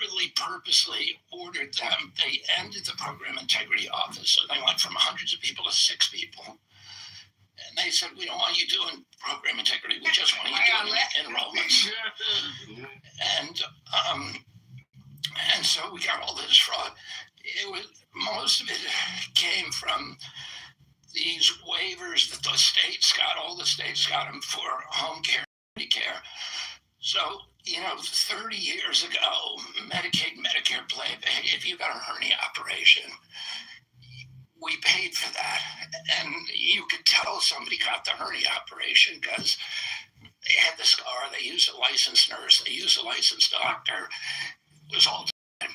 deliberately, purposely ordered them. They ended the program integrity office. So they went from hundreds of people to 6 people. And they said, we don't want you doing program integrity. We just want you doing enrollments. And so we got all this fraud. Most of it came from these waivers that the states got. All the states got them for home care, Medicare. So, 30 years ago, Medicaid, Medicare if you got a hernia operation, we paid for that. And you could tell somebody got the hernia operation because they had the scar, they used a licensed nurse, they used a licensed doctor. It was all done.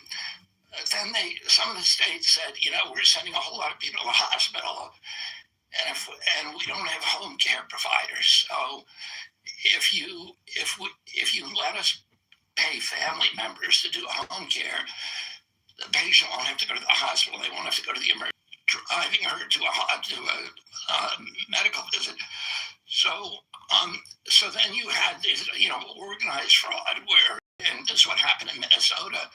Then some of the states said, we're sending a whole lot of people to the hospital, and we don't have home care providers. So if you let us pay family members to do home care, the patient won't have to go to the hospital. They won't have to go to the emergency, driving her to a medical visit. So then you had this, organized fraud where, and this is what happened in Minnesota.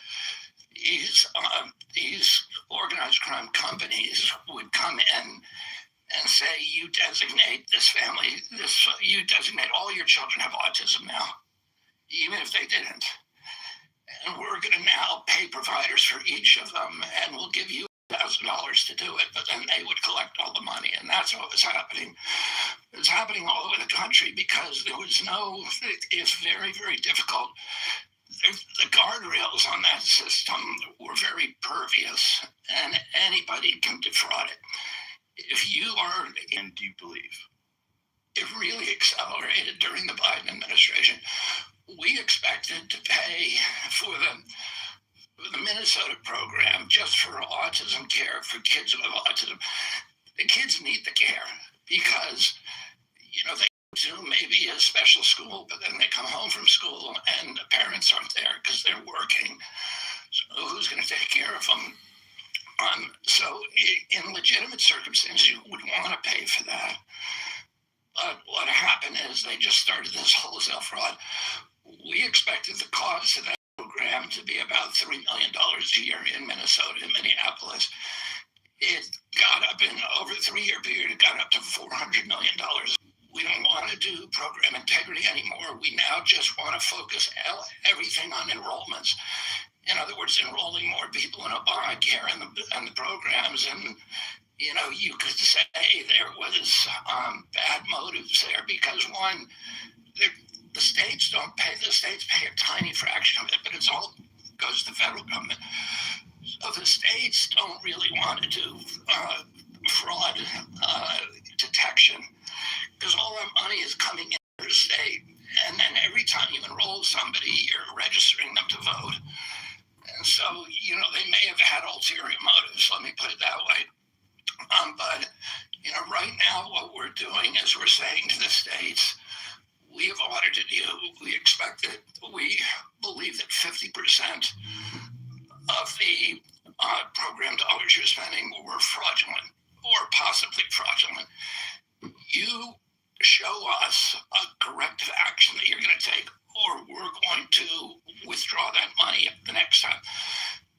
These organized crime companies would come in and say, you designate this family, you designate all your children have autism now, even if they didn't. And we're going to now pay providers for each of them, and we'll give you $1,000 to do it, but then they would collect all the money. And that's what was happening. It was happening all over the country because there was it's very, very difficult. The guardrails on that system were very pervious, and anybody can defraud it. If you are, and do you believe? It really accelerated during the Biden administration. We expected to pay for the Minnesota program just for autism care for kids with autism. The kids need the care because, they do maybe a special school, but then they come home from school and the parents aren't there because they're working. So who's going to take care of them? So in legitimate circumstances, you would want to pay for that. But what happened is they just started this wholesale fraud. We expected the cost of that program to be about $3 million a year in Minnesota, in Minneapolis. It got up over a 3-year period, it got up to $400 million. We don't want to do program integrity anymore. We now just want to focus everything on enrollments. In other words, enrolling more people in Obamacare and the programs. And, you could say there was bad motives there because, one, the states don't pay. The states pay a tiny fraction of it, but it's all goes to the federal government. So the states don't really want to do fraud detection because all that money is coming into the state. And then every time you enroll somebody, you're registering them to vote. And so, they may have had ulterior motives, let me put it that way. But, right now what we're doing is we're saying to the states, we have audited you. We believe that 50% of the program dollars you're spending were fraudulent or possibly fraudulent. You show us a corrective action that you're going to take, or we're going to withdraw that money the next time.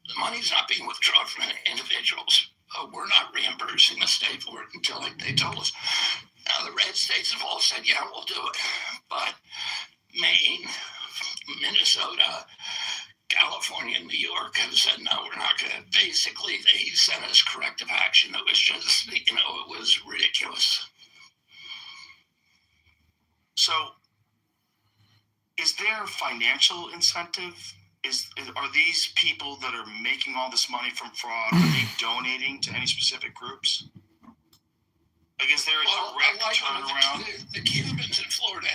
The money's not being withdrawn from individuals. We're not reimbursing the state for it until they told us. Now, the red states have all said, yeah, we'll do it. But Maine, Minnesota, California, and New York have said, no, we're not going to. Basically, they sent us corrective action that was just, it was ridiculous. So, is there financial incentive? Are these people that are making all this money from fraud, are they donating to any specific groups? Is there a direct turnaround? The Cubans in Florida,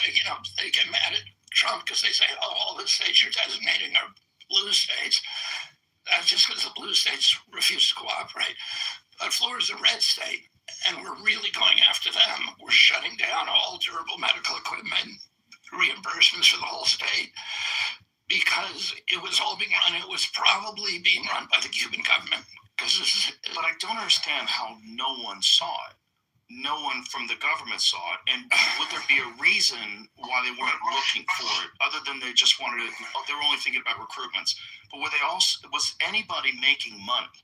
they get mad at Trump because they say, all the states you're designating are blue states. That's just because the blue states refuse to cooperate. But Florida's a red state, and we're really going after them. We're shutting down all durable medical equipment, reimbursements for the whole state, because it was all being run. It was probably being run by the Cuban government. But I don't understand how no one saw it. no one from the government saw it? And would there be a reason why they weren't looking for it, other than they just wanted to, they were only thinking about recruitments? But were they also, was anybody making money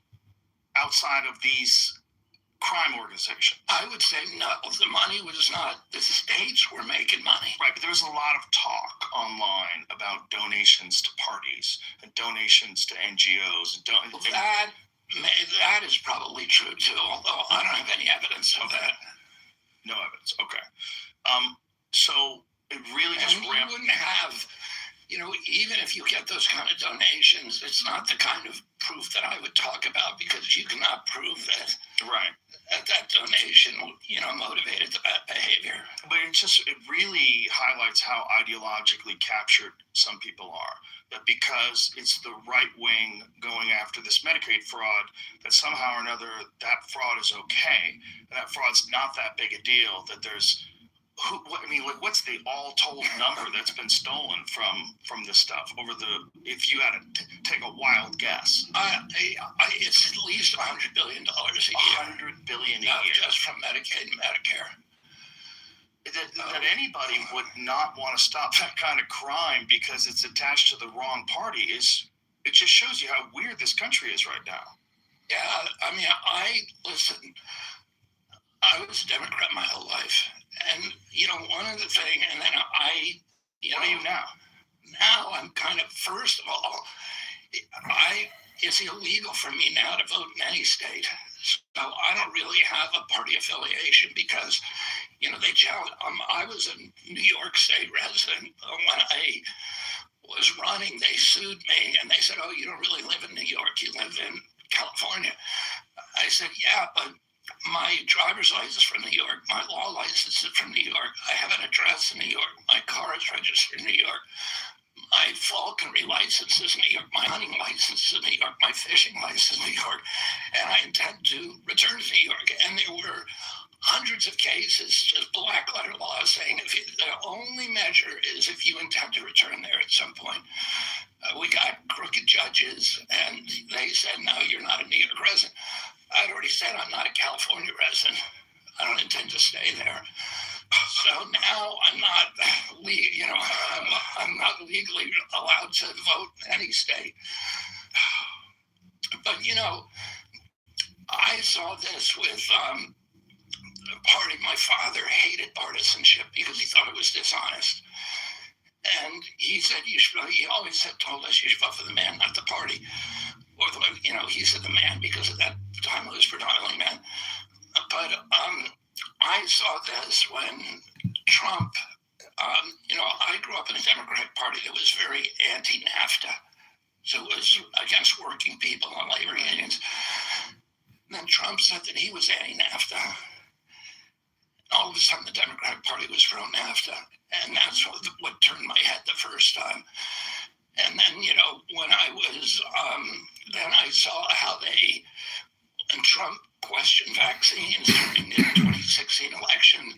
outside of these crime organizations? I would say no. The money was not, the states were making money. Right, but there was a lot of talk online about donations to parties and donations to NGOs. That is probably true too, although I don't have any evidence of that. No evidence. Okay. So it really just you wouldn't have, even if you get those kind of donations, it's not the kind of proof that I would talk about, because you cannot prove that. Right. That donation, motivated the bad behavior. But it really highlights how ideologically captured some people are. That because it's the right wing going after this Medicaid fraud, that somehow or another that fraud is okay. And that fraud's not that big a deal. That there's, what's the all told number that's been stolen from this stuff over if you had to take a wild guess? It's at least $100 billion a year. $100 billion a year. Just from Medicaid and Medicare. That anybody would not want to stop that kind of crime because it's attached to the wrong party it just shows you how weird this country is right now. Yeah, listen, I was a Democrat my whole life. And, one of the things, and then what are you now? Now I'm kind of, first of all, it's illegal for me now to vote in any state. So I don't really have a party affiliation because, they challenge. I was a New York State resident. When I was running, they sued me and they said, "Oh, you don't really live in New York. You live in California." I said, "Yeah, but my driver's license from New York, my law license is from New York. I have an address in New York. My car is registered in New York. My falconry license is in New York. My hunting license is in New York. My fishing license is in New York. And I intend to return to New York." And there were hundreds of cases, just black letter law, saying the only measure is if you intend to return there at some point. We got crooked judges, and they said, "No, you're not a New York resident." I'd already said I'm not a California resident. I don't intend to stay there. So now I'm not, I'm not legally allowed to vote in any state. But I saw this with the party. My father hated partisanship because he thought it was dishonest. And he said, he always told us you should vote for the man, not the party. Or, he said the man because at that time it was predominantly men. But I saw this when Trump, I grew up in a Democratic Party that was very anti-NAFTA. So it was against working people and labor unions. And then Trump said that he was anti-NAFTA. All of a sudden, the Democratic Party was pro-NAFTA. And that's what turned my head the first time. And then, when I was, then I saw how and Trump questioned vaccines during the 2016 election.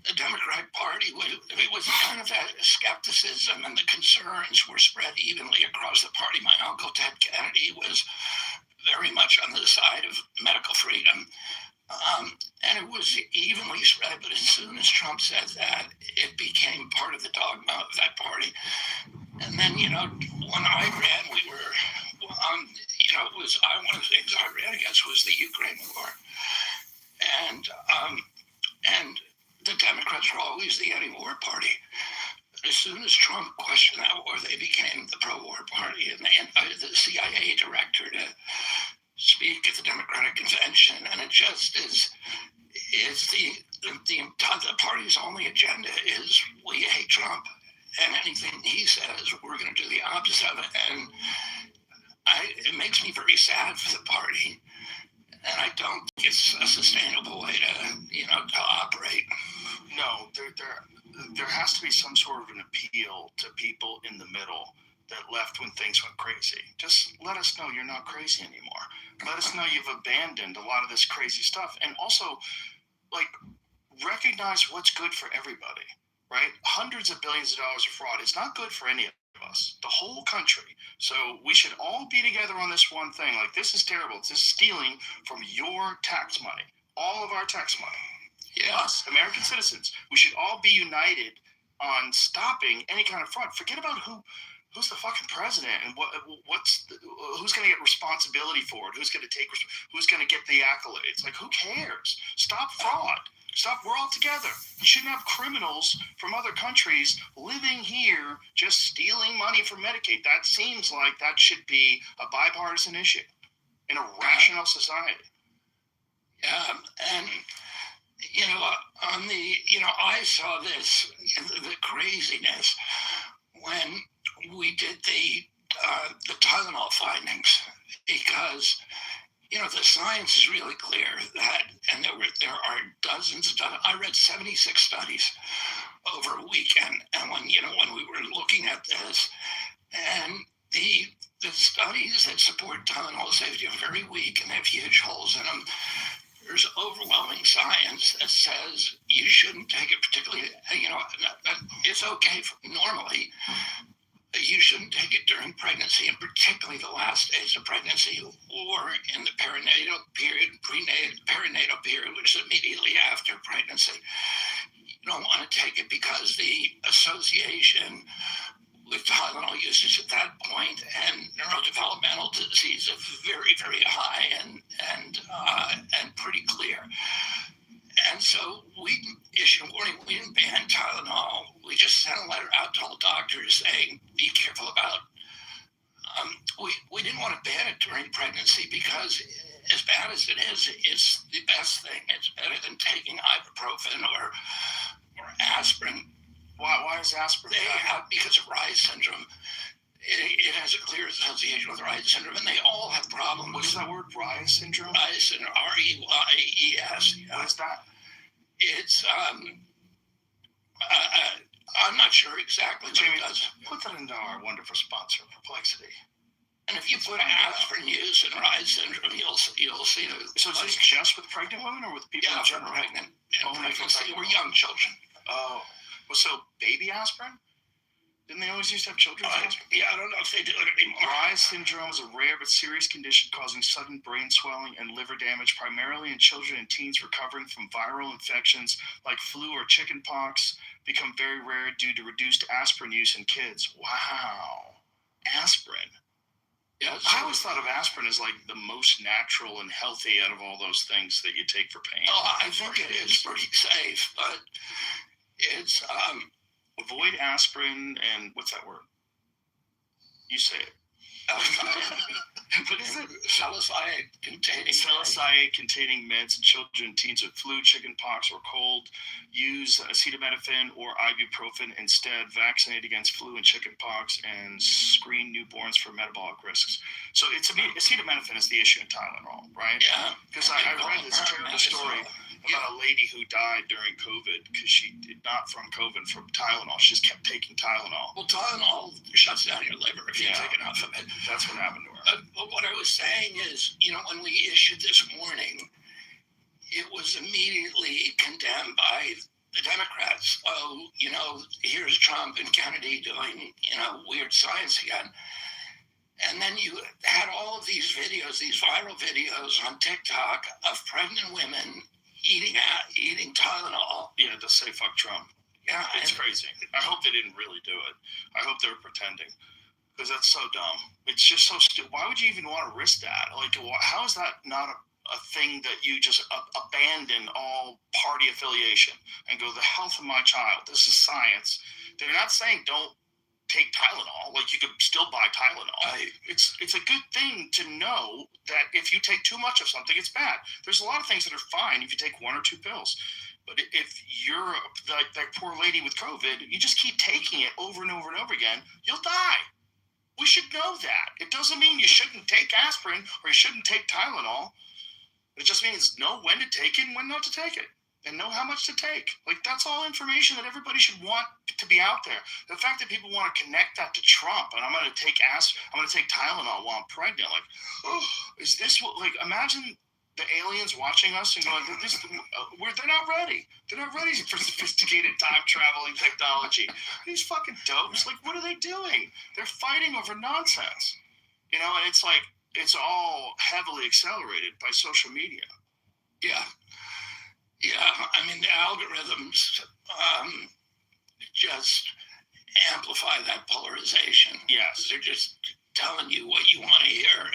The Democratic Party, it was kind of that skepticism, and the concerns were spread evenly across the party. My uncle, Ted Kennedy, was very much on the side of medical freedom. And it was evenly spread, but as soon as Trump said that, it became part of the dogma of that party. And then, when I ran, we were, it was one of the things I ran against was the Ukraine war. And the Democrats were always the anti-war party. But as soon as Trump questioned that war, they became the pro-war party, and they invited the CIA director to speak at the Democratic Convention, and it just is the party's only agenda is we hate Trump, and anything he says, we're going to do the opposite of it. And it makes me very sad for the party, and I don't think it's a sustainable way to operate. No, there has to be some sort of an appeal to people in the middle that left when things went crazy. Just let us know you're not crazy anymore. Let us know you've abandoned a lot of this crazy stuff. And also, recognize what's good for everybody, right? Hundreds of billions of dollars of fraud is not good for any of us, the whole country. So we should all be together on this one thing. This is terrible. This is stealing from your tax money, all of our tax money. Yeah. Us, American citizens, we should all be united on stopping any kind of fraud. Forget about who's the fucking president and who's going to get responsibility for it, who's going to get the accolades. Like, who cares? Stop fraud. We're all together. You shouldn't have criminals from other countries living here just stealing money from Medicaid. That seems like that should be a bipartisan issue in a rational society. Yeah, and I saw this, the craziness when we did the Tylenol findings, because the science is really clear that, and there are dozens. I read 76 studies over a weekend, and when we were looking at this, and the studies that support Tylenol safety are very weak and they have huge holes in them. There's overwhelming science that says you shouldn't take it, particularly, it's okay normally. You shouldn't take it during pregnancy, and particularly the last days of pregnancy or in the perinatal period, perinatal period, which is immediately after pregnancy. You don't want to take it because the association with Tylenol usage at that point and neurodevelopmental disease are very, very high and pretty clear. And so we issued a warning. We didn't ban Tylenol. We just sent a letter out to all doctors saying, be careful about. We didn't want to ban it during pregnancy because, as bad as it is, it's the best thing. It's better than taking ibuprofen or aspirin. Why is aspirin? Because of Reye's syndrome. It has a clear association with Reye's syndrome, and they all have problems. What is that word, Reye's syndrome? Reye's syndrome, R-E-Y-E-S. What is that? It's, I'm not sure exactly what it does. Put that into our wonderful sponsor, Perplexity. And if you put aspirin use and Reye's syndrome, you'll see. So is this just with pregnant women or with people in general? Pregnant. Pregnancy or young children. Oh. Well, so baby aspirin? Didn't they always used to have children's aspirin? Yeah, I don't know if they do it anymore. Reye's syndrome is a rare but serious condition causing sudden brain swelling and liver damage, primarily in children and teens recovering from viral infections like flu or chickenpox. Become very rare due to reduced aspirin use in kids. Wow. Aspirin. Yeah, I always thought of aspirin as like the most natural and healthy out of all those things that you take for pain. Oh, I think it is pretty safe, but it's avoid aspirin and what's that word? You say it. What is it? Salicylate containing meds in children and teens with flu, chickenpox, or cold. Use acetaminophen or ibuprofen instead. Vaccinate against flu and chickenpox and screen newborns for metabolic risks. So acetaminophen is the issue in Tylenol, right? Yeah. Because I read this terrible story about a lady who died during COVID because she did not from COVID, from Tylenol. She just kept taking Tylenol. Well, Tylenol shuts down your liver if you take enough of it. That's what happened to her. But what I was saying is, when we issued this warning, it was immediately condemned by the Democrats. Oh, here's Trump and Kennedy doing, weird science again. And then you had all of these videos, these viral videos on TikTok of pregnant women eating Tylenol. Yeah, to say fuck Trump. Yeah, it's crazy. I hope they didn't really do it. I hope they were pretending. Because that's so dumb. It's just so stupid. Why would you even want to risk that? Like, how is that not a thing that you just abandon all party affiliation and go, the health of my child, this is science. They're not saying don't take Tylenol. Like, you could still buy Tylenol. It's a good thing to know that if you take too much of something, it's bad. There's a lot of things that are fine if you take 1 or 2 pills. But if you're like that poor lady with COVID, you just keep taking it over and over and over again, you'll die. We should know that. It doesn't mean you shouldn't take aspirin or you shouldn't take Tylenol. It just means know when to take it and when not to take it. And know how much to take. Like, that's all information that everybody should want to be out there. The fact that people want to connect that to Trump and I'm going to take Tylenol while I'm pregnant. Like, oh, is this what, like, imagine the aliens watching us and going, they're not ready. They're not ready for sophisticated time traveling technology. These fucking dopes, like, what are they doing? They're fighting over nonsense. And it's like, it's all heavily accelerated by social media. Yeah. Yeah, I mean, the algorithms just amplify that polarization. Yes. They're just telling you what you want to hear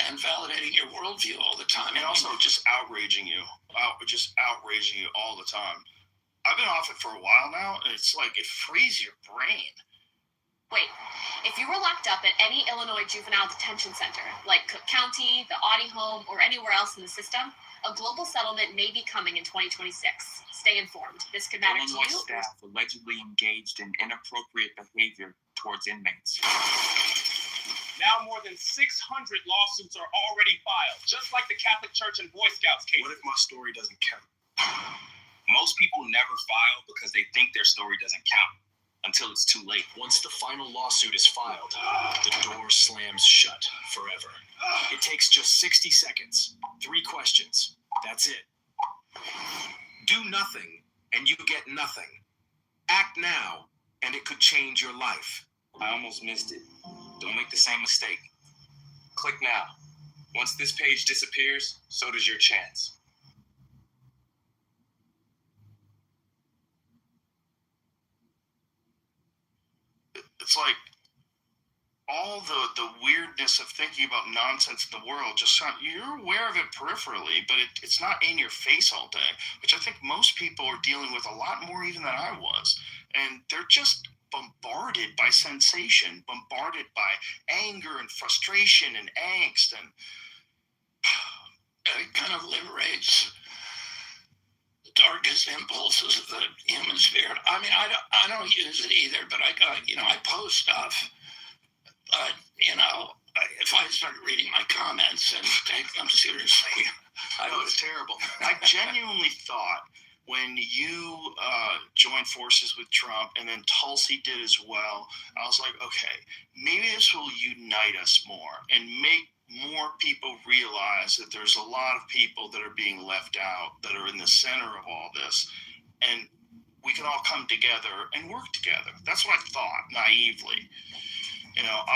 and validating your worldview all the time. And also just outraging you all the time. I've been off it for a while now, and it's like it frees your brain. Wait, if you were locked up at any Illinois juvenile detention center, like Cook County, the Audie home, or anywhere else in the system, a global settlement may be coming in 2026. Stay informed. This could matter Illinois to you. Staff allegedly engaged in inappropriate behavior towards inmates. Now more than 600 lawsuits are already filed, just like the Catholic Church and Boy Scouts case. What if my story doesn't count? Most people never file because they think their story doesn't count until it's too late. Once the final lawsuit is filed, the door slams shut forever. It takes just 60 seconds, 3 questions. That's it. Do nothing, and you get nothing. Act now, and it could change your life. I almost missed it. Don't make the same mistake. Click now. Once this page disappears, so does your chance. It's like all the weirdness of thinking about nonsense in the world, you're aware of it peripherally, but it's not in your face all day, which I think most people are dealing with a lot more even than I was. And they're just bombarded by sensation, bombarded by anger and frustration and angst, and it kind of liberates the darkest impulses of the human spirit. I mean, I don't use it either, but I post stuff. But if I started reading my comments and take them seriously, it was terrible. I genuinely thought when you joined forces with Trump and then Tulsi did as well, I was like, okay, maybe this will unite us more and make more people realize that there's a lot of people that are being left out, that are in the center of all this, and we can all come together and work together. That's what I thought, naively.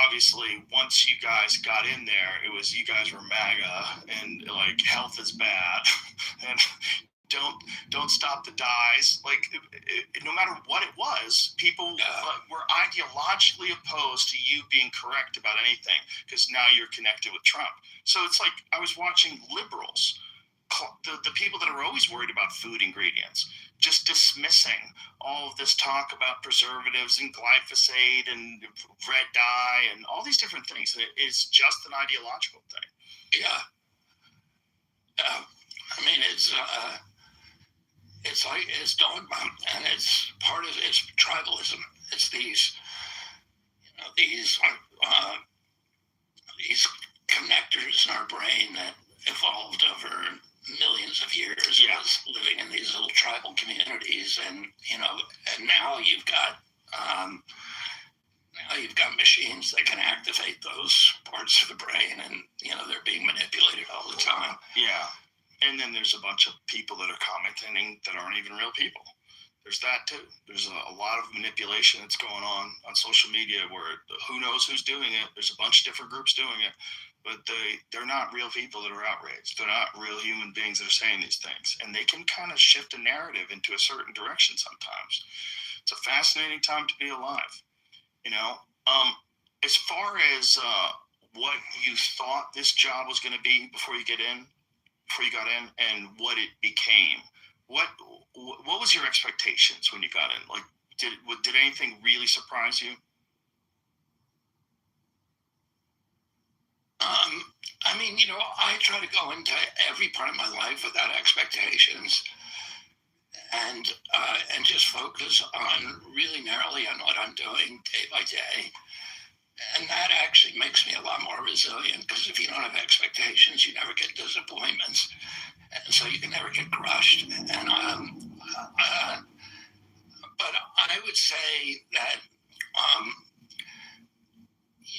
Obviously, once you guys got in there, it was you guys were MAGA and like health is bad and don't stop the dyes. Like no matter what it was, people were ideologically opposed to you being correct about anything because now you're connected with Trump. So it's like I was watching liberals, the people that are always worried about food ingredients, just dismissing all of this talk about preservatives and glyphosate and red dye and all these different things. It's just an ideological thing. Yeah. I mean, it's dogma, and it's part of it's tribalism. It's these connectors in our brain that evolved over millions of years. Yeah. Was living in these little tribal communities, and now you've got machines that can activate those parts of the brain, and they're being manipulated all the time. Yeah. And then there's a bunch of people that are commenting that aren't even real people. There's that too. There's a lot of manipulation that's going on social media where who knows who's doing it. There's a bunch of different groups doing it, but they're not real people that are outraged. They're not real human beings that are saying these things. And they can kind of shift a narrative into a certain direction sometimes. It's a fascinating time to be alive. As far as what you thought this job was going to be before you got in, and what it became, what was your expectations when you got in? Like, did anything really surprise you? I mean, I try to go into every part of my life without expectations, and just focus on really narrowly on what I'm doing day by day. And that actually makes me a lot more resilient, because if you don't have expectations, you never get disappointments, and so you can never get crushed. And but I would say that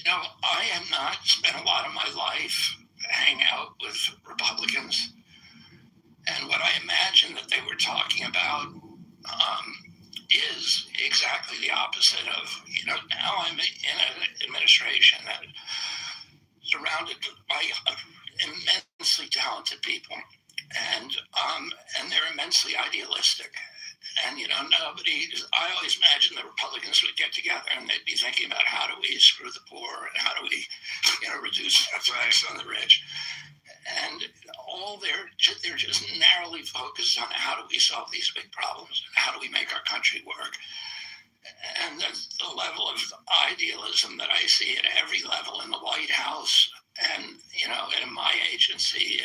I have not spent a lot of my life hanging out with Republicans, and what I imagined that they were talking about is exactly the opposite of, now I'm in an administration that is surrounded by immensely talented people, and immensely idealistic. And, I always imagined the Republicans would get together and they'd be thinking about how do we screw the poor and how do we, reduce the effects on the rich. And they're just narrowly focused on how do we solve these big problems, how do we make our country work. And the level of idealism that I see at every level in the White House and, in my agency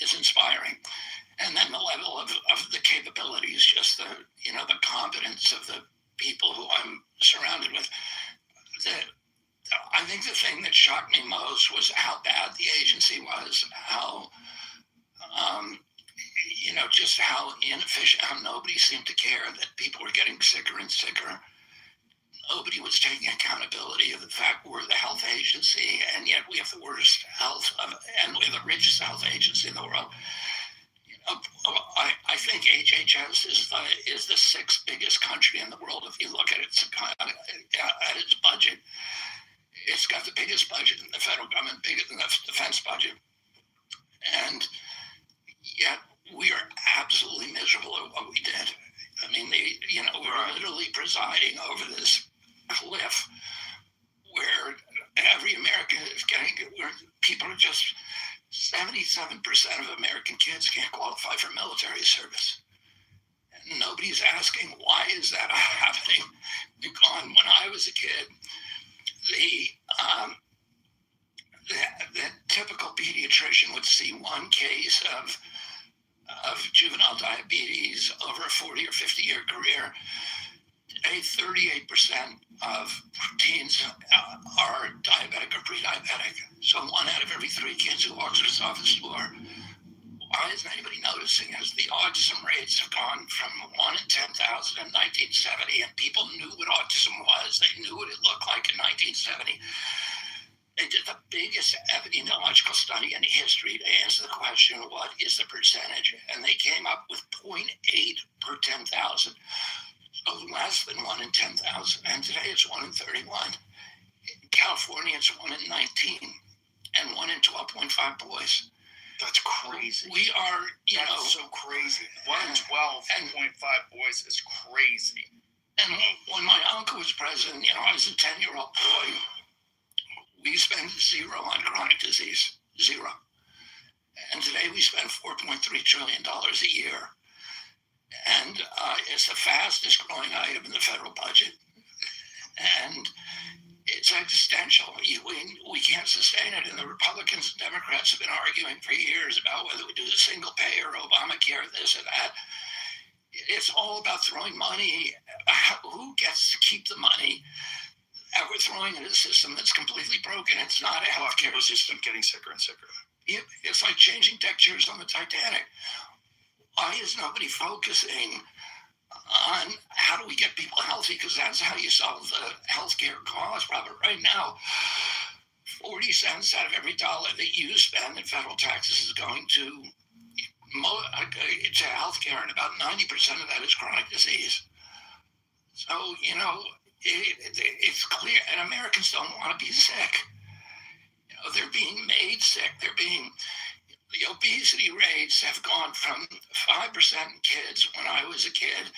is inspiring. And then the level of the capabilities, just the competence of the people who I'm surrounded with. I think the thing that shocked me most was how bad the agency was, how, just how inefficient, how nobody seemed to care that people were getting sicker and sicker. Nobody was taking accountability of the fact we're the health agency, and yet we have the worst health and we're the richest health agency in the world. I think HHS is the sixth biggest country in the world. If you look at its budget, it's got the biggest budget in the federal government, bigger than the defense budget, and yet we are absolutely miserable at what we did. I mean, we're literally presiding over this cliff where every American is where people are just 77% of American kids can't qualify for military service. And nobody's asking, why is that happening? When I was a kid, the typical pediatrician would see one case of juvenile diabetes over a 40 or 50-year career. Today, 38% of teens are diabetic or pre-diabetic. So 1 out of every 3 kids who walks through this office door, why isn't anybody noticing? As the autism rates have gone from 1 in 10,000 in 1970, and people knew what autism was. They knew what it looked like in 1970. They did the biggest epidemiological study in history to answer the question, what is the percentage? And they came up with 0.8 per 10,000. So less than 1 in 10,000. And today it's 1 in 31. In California, it's 1 in 19 and 1 in 12.5 boys. That's crazy. We are, That's so crazy. 1 in 12.5 boys is crazy. And when my uncle was president, I was a 10-year-old boy. We spent 0 on chronic disease, 0. And today we spend $4.3 trillion a year. And it's the fastest growing item in the federal budget. And it's existential. We can't sustain it. And the Republicans and Democrats have been arguing for years about whether we do the single payer or Obamacare, this or that. It's all about throwing money. Who gets to keep the money? And we're throwing in a system that's completely broken. It's not a healthcare system. Getting sicker and sicker. It's like changing deck chairs on the Titanic. Why is nobody focusing on how do we get people healthy? Because that's how you solve the healthcare cost problem. Right now, 40 cents out of every dollar that you spend in federal taxes is going to healthcare, and about 90% of that is chronic disease. So, it's clear, and Americans don't want to be sick. They're being made sick. The obesity rates have gone from 5% in kids when I was a kid,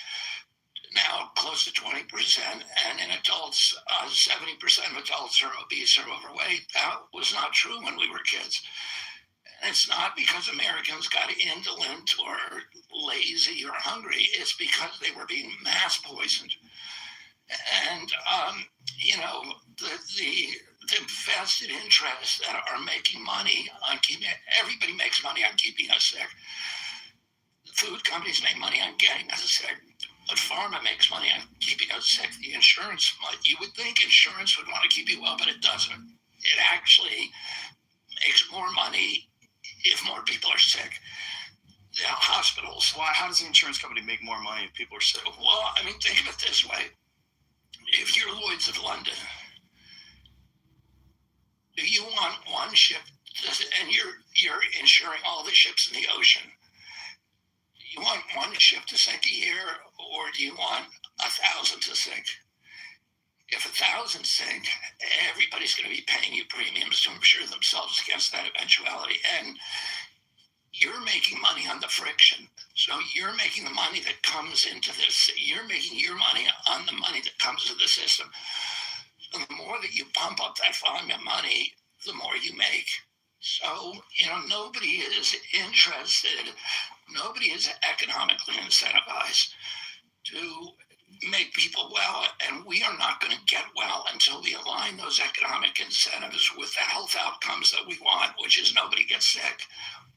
now close to 20%, and in adults, 70% of adults are obese or overweight. That was not true when we were kids. And it's not because Americans got indolent or lazy or hungry. It's because they were being mass poisoned. And, the vested interests that are making money on keeping, everybody makes money on keeping us sick. The food companies make money on getting us sick, but pharma makes money on keeping us sick. The insurance, you would think insurance would want to keep you well, but it doesn't. It actually makes more money if more people are sick. The hospitals. Why? How does the insurance company make more money if people are sick? Well, think of it this way. If you're Lloyd's of London, do you want one ship, and you're insuring all the ships in the ocean? Do you want one ship to sink a year, or do you want 1,000 to sink? If 1,000 sink, everybody's going to be paying you premiums to insure themselves against that eventuality. And you're making money on the friction. So you're making the money that comes into this. You're making your money on the money that comes to the system. So the more that you pump up that volume of money, the more you make. So, nobody is interested, nobody is economically incentivized to make people well, and we are not going to get well until we align those economic incentives with the health outcomes that we want, which is nobody gets sick.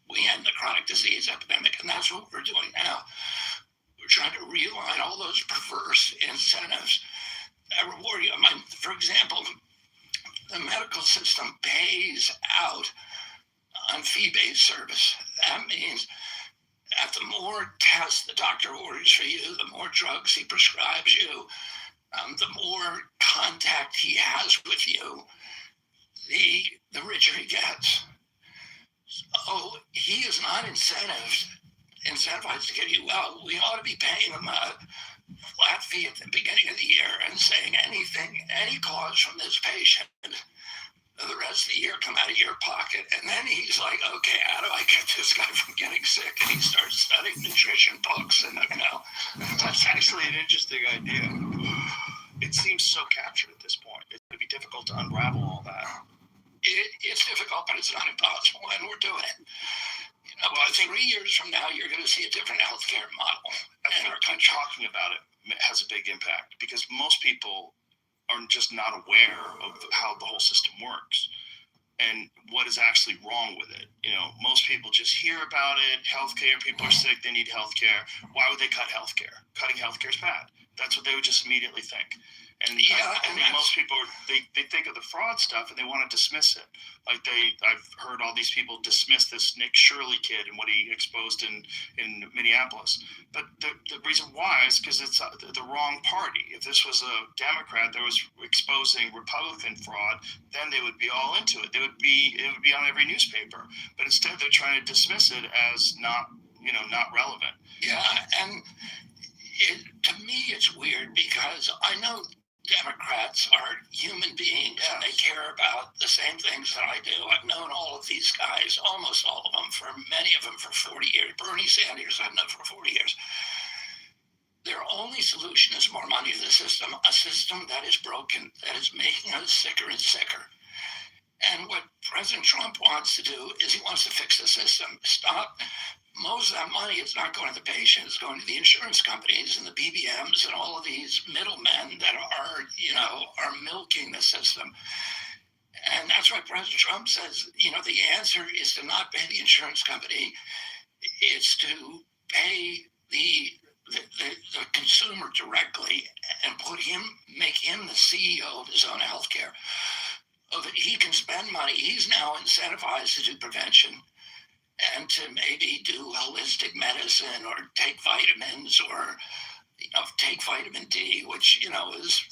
We end the chronic disease epidemic, and that's what we're doing now. We're trying to realign all those perverse incentives that reward you. For example, the medical system pays out on fee-based service. That means that the more tests the doctor orders for you, the more drugs he prescribes you, the more contact he has with you, the richer he gets. So he is not incentivized to get you well. We ought to be paying him a flat fee at the beginning of the year and saying any cause from this patient, the rest of the year come out of your pocket. And then he's like, okay, how do I get this guy from getting sick? And he starts studying nutrition books. And, that's actually an interesting idea. It seems so captured at this point. It would be difficult to unravel all that. It's difficult, but it's not impossible, and we're doing it. I think 3 years from now, you're going to see a different healthcare model. I think talking about it has a big impact because most people are just not aware of how the whole system works and what is actually wrong with it. Most people just hear about it. Healthcare, people are sick, they need healthcare. Why would they cut healthcare? Cutting healthcare is bad. That's what they would just immediately think. And I think most people they think of the fraud stuff and they want to dismiss it. Like I've heard all these people dismiss this Nick Shirley kid and what he exposed in Minneapolis. But the reason why is because it's the wrong party. If this was a Democrat that was exposing Republican fraud, then they would be all into it. It would be on every newspaper. But instead, they're trying to dismiss it as not relevant. Yeah, and to me, it's weird because I know Democrats are human beings and they care about the same things that I do. I've known all of these guys, almost all of them, many of them for 40 years. Bernie Sanders, I've known for 40 years. Their only solution is more money to the system, a system that is broken, that is making us sicker and sicker. And what President Trump wants to do is he wants to fix the system. Most of that money is not going to the patient, it's going to the insurance companies and the PBMs and all of these middlemen that are milking the system. And that's why President Trump says, the answer is to not pay the insurance company, it's to pay the consumer directly and make him the CEO of his own healthcare, so that he can spend money. He's now incentivized to do prevention and to maybe do holistic medicine or take vitamins or take vitamin D, which is,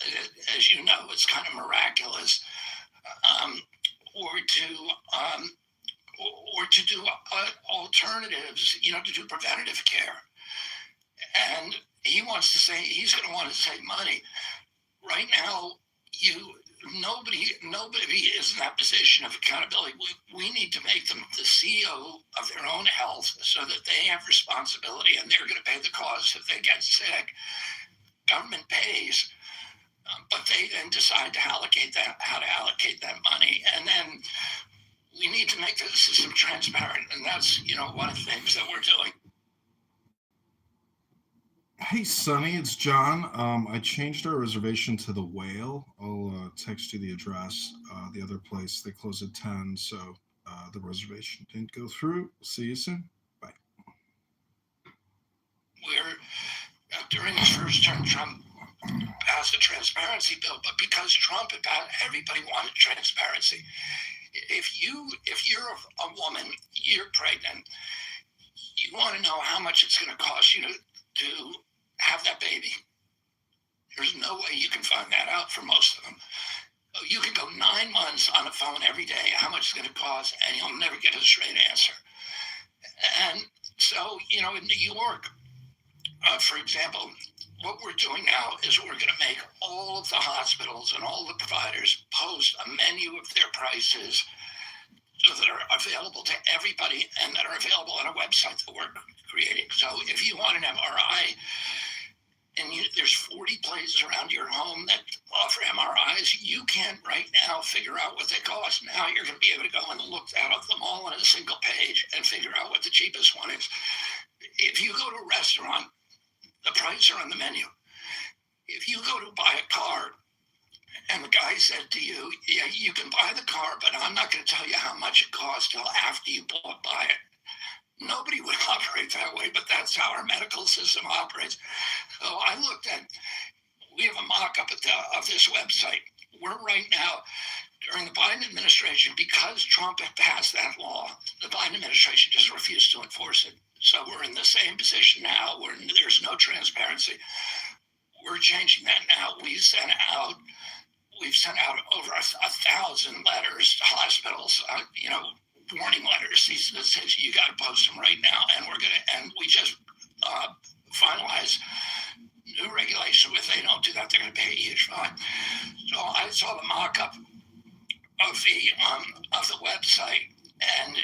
as you know, it's kind of miraculous, or to do alternatives, to do preventative care. And he's going to want to save money. Right now, nobody is in that position of accountability. We need to make them the CEO of their own health so that they have responsibility and they're going to pay the cost if they get sick. Government pays, but they then decide how to allocate that money. And then we need to make the system transparent. And that's, one of the things that we're doing. Hey, Sonny, it's John. I changed our reservation to the Whale. I'll text you the address. The other place, they close at 10, so the reservation didn't go through. See you soon. Bye. During his first term, Trump passed a transparency bill, but because Trump had passed, everybody wanted transparency. If you're a woman, you're pregnant, you want to know how much it's going to cost you to have that baby. There's no way you can find that out for most of them. You can go 9 months on the phone every day, how much it's going to cost, and you'll never get a straight answer. And so, in New York, for example, what we're doing now is we're going to make all of the hospitals and all the providers post a menu of their prices that are available to everybody and that are available on a website that we're creating. So if you want an MRI, and there's 40 places around your home that offer MRIs, you can't right now figure out what they cost. Now you're going to be able to go and look at them all on a single page and figure out what the cheapest one is. If you go to a restaurant, the prices are on the menu. If you go to buy a car and the guy said to you, yeah, you can buy the car, but I'm not going to tell you how much it costs till after you buy it. Nobody would operate that way, but that's how our medical system operates. So I looked at, we have a mock-up of this website. We're right now, during the Biden administration, because Trump had passed that law, the Biden administration just refused to enforce it. So we're in the same position now where there's no transparency. We're changing that now. We've sent out over 1,000 letters to hospitals, warning letters. That says you got to post them right now, and we just finalized new regulation. If they don't do that, they're going to pay a huge fine. So I saw the mock-up of the website, and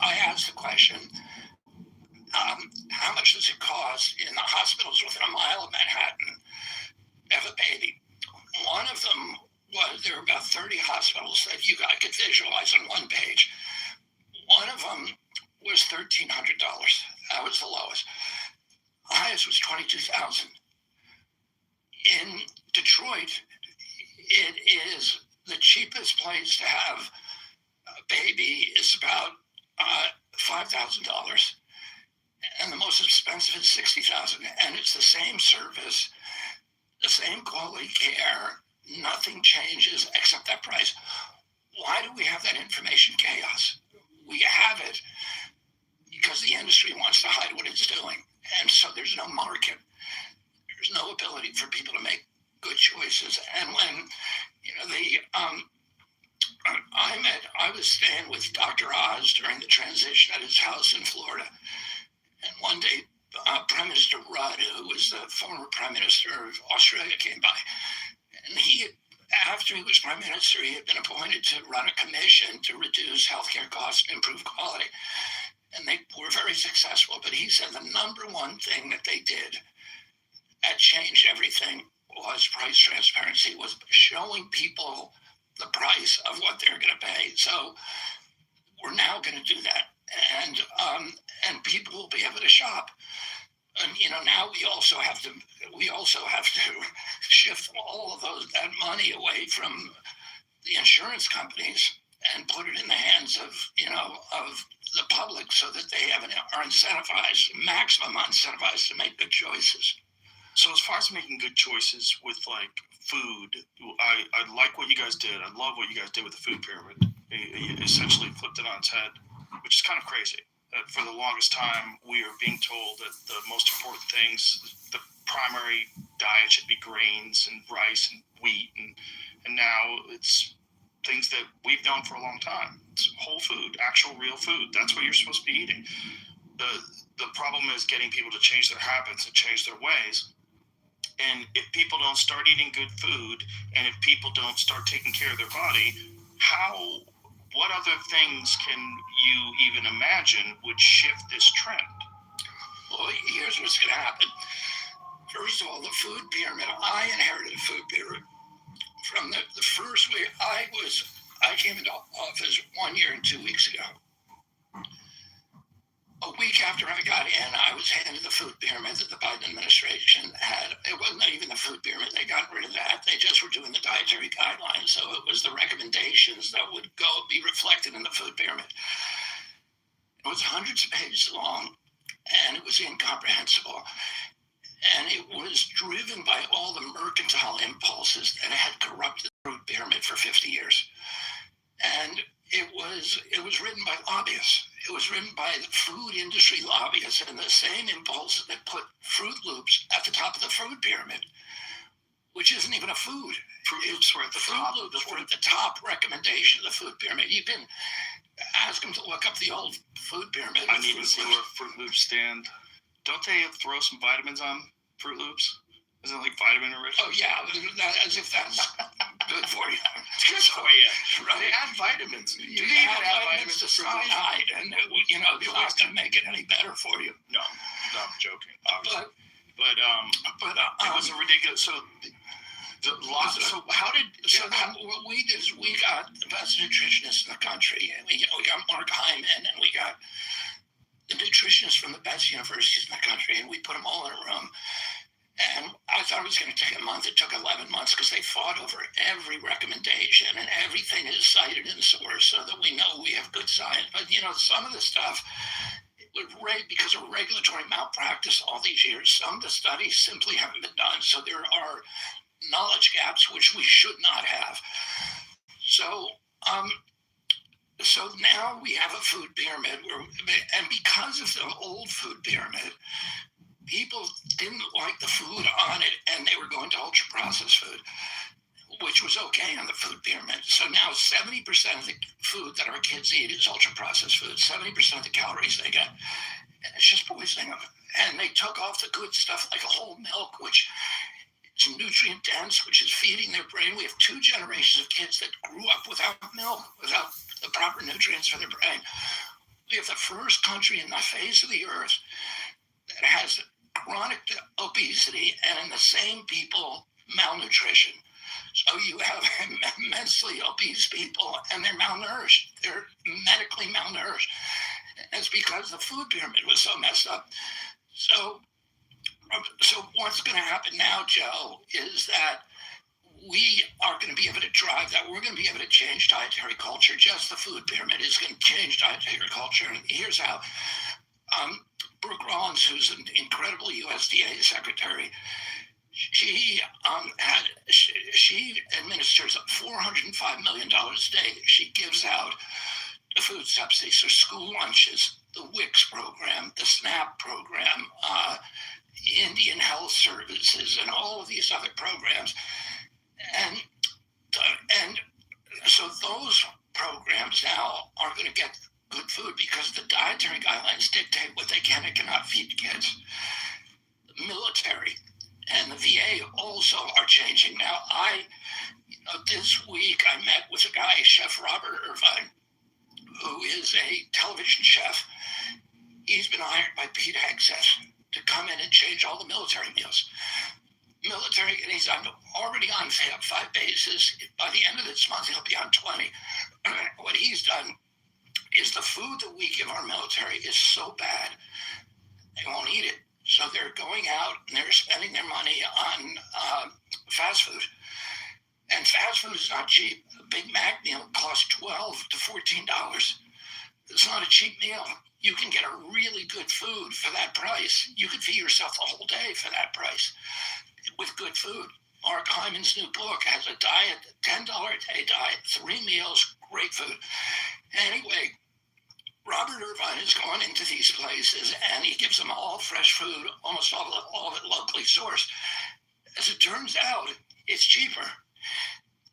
I asked the question, how much does it cost in the hospitals within a mile of Manhattan to have a baby? One of them was, there were about 30 hospitals that you guys could visualize on one page. One of them was $1,300. That was the lowest. The highest was $22,000. In Detroit, it is the cheapest place to have a baby is about $5,000, and the most expensive is $60,000. And it's the same service, the same quality care. Nothing changes except that price. Why do we have that information chaos? We have it because the industry wants to hide what it's doing. And so there's no market. There's no ability for people to make good choices. And when, I was staying with Dr. Oz during the transition at his house in Florida. And one day, Prime Minister Rudd, who was the former Prime Minister of Australia, came by. And after he was Prime Minister, he had been appointed to run a commission to reduce healthcare costs and improve quality. And they were very successful. But he said the number one thing that they did that changed everything was price transparency, was showing people the price of what they're going to pay. So we're now going to do that. And people will be able to shop. And now we also have to shift all of that money away from the insurance companies and put it in the hands of the public, so that they are incentivized, maximum incentivized, to make good choices. So as far as making good choices with like food, I like what you guys did. I love what you guys did with the food pyramid. You essentially flipped it on its head, which is kind of crazy. That for the longest time, we are being told that the most important things, the primary diet should be grains and rice and wheat, and now it's things that we've known for a long time. It's whole food, actual real food. That's what you're supposed to be eating. The problem is getting people to change their habits and change their ways. And if people don't start eating good food, and if people don't start taking care of their body, what other things can you even imagine would shift this trend? Well, here's what's going to happen. First of all, the food pyramid. I inherited a food pyramid from the first week. I came into office 1 year and 2 weeks ago. A week after I got in, I was handed the food pyramid that the Biden administration had. It wasn't even the food pyramid. They got rid of that. They just were doing the dietary guidelines. So it was the recommendations that would be reflected in the food pyramid. It was hundreds of pages long, and it was incomprehensible. And it was driven by all the mercantile impulses that had corrupted the food pyramid for 50 years. And it was written by lobbyists. It was written by the food industry lobbyists, and the same impulses that put Fruit Loops at the top of the food pyramid, which isn't even a food. Fruit Loops were at the top. Fruit Loops were at the top recommendation of the food pyramid. You can ask them to look up the old food pyramid. I need to see where Fruit Loops stand. Don't they throw some vitamins on Fruit Loops? Isn't it like vitamin rich? Oh yeah, as if that's good for you. That's So, They right? add vitamins. You Do they even add add vitamins to cyanide, and it's not going to make it any better for you. No, I'm joking. Obviously. But But it was a ridiculous. So so how did then what we did is we got the best nutritionists in the country, and we got Mark Hyman, and we got the nutritionists from the best universities in the country, and we put them all in a room. And I thought it was going to take a month. It took 11 months because they fought over every recommendation, and everything is cited in source so that we know we have good science. But some of the stuff, because of regulatory malpractice all these years, some of the studies simply haven't been done. So there are knowledge gaps which we should not have. So now we have a food pyramid, and because of the old food pyramid, people didn't like the food on it, and they were going to ultra processed food, which was okay on the food pyramid. So now 70% of the food that our kids eat is ultra processed food. 70% of the calories they get, and it's just poisoning them. And they took off the good stuff like whole milk, which is nutrient dense, which is feeding their brain. We have 2 generations of kids that grew up without milk, without the proper nutrients for their brain. We have the first country in the face of the earth that has chronic obesity, and in the same people, malnutrition. So you have immensely obese people, and they're malnourished. They're medically malnourished. It's because the food pyramid was so messed up. So what's going to happen now, Joe, is that we are going to be able to drive that. We're going to be able to change dietary culture. Just the food pyramid is going to change dietary culture. And here's how. Brooke Rollins, who's an incredible USDA secretary, she administers $405 million a day. She gives out the food subsidies, so school lunches, the WICS program, the SNAP program, Indian Health Services, and all of these other programs. And so those programs now are going to get good food because the dietary guidelines dictate what they can and cannot feed kids. The military and the VA also are changing now. This week I met with a guy, Chef Robert Irvine, who is a television chef. He's been hired by Pete Hegseth to come in and change all the military meals. Military, and he's already on 5 bases. By the end of this month, he'll be on 20. What he's done is the food that we give our military is so bad, they won't eat it. So they're going out and they're spending their money on fast food. And fast food is not cheap. A Big Mac meal costs $12 to $14. It's not a cheap meal. You can get a really good food for that price. You could feed yourself the whole day for that price with good food. Mark Hyman's new book has a diet, $10 a day diet, 3 meals, great food. Anyway, Robert Irvine has gone into these places and he gives them all fresh food, almost all of it locally sourced. As it turns out, it's cheaper.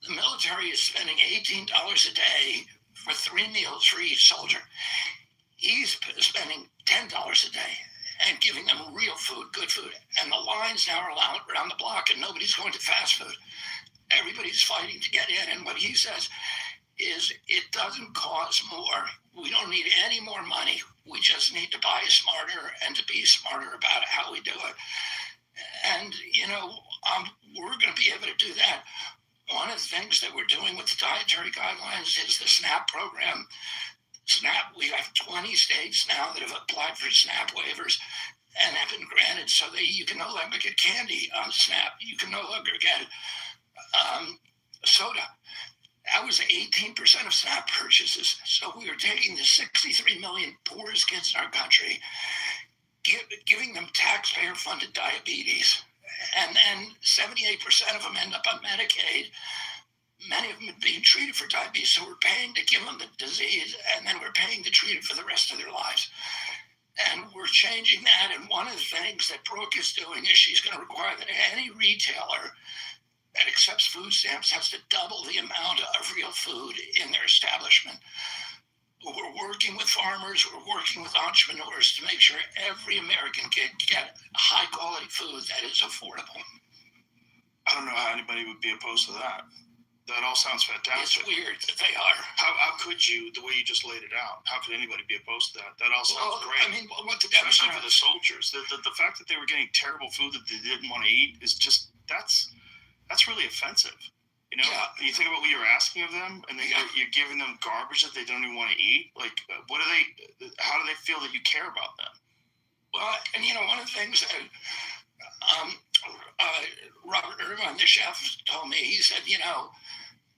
The military is spending $18 a day for 3 meals for each soldier. He's spending $10 a day and giving them real food, good food. And the lines now are around the block and nobody's going to fast food. Everybody's fighting to get in. And what he says is it doesn't cost more. We don't need any more money. We just need to buy smarter and to be smarter about how we do it. And, we're going to be able to do that. One of the things that we're doing with the dietary guidelines is the SNAP program. SNAP, we have 20 states now that have applied for SNAP waivers and have been granted so that you can no longer get candy on SNAP. You can no longer get soda. That was 18% of SNAP purchases. So we are taking the 63 million poorest kids in our country, giving them taxpayer-funded diabetes. And then 78% of them end up on Medicaid. Many of them are being treated for diabetes, so we're paying to give them the disease, and then we're paying to treat it for the rest of their lives. And we're changing that, and one of the things that Brooke is doing is she's going to require that any retailer that accepts food stamps has to double the amount of real food in their establishment. We're working with farmers, we're working with entrepreneurs to make sure every American kid get high-quality food that is affordable. I don't know how anybody would be opposed to that. That all sounds It's fantastic. weird that they are. How could you, the way you just laid it out, how could anybody be opposed to that? That all sounds Well, great. I mean, what the Especially for Democrats. the soldiers. The fact that they were getting terrible food that they didn't want to eat is just, that's really offensive. You know, Yeah. you think about what you're asking of them, and then you're giving them garbage that they don't even want to eat. Like, how do they feel that you care about them? Well, and one of the things that Robert Irvine, the chef, told me, he said,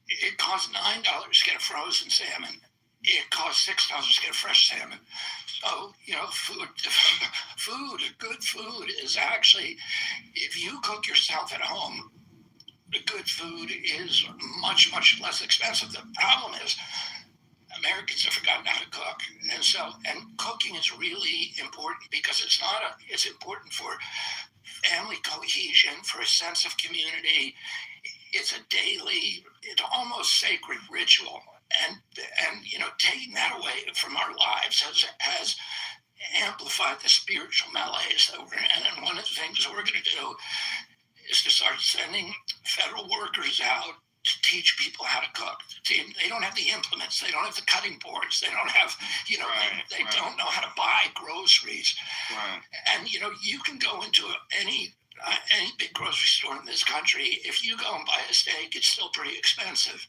it costs $9 to get a frozen salmon. It costs $6 to get a fresh salmon. So, good food is actually, if you cook yourself at home, the good food is much, much less expensive. The problem is Americans have forgotten how to cook. And cooking is really important because it's important for family cohesion, for a sense of community. It's almost sacred ritual. And taking that away from our lives has amplified the spiritual malaise that we're in. And one of the things we're going to do is to start sending federal workers out to teach people how to cook. They don't have the implements. They don't have the cutting boards. They don't have, they don't know how to buy groceries. Right. And, you can go into any big grocery store in this country. If you go and buy a steak, it's still pretty expensive.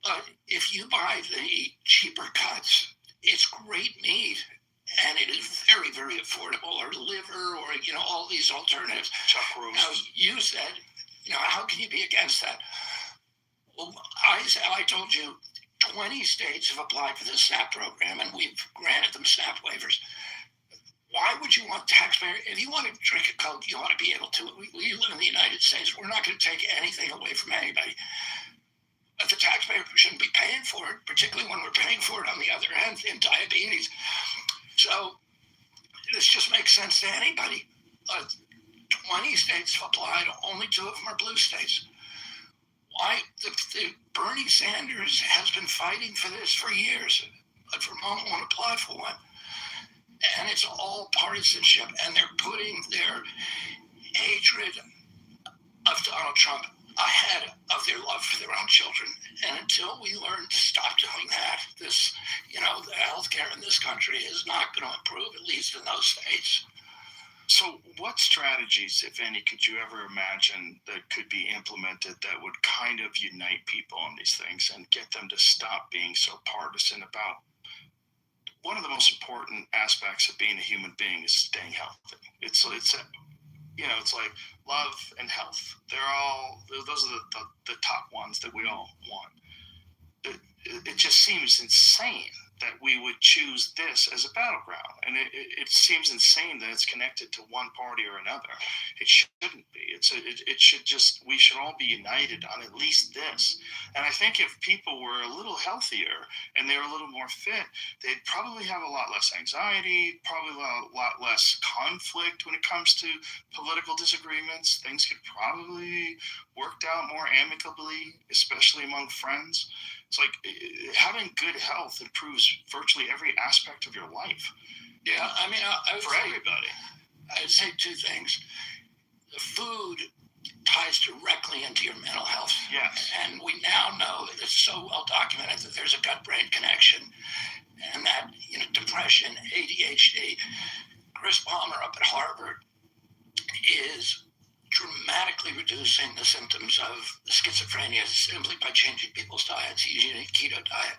But if you buy the cheaper cuts, it's great meat. And it is very, very affordable, or liver, or, all these alternatives. Chuck roast. Now, you said, how can you be against that? Well, I told you 20 states have applied for the SNAP program, and we've granted them SNAP waivers. Why would you want taxpayers? If you want to drink a Coke, you want to be able to. We live in the United States. We're not going to take anything away from anybody. But the taxpayer shouldn't be paying for it, particularly when we're paying for it on the other end in diabetes. So this just makes sense to anybody. 20 states have applied. Only 2 of them are blue states. Why? The Bernie Sanders has been fighting for this for years, but Vermont won't apply for one. And it's all partisanship, and they're putting their hatred of Donald Trump ahead of their love for their own children. And until we learn to stop doing that, the healthcare in this country is not going to improve, at least in those states. So what strategies, if any, could you ever imagine that could be implemented that would kind of unite people on these things and get them to stop being so partisan about one of the most important aspects of being a human being is staying healthy. It's like love and health. Those are the top ones that we all want. It just seems insane that we would choose this as a battleground. And it seems insane that it's connected to one party or another. It shouldn't be. We should all be united on at least this. And I think if people were a little healthier and they were a little more fit, they'd probably have a lot less anxiety, probably a lot less conflict when it comes to political disagreements. Things could probably work out more amicably, especially among friends. It's like having good health improves virtually every aspect of your life. Yeah, I mean, for everybody. I'd say 2 things. The food ties directly into your mental health. Yes. And we now know that it's so well documented that there's a gut-brain connection, and that depression, ADHD. Chris Palmer up at Harvard is dramatically reducing the symptoms of schizophrenia simply by changing people's diets, using a keto diet.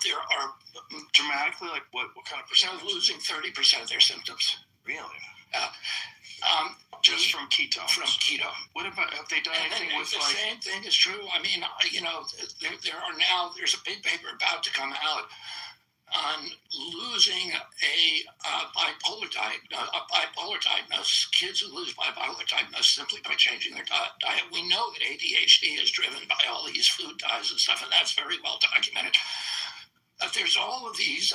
There are dramatically, like what kind of percentage? Losing 30% of their symptoms. Really? Just from keto. From keto. What about, have they done anything with the same thing is true. I mean, there's a big paper about to come out on losing a bipolar diagnosis, kids who lose bipolar diagnosis simply by changing their diet. We know that ADHD is driven by all these food dyes and stuff, and that's very well documented. But there's all of these,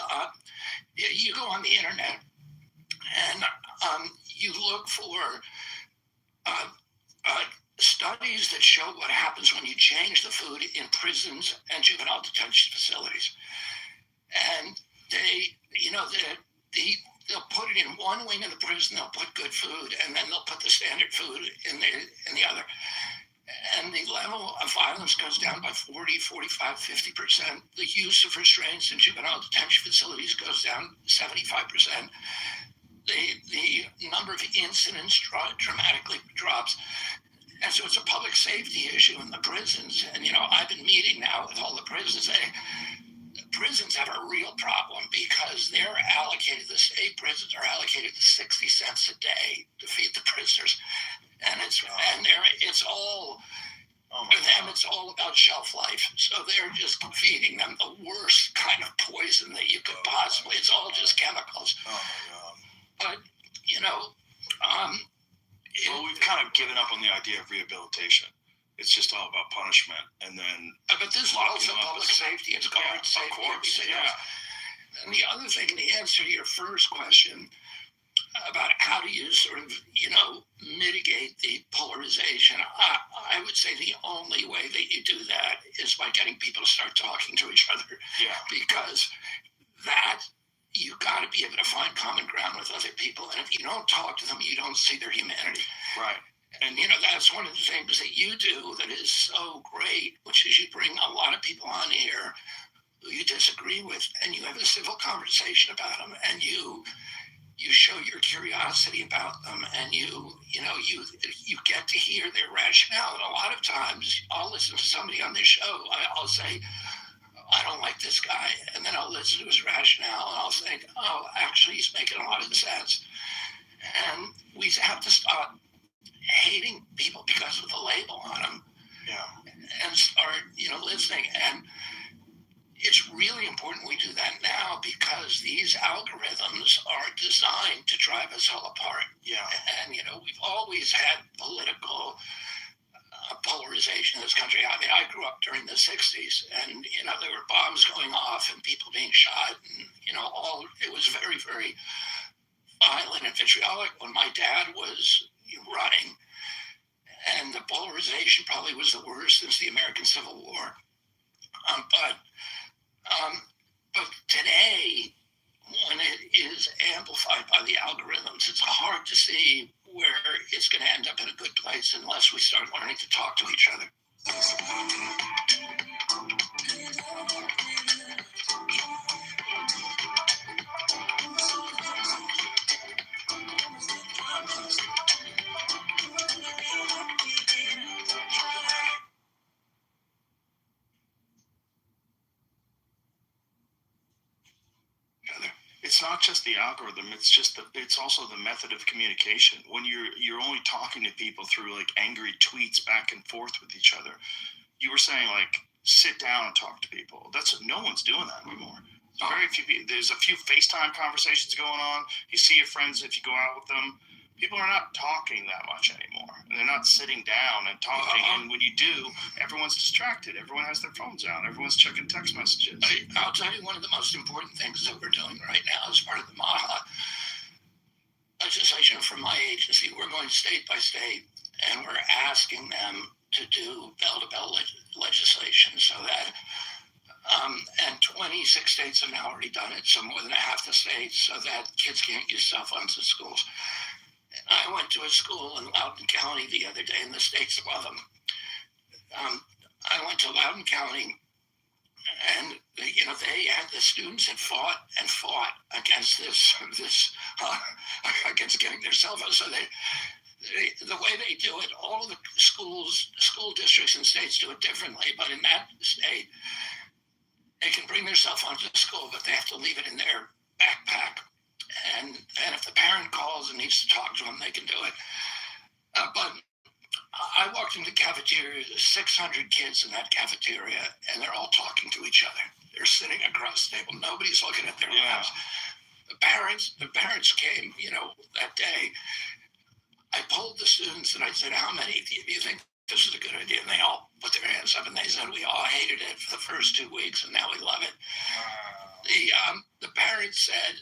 you go on the internet and you look for studies that show what happens when you change the food in prisons and juvenile detention facilities. And they'll put it in one wing of the prison, they'll put good food, and then they'll put the standard food in the other. and the level of violence goes down by 40, 45, 50%. The use of restraints in juvenile detention facilities goes down 75%. The number of incidents dramatically drops. And so it's a public safety issue in the prisons. And, I've been meeting now with all the prisons. Prisons have a real problem because the state prisons are allocated 60 cents a day to feed the prisoners. And it's all, for them, it's all about shelf life. So they're just feeding them the worst kind of poison that you could possibly, it's all just chemicals. Oh my God. But, well, we've kind of given up on the idea of rehabilitation. It's just all about punishment, and then. But this is also public safety. It's guard safety. Of course, yeah. And the other thing, the answer to your first question about how do you sort of, mitigate the polarization, I would say the only way that you do that is by getting people to start talking to each other. Yeah. Because that. You got to be able to find common ground with other people. And if you don't talk to them, you don't see their humanity. Right. And, that's one of the things that you do that is so great, which is you bring a lot of people on here who you disagree with, and you have a civil conversation about them, and you show your curiosity about them, and you get to hear their rationale. And a lot of times I'll listen to somebody on this show, I'll say, I don't like this guy. And then I'll listen to his rationale and I'll think, oh, actually, he's making a lot of sense. And we have to stop hating people because of the label on them. Yeah. And start, listening. And it's really important we do that now because these algorithms are designed to drive us all apart. Yeah. And, we've always had political polarization in this country. I mean, I grew up during the 60s and, there were bombs going off and people being shot and, it was very, very violent and vitriolic when my dad was running. And the polarization probably was the worst since the American Civil War. But today, when it is amplified by the algorithms, it's hard to see where it's going to end up in a good place unless we start learning to talk to each other. It's not just the algorithm. It's also the method of communication. When you're only talking to people through like angry tweets back and forth with each other. You were saying like sit down and talk to people. No one's doing that anymore. Very few people. There's a few FaceTime conversations going on. You see your friends if you go out with them. People are not talking that much anymore, and they're not sitting down and talking. And when you do, everyone's distracted. Everyone has their phones out. Everyone's checking text messages. I'll tell you one of the most important things that we're doing right now as part of the MAHA legislation from my agency. We're going state by state, and we're asking them to do bell-to-bell legislation so that and 26 states have now already done it, so more than half the states, so that kids can't use cell phones in schools. I went to a school in Loudoun County the other day, and the states love them. I went to Loudoun County, and they had the students had fought against this against getting their cell phones. So the way they do it, all of the school districts and states do it differently. But in that state, they can bring their cell phones to school, but they have to leave it in their backpack. And if the parent calls and needs to talk to them, they can do it. But I walked into the cafeteria, there's 600 kids in that cafeteria, and they're all talking to each other. They're sitting across the table. Nobody's looking at their laps. The parents came, that day. I polled the students and I said, how many do you think this is a good idea? And they all put their hands up and they said, we all hated it for the first 2 weeks and now we love it. The parents said,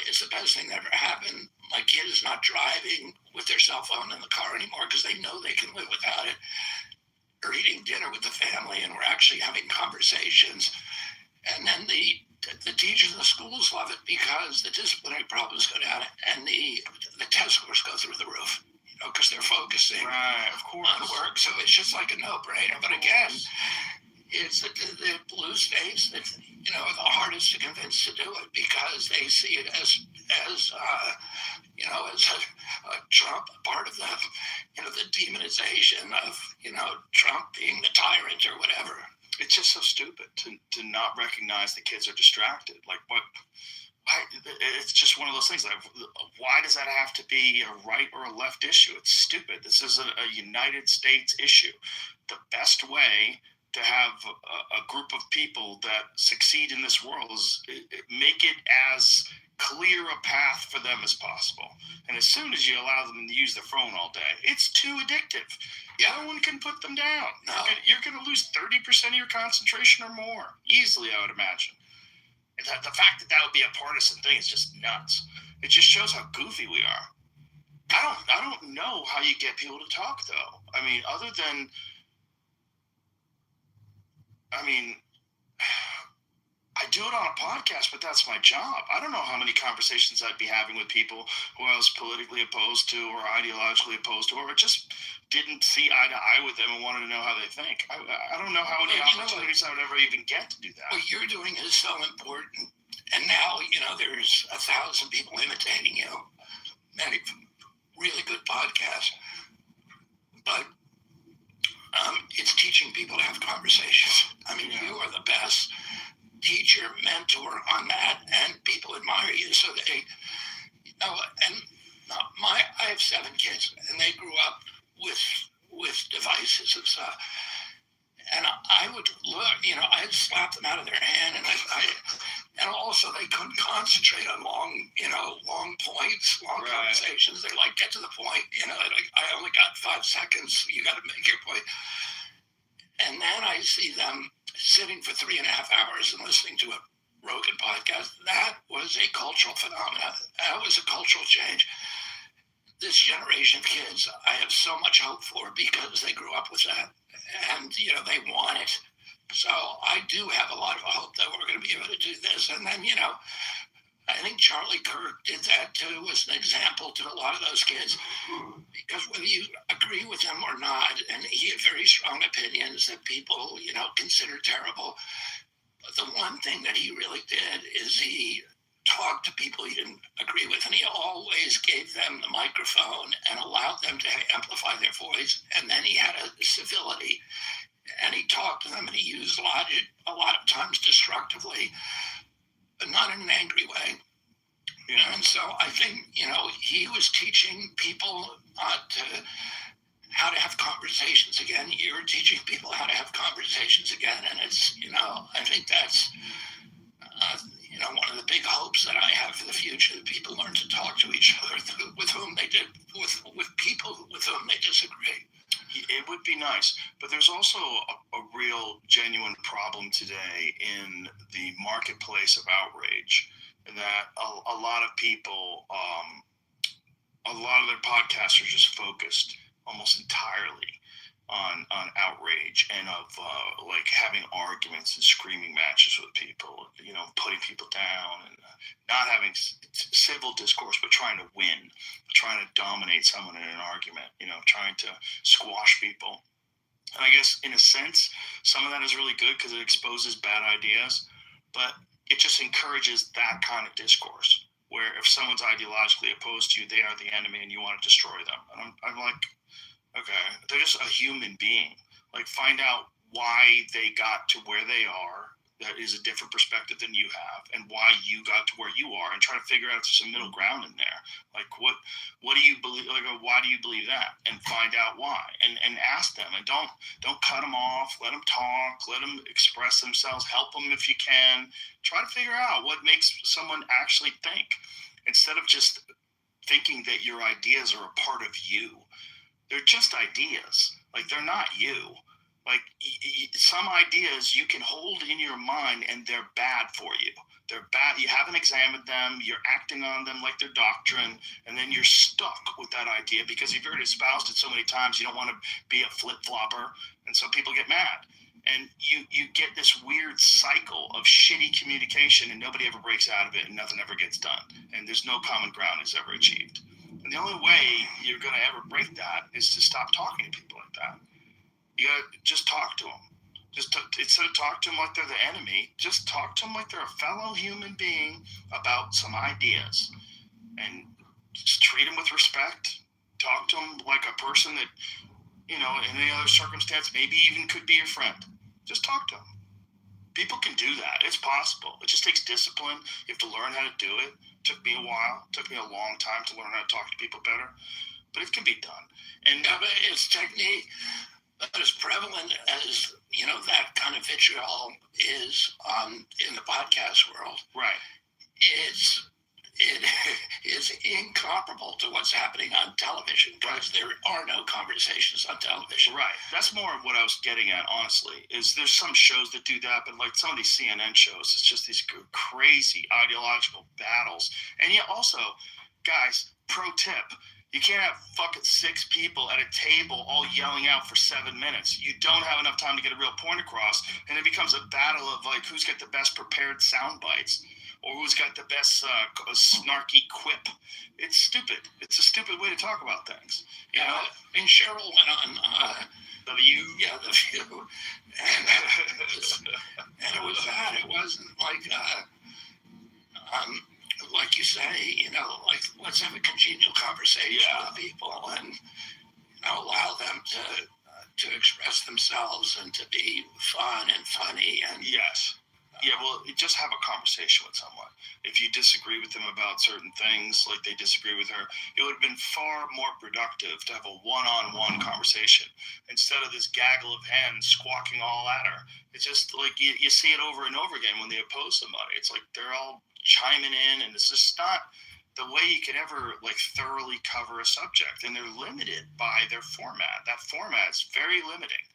it's the best thing that ever happened. My kid is not driving with their cell phone in the car anymore because they know they can live without it. Or eating dinner with the family, and we're actually having conversations. And then the teachers in the schools love it because the disciplinary problems go down and the test scores go through the roof. because they're focusing Right, of course. on work. So it's just like a no-brainer. But again, it's the blue states that are the hardest to convince to do it because they see it as a Trump, part of the the demonization of Trump being the tyrant or whatever. It's just so stupid to not recognize the kids are distracted. Like what? It's just one of those things. Like, why does that have to be a right or a left issue? It's stupid. This is a United States issue. The best way to have a group of people that succeed in this world is make it as clear a path for them as possible. And as soon as you allow them to use their phone all day, it's too addictive. Yeah. No one can put them down. No. You're going to lose 30% of your concentration or more easily, I would imagine. And the fact that would be a partisan thing is just nuts. It just shows how goofy we are. I don't know how you get people to talk, though. I mean, other than, I do it on a podcast, but that's my job. I don't know how many conversations I'd be having with people who I was politically opposed to or ideologically opposed to, or just didn't see eye to eye with them and wanted to know how they think. I don't know how many opportunities I would ever even get to do that. What you're doing is so important. And now, there's 1,000 people imitating you. Many really good podcasts. But it's teaching people to have conversations. I mean, you are the best teacher, mentor on that, and people admire you. So they, I have 7 kids, and they grew up with devices and stuff. And I would look, I'd slap them out of their hand, and also they couldn't concentrate on long points, long conversations. They're like, get to the point, like, I only got 5 seconds. You got to make your point. And then I see them sitting for 3.5 hours and listening to a Rogan podcast. That was a cultural phenomenon. That was a cultural change. This generation of kids, I have so much hope for because they grew up with that. And, they want it. So I do have a lot of hope that we're going to be able to do this. And then, I think Charlie Kirk did that too as an example to a lot of those kids. Because whether you agree with him or not, and he had very strong opinions that people, consider terrible. But the one thing that he really did is he talked to people he didn't agree with, and he always gave them the microphone and allowed them to amplify their voice. And then he had a civility, and he talked to them, and he used logic a lot of times destructively, but not in an angry way. And so I think, he was teaching people how to have conversations again. You're teaching people how to have conversations again. And it's, I think that's, one of the big hopes that I have for the future, that people learn to talk to each other with people with whom they disagree. It would be nice, but there's also a real, genuine problem today in the marketplace of outrage that a lot of people, a lot of their podcasts are just focused almost entirely on outrage and of like having arguments and screaming matches with people, putting people down and not having civil discourse, but trying to win, trying to dominate someone in an argument, trying to squash people. And I guess in a sense, some of that is really good because it exposes bad ideas, but it just encourages that kind of discourse where if someone's ideologically opposed to you, they are the enemy and you want to destroy them. And I'm like, okay, they're just a human being. Like, find out why they got to where they are. That is a different perspective than you have, and why you got to where you are, and try to figure out if there's some middle ground in there. Like, what do you believe? Like, why do you believe that? And find out why, and ask them, and don't cut them off. Let them talk. Let them express themselves. Help them if you can. Try to figure out what makes someone actually think, instead of just thinking that your ideas are a part of you. They're just ideas. Like, they're not you. Like, some ideas you can hold in your mind and they're bad for you. They're bad. You haven't examined them. You're acting on them like they're doctrine. And then you're stuck with that idea because you've already espoused it so many times. You don't want to be a flip-flopper. And so people get mad. And you get this weird cycle of shitty communication, and nobody ever breaks out of it, and nothing ever gets done. And there's no common ground is ever achieved. And the only way you're going to ever break that is to stop talking to people like that. You got to just talk to them. Instead of talk to them like they're the enemy, just talk to them like they're a fellow human being about some ideas, and just treat them with respect. Talk to them like a person that, in any other circumstance, maybe even could be your friend. Just talk to them. People can do that. It's possible. It just takes discipline. You have to learn how to do it. Took me a while. Took me a long time to learn how to talk to people better, but it can be done. And but it's technique that is prevalent as that kind of vitriol is in the podcast world. right. It is incomparable to what's happening on television, because there are no conversations on television. Right. That's more of what I was getting at, honestly, is there's some shows that do that, but like some of these CNN shows, it's just these crazy ideological battles. And yet also, guys, pro tip, you can't have fucking 6 people at a table all yelling out for 7 minutes. You don't have enough time to get a real point across, and it becomes a battle of like who's got the best prepared sound bites, or who's got the best snarky quip. It's stupid. It's a stupid way to talk about things. I mean, Cheryl went on The View. Yeah, The View, and it was that. It wasn't like you say, like let's have a congenial conversation with people, and allow them to express themselves and to be fun and funny and Yes. Yeah, well, just have a conversation with someone. If you disagree with them about certain things, like they disagree with her, it would have been far more productive to have a one-on-one conversation instead of this gaggle of hens squawking all at her. It's just like you see it over and over again when they oppose somebody. It's like they're all chiming in, and it's just not the way you could ever thoroughly cover a subject, and they're limited by their format. That format is very limiting.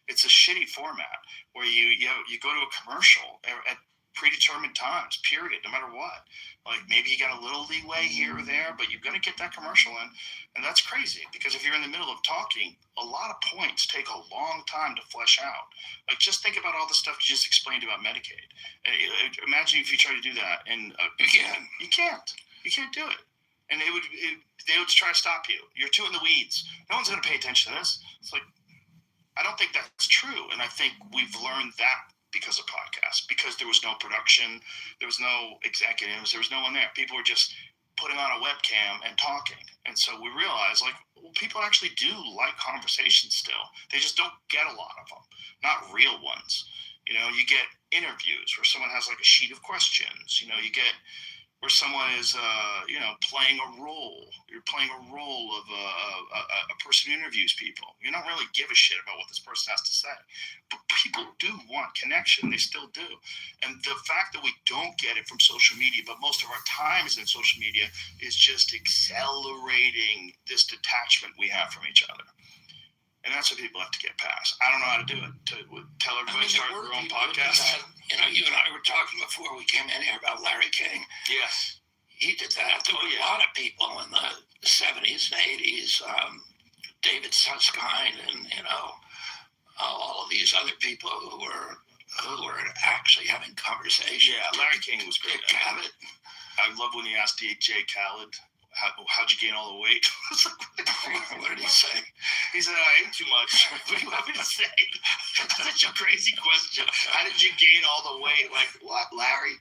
It's a shitty format where you go to a commercial at predetermined times, period, no matter what. Like maybe you got a little leeway here or there, but you're going to get that commercial in, and that's crazy because if you're in the middle of talking, a lot of points take a long time to flesh out. Like just think about all the stuff you just explained about Medicaid. Imagine if you try to do that, and you can't do it, and they would try to stop you. You're too in the weeds. No one's going to pay attention to this. It's like, I don't think that's true, and I think we've learned that because of podcasts, because there was no production, there was no executives, there was no one there. People were just putting on a webcam and talking, and so we realized people actually do like conversations still. They just don't get a lot of them, not real ones. You get interviews where someone has a sheet of questions. You get where someone is, playing a role. You're playing a role of a person who interviews people. You don't really give a shit about what this person has to say. But people do want connection. They still do. And the fact that we don't get it from social media, but most of our time is in social media, is just accelerating this detachment we have from each other. And that's what people have to get past. I don't know how to do it. To tell everybody to start their own podcast. You and I were talking before we came in here about Larry King. Yes. He did that. There were a lot of people in the 70s and 80s. David Susskind and, all of these other people who were actually having conversations. Yeah, Larry King was great. I love when he asked DJ Khaled, how'd you gain all the weight? What did he say? He said, I ate too much. What do you want me to say? That's such a crazy question. How did you gain all the weight? Like, what, Larry?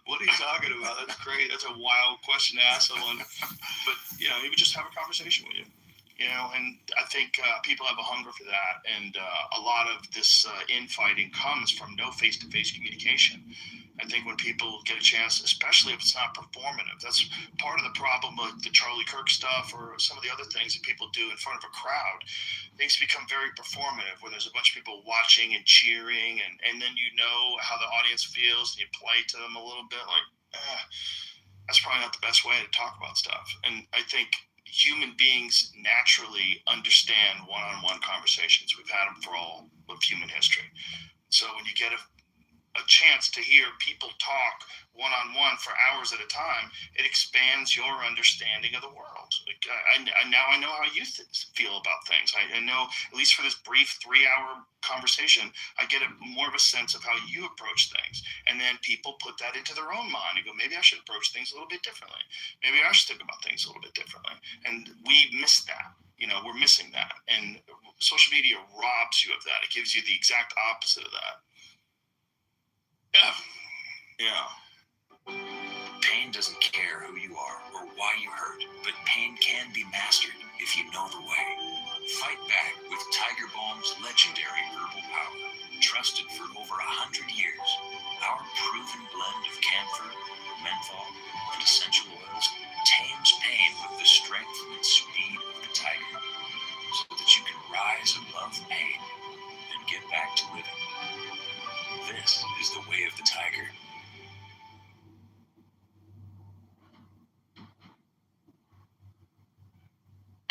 What are you talking about? That's crazy. That's a wild question to ask someone. But, he would just have a conversation with you. And I think people have a hunger for that. And a lot of this infighting comes from no face-to-face communication. I think when people get a chance, especially if it's not performative, that's part of the problem with the Charlie Kirk stuff or some of the other things that people do in front of a crowd. Things become very performative where there's a bunch of people watching and cheering, and then how the audience feels, and you play to them a little bit that's probably not the best way to talk about stuff. And I think human beings naturally understand one-on-one conversations. We've had them for all of human history. So when you get a chance to hear people talk one-on-one for hours at a time, it expands your understanding of the world. Like, now I know how you feel about things. I know, at least for this brief 3-hour conversation, I get more of a sense of how you approach things. And then people put that into their own mind and go, maybe I should approach things a little bit differently. Maybe I should think about things a little bit differently. And we miss that. We're missing that. And social media robs you of that. It gives you the exact opposite of that. Yeah. Pain doesn't care who you are or why you hurt, but pain can be mastered if you know the way. Fight back with Tiger Balm's legendary herbal power. Trusted for over 100 years, our proven blend of camphor, menthol, and essential oils tames pain with the strength and speed of the tiger, so that you can rise above pain and get back to living. This is the way of the tiger.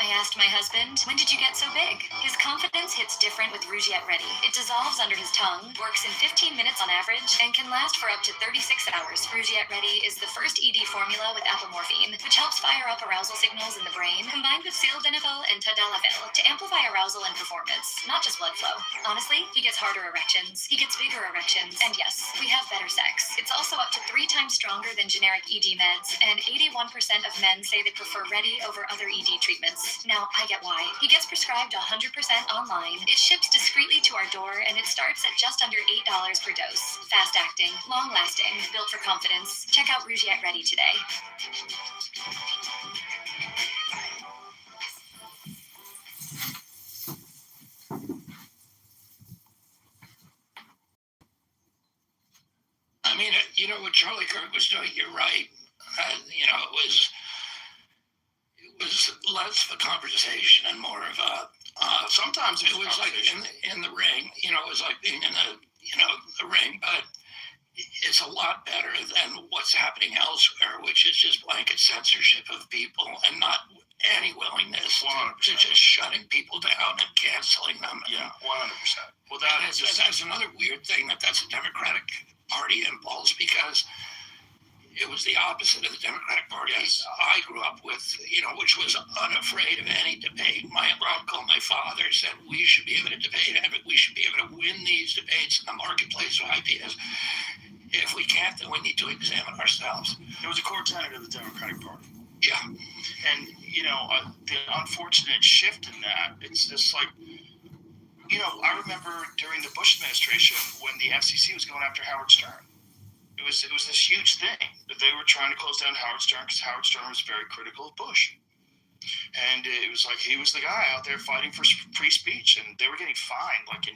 I asked my husband, when did you get so big? His confidence hits different with Rougiette Ready. It dissolves under his tongue, works in 15 minutes on average, and can last for up to 36 hours. Rougiette Ready is the first ED formula with apomorphine, which helps fire up arousal signals in the brain, combined with sildenafil and tadalafil to amplify arousal and performance, not just blood flow. Honestly, he gets harder erections, he gets bigger erections, and yes, we have better sex. It's also up to 3 times stronger than generic ED meds, and 81% of men say they prefer Ready over other ED treatments. Now, I get why. He gets prescribed 100% online. It ships discreetly to our door, and it starts at just under $8 per dose. Fast-acting, long-lasting, built for confidence. Check out Rougiette Ready today. I mean, what Charlie Kirk was doing, you're right. It was less of a conversation and more of a. Sometimes it was like in the ring. It was like being in the ring, but it's a lot better than what's happening elsewhere, which is just blanket censorship of people and not any willingness to just shutting people down and canceling them. Yeah, 100%. Well, that's another weird thing that's a Democratic Party impulse, because it was the opposite of the Democratic Party I grew up with, which was unafraid of any debate. My uncle, my father said we should be able to debate, and we should be able to win these debates in the marketplace of ideas. If we can't, then we need to examine ourselves. It was a core tenet of the Democratic Party. Yeah. And, the unfortunate shift in that, it's just like, I remember during the Bush administration when the FCC was going after Howard Stern. It was this huge thing that they were trying to close down Howard Stern because Howard Stern was very critical of Bush. And it was like he was the guy out there fighting for free speech, and they were getting fined like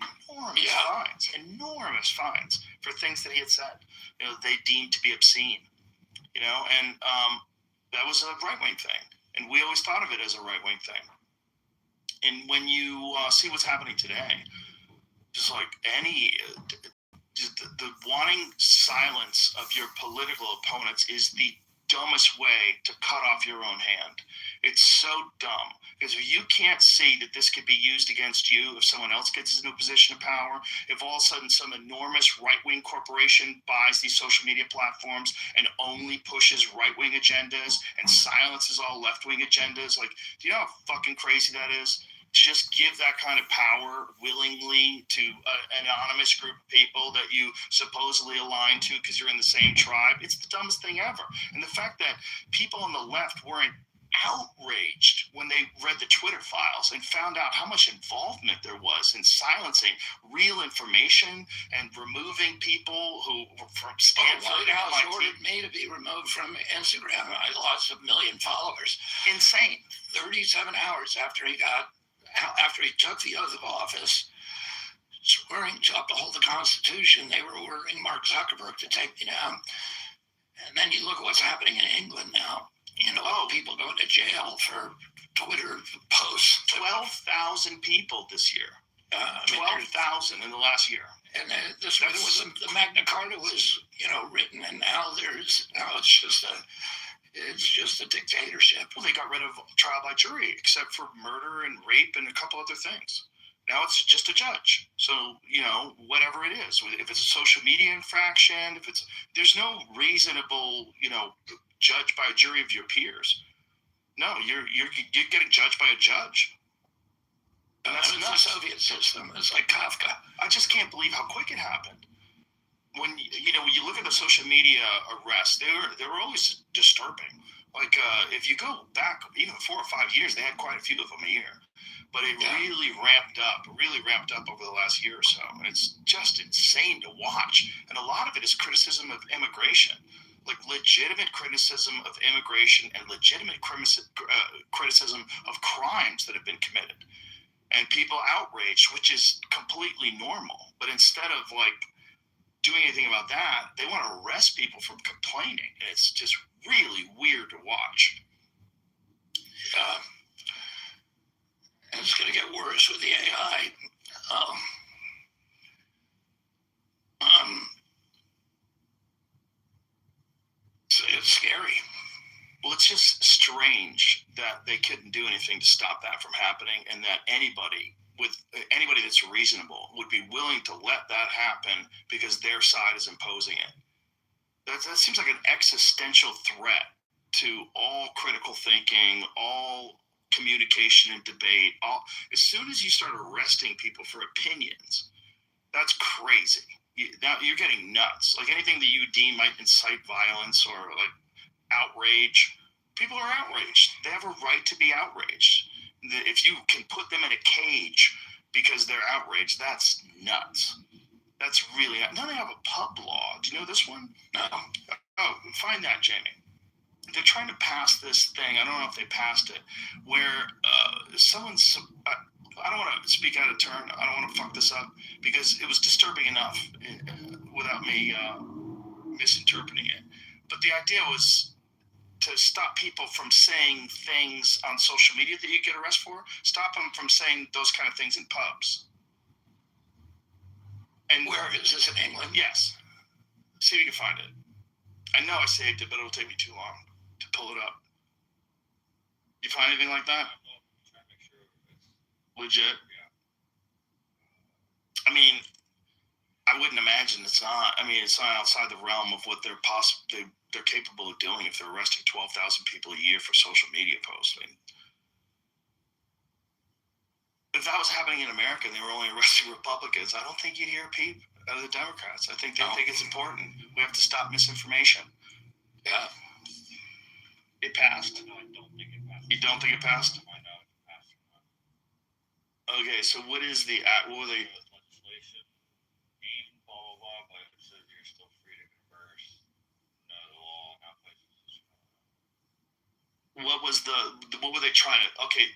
enormous fines for things that he had said, they deemed to be obscene, and that was a right-wing thing. And we always thought of it as a right-wing thing. And when you see what's happening today, just like the wanting silence of your political opponents is the dumbest way to cut off your own hand. It's so dumb, because if you can't see that this could be used against you if someone else gets into a position of power, if all of a sudden some enormous right-wing corporation buys these social media platforms and only pushes right-wing agendas and silences all left-wing agendas, like, do you know how fucking crazy that is? To just give that kind of power willingly to an anonymous group of people that you supposedly align to because you're in the same tribe, it's the dumbest thing ever. And the fact that people on the left weren't outraged when they read the Twitter files and found out how much involvement there was in silencing real information and removing people who were from Stanford. White House ordered me to be removed from Instagram. I lost 1 million followers. Insane. 37 hours after he took the oath of office, swearing to uphold the Constitution, they were ordering Mark Zuckerberg to take me down. And then you look at what's happening in England now. People going to jail for Twitter posts. 12,000 people this year. 12,000 in the last year. And the Magna Carta was, written, and now it's just a dictatorship. Well, they got rid of trial by jury, except for murder and rape and a couple other things. Now it's just a judge. So, whatever it is, if it's a social media infraction, there's no reasonable, judge by a jury of your peers. No, you're getting judged by a judge. And that's the Soviet system. It's like Kafka. I just can't believe how quick it happened. When you look at the social media arrests, they were always disturbing. Like if you go back even 4 or 5 years, they had quite a few of them a year. But it really ramped up over the last year or so. And it's just insane to watch. And a lot of it is criticism of immigration, like legitimate criticism of immigration and legitimate criticism of crimes that have been committed. And people outraged, which is completely normal. But instead of doing anything about that, they want to arrest people from complaining. And it's just really weird to watch. And it's going to get worse with the AI. It's scary. Well, it's just strange that they couldn't do anything to stop that from happening, and that anybody that's reasonable would be willing to let that happen because their side is imposing it. That seems like an existential threat to all critical thinking, all communication and debate. As soon as you start arresting people for opinions, that's crazy. Now you're getting nuts. Like anything that you deem might incite violence or outrage, people are outraged. They have a right to be outraged. If you can put them in a cage because they're outraged, that's nuts. That's really nuts. Now they have a pub law. Do you know this one? No. Oh, find that, Jamie. They're trying to pass this thing. I don't know if they passed it, where someone's. I don't want to speak out of turn. I don't want to fuck this up because it was disturbing enough without me misinterpreting it. But the idea was to stop people from saying things on social media that you get arrested for. Stop them from saying those kind of things in pubs. And where is this, in England? Yes. See if you can find it. I know I saved it, but it'll take me too long to pull it up. You find anything like that? Legit? I mean, I wouldn't imagine it's not. I mean, it's not outside the realm of what they're capable of doing if they're arresting 12,000 people a year for social media posts. I mean, if that was happening in America and they were only arresting Republicans, I don't think you'd hear a peep out of the Democrats. I think they think it's important. We have to stop misinformation. Yeah. It passed? No, I don't think it passed. You don't think it passed? I know it passed or not. Okay, so what were they? Legislation aimed blah blah blah, but it says you're still free to converse. No, the law now places. What were they trying to? Okay,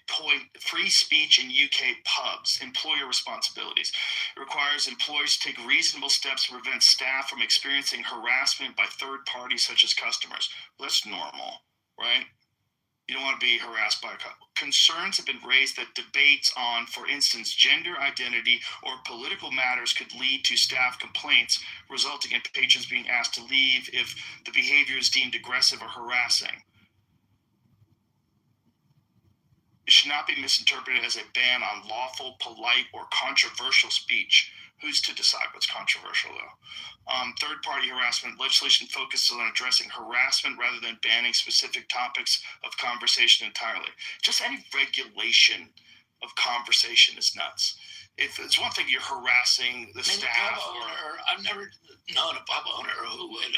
free speech in UK pubs, employer responsibilities. It requires employers to take reasonable steps to prevent staff from experiencing harassment by third parties such as customers. Well, that's normal, right? You don't want to be harassed by concerns have been raised that debates on, for instance, gender identity or political matters could lead to staff complaints, resulting in patrons being asked to leave if the behavior is deemed aggressive or harassing. It should not be misinterpreted as a ban on lawful, polite, or controversial speech. Who's to decide what's controversial, though? Third-party harassment legislation focuses on addressing harassment rather than banning specific topics of conversation entirely. Just any regulation of conversation is nuts. If it's one thing you're harassing the staff, I've never known a pub owner who would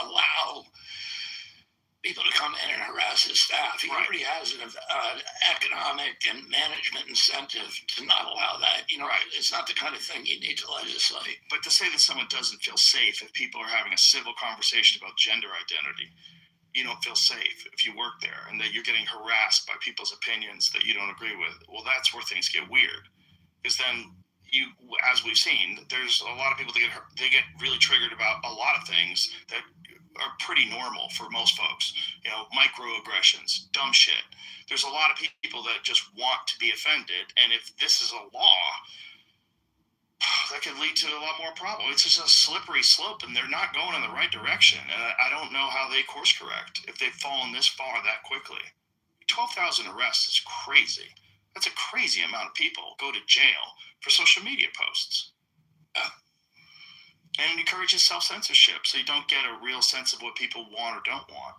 allow people to come in and harass his staff. He already has an economic and management incentive to not allow that. It's not the kind of thing you need to legislate. But to say that someone doesn't feel safe if people are having a civil conversation about gender identity, you don't feel safe if you work there, and that you're getting harassed by people's opinions that you don't agree with. Well, that's where things get weird, because then as we've seen, there's a lot of people that they get really triggered about a lot of things that are pretty normal for most folks. Microaggressions, dumb shit. There's a lot of people that just want to be offended, and if this is a law, that could lead to a lot more problems. It's just a slippery slope, and they're not going in the right direction. And I don't know how they course correct if they've fallen this far that quickly. 12,000 arrests is crazy. That's a crazy amount of people go to jail for social media posts. And it encourages self-censorship, so you don't get a real sense of what people want or don't want.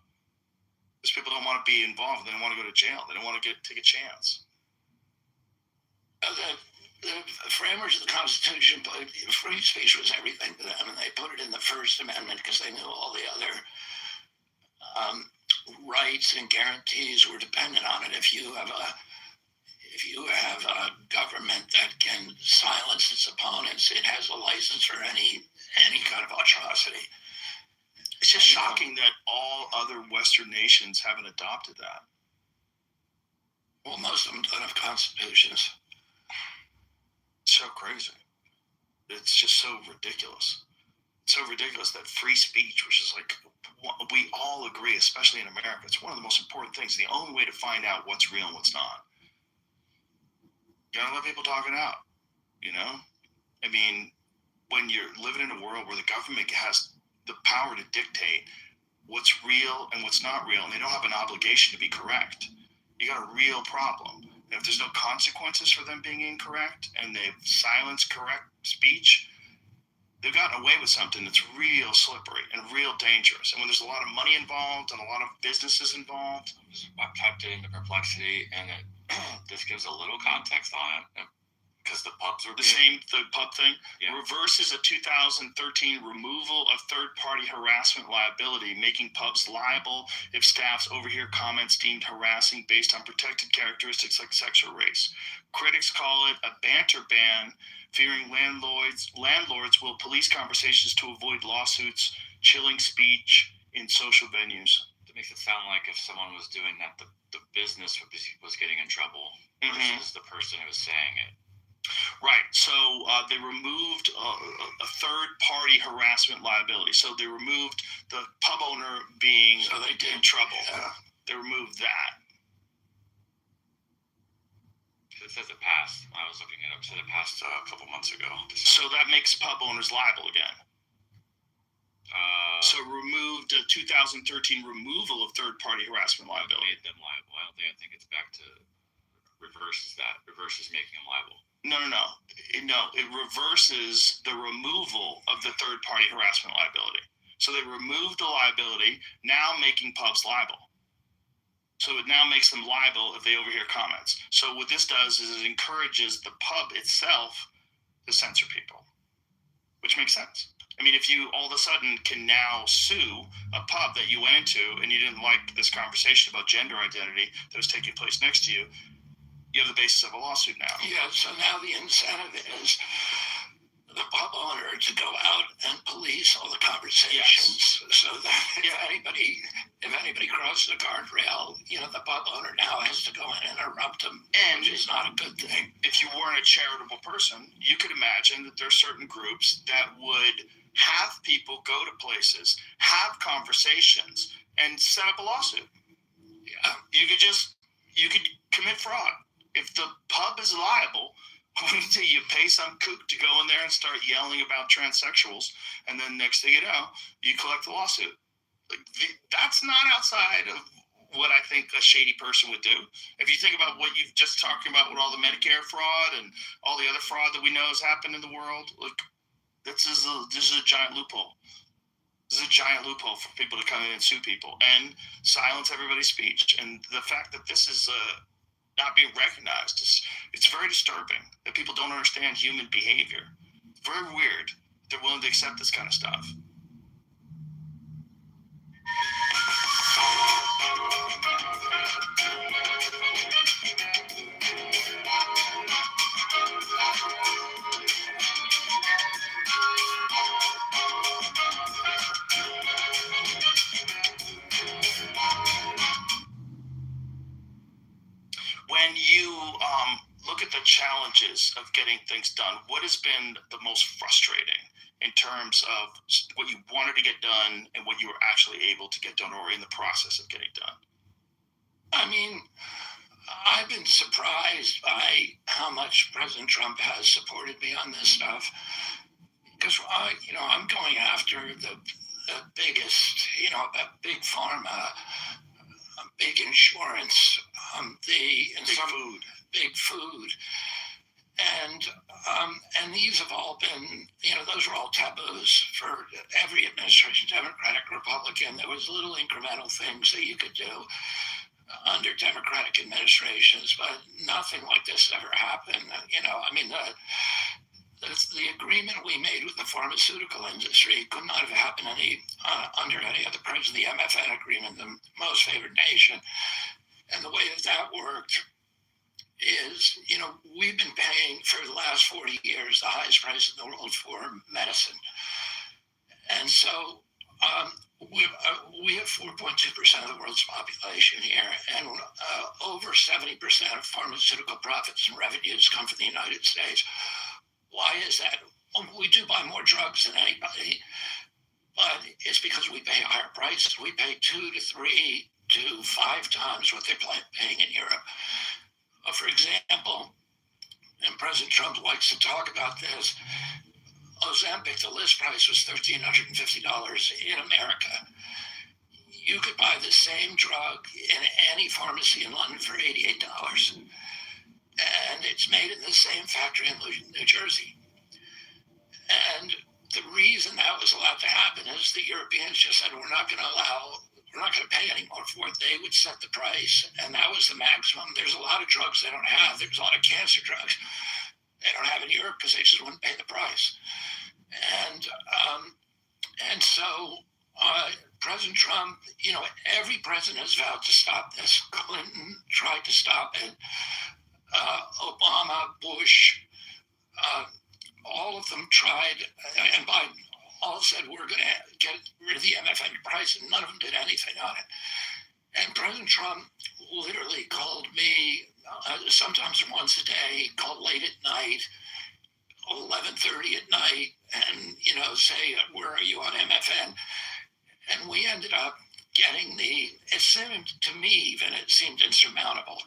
Because people don't want to be involved. They don't want to go to jail. They don't want to take a chance. The framers of the Constitution put free speech was everything to them, and they put it in the First Amendment because they knew all the other rights and guarantees were dependent on it. If you have a government that can silence its opponents, it has a license for any kind of atrocity. It's just shocking that all other Western nations haven't adopted that. Well, most of them don't have constitutions. So crazy. It's just so ridiculous. It's so ridiculous that free speech, which is like, we all agree, especially in America, it's one of the most important things. The only way to find out what's real and what's not. You gotta let people talk it out, you know? I mean, when you're living in a world where the government has the power to dictate what's real and what's not real, and they don't have an obligation to be correct, you got a real problem. And if there's no consequences for them being incorrect and they've silenced correct speech, they've gotten away with something that's real slippery and real dangerous. And when there's a lot of money involved and a lot of businesses involved. I typed it into Perplexity, and this gives a little context on it. Because the pubs were The pub thing, Yeah. reverses a 2013 removal of third-party harassment liability, making pubs liable if staffs overhear comments deemed harassing based on protected characteristics like sex or race. Critics call it a banter ban, fearing landlords will police conversations to avoid lawsuits, chilling speech in social venues. It makes it sound like if someone was doing that, the business was getting in trouble Mhm. versus the person who was saying it. Right. So they removed a third-party harassment liability. So they removed the pub owner being So they did. in trouble. Yeah. They removed that. It says it passed. I was looking it up. It said it passed a couple months ago. So that makes pub owners liable again. Uh, So removed a 2013 removal of third-party harassment liability. made them liable. I think it's back to reverses making them liable. No. It reverses the removal of the third-party harassment liability. So they removed the liability, now making pubs liable. So it now makes them liable if they overhear comments. So what this does is it encourages the pub itself to censor people, which makes sense. I mean, if you all of a sudden can now sue a pub that you went into and you didn't like this conversation about gender identity that was taking place next to you, you have the basis of a lawsuit now. Yeah, so now the incentive is the pub owner to go out and police all the conversations, so that if anybody crosses the guardrail, the pub owner now has to go and interrupt them, which is not a good thing. If you weren't a charitable person, you could imagine that there's certain groups that would have people go to places, have conversations, and set up a lawsuit. Yeah. You could commit fraud. If the pub is liable, you pay some kook to go in there and start yelling about transsexuals, and then next thing you know, you collect the lawsuit. That's not outside of what I think a shady person would do. If you think about what you've just talked about with all the Medicare fraud and all the other fraud that we know has happened in the world, this is a giant loophole. This is a giant loophole for people to come in and sue people and silence everybody's speech. And the fact that this is not being recognized, it's very disturbing that people don't understand human behavior. It's very weird they're willing to accept this kind of stuff. When you look at the challenges of getting things done, what has been the most frustrating in terms of what you wanted to get done and what you were actually able to get done or in the process of getting done? I mean, I've been surprised by how much President Trump has supported me on this stuff, because I'm going after the biggest, big pharma, big insurance, Big food. big food. And these have all been, those are all taboos for every administration, Democratic, Republican. There was little incremental things that you could do under Democratic administrations, but nothing like this ever happened. The agreement we made with the pharmaceutical industry could not have happened under any other president. The MFN agreement, the most favored nation, and the way that worked is, we've been paying for the last 40 years the highest price in the world for medicine. And so we have 4.2% of the world's population here, and over 70% of pharmaceutical profits and revenues come from the United States. Why is that? Well, we do buy more drugs than anybody, but it's because we pay higher prices. We pay 2 to 3 to 5 times what they're paying in Europe. For example, and President Trump likes to talk about this, Ozempic, the list price was $1,350 in America. You could buy the same drug in any pharmacy in London for $88. And it's made in the same factory in New Jersey. And the reason that was allowed to happen is the Europeans just said, we're not going to pay anymore for it. They would set the price, and that was the maximum. There's a lot of drugs they don't have. There's a lot of cancer drugs they don't have in Europe because they just wouldn't pay the price. And so President Trump, every president has vowed to stop this. Clinton tried to stop it. Obama, Bush, all of them tried, and Biden all said we're going to get rid of the MFN price, and none of them did anything on it. And President Trump literally called me sometimes once a day, called late at night, 11:30 at night, and say, where are you on MFN? And we ended up getting it seemed to me even, it seemed insurmountable.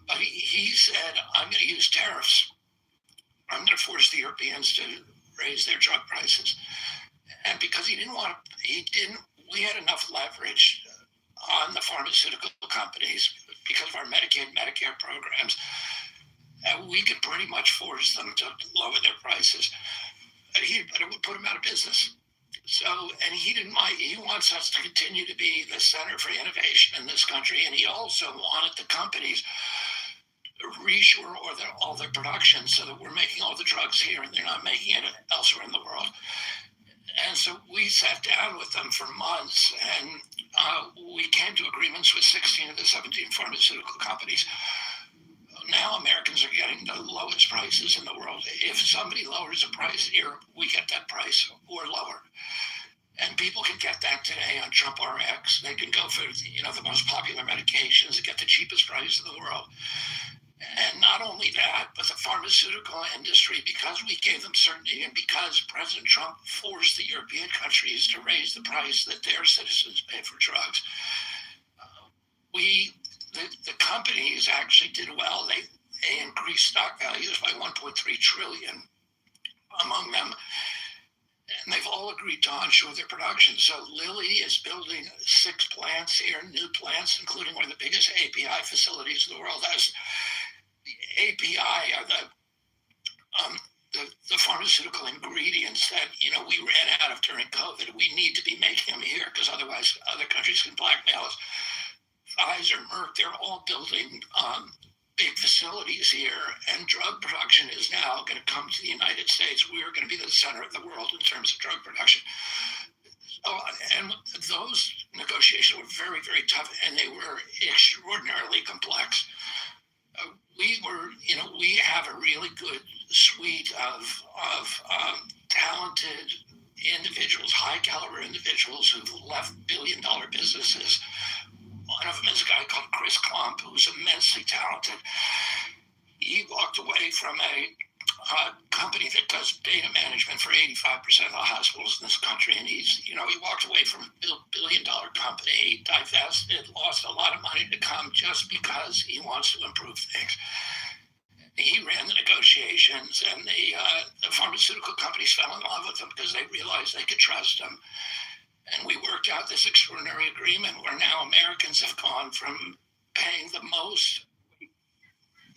But he said, I'm going to use tariffs. I'm going to force the Europeans to raise their drug prices. And because we had enough leverage on the pharmaceutical companies because of our Medicaid, Medicare programs, we could pretty much force them to lower their prices. But it would put them out of business. So, and he didn't mind. He wants us to continue to be the center for innovation in this country. And he also wanted the companies reshore all their production so that we're making all the drugs here and they're not making it elsewhere in the world. And so we sat down with them for months, and we came to agreements with 16 of the 17 pharmaceutical companies. Now Americans are getting the lowest prices in the world. If somebody lowers a price here, we get that price or lower. And people can get that today on Trump RX. They can go for the most popular medications and get the cheapest price in the world. And not only that, but the pharmaceutical industry, because we gave them certainty and because President Trump forced the European countries to raise the price that their citizens pay for drugs, the companies actually did well. They increased stock values by 1.3 trillion among them. And they've all agreed to onshore their production. So Lilly is building 6 plants here, new plants, including one of the biggest API facilities in the world. Has the API are the pharmaceutical ingredients that we ran out of during COVID. We need to be making them here because otherwise other countries can blackmail us. Pfizer, Merck, they're all building big facilities here, and drug production is now going to come to the United States. We are going to be the center of the world in terms of drug production. And those negotiations were very, very tough, and they were extraordinarily complex. We have a really good suite of talented individuals, high caliber individuals who've left billion-dollar businesses. One of them is a guy called Chris Klump, who's immensely talented. He walked away from a company that does data management for 85% of the hospitals in this country, and he walked away from a billion-dollar company, divested, lost a lot of money to come just because he wants to improve things. He ran the negotiations, and the pharmaceutical companies fell in love with him because they realized they could trust him. And we worked out this extraordinary agreement where now Americans have gone from paying the most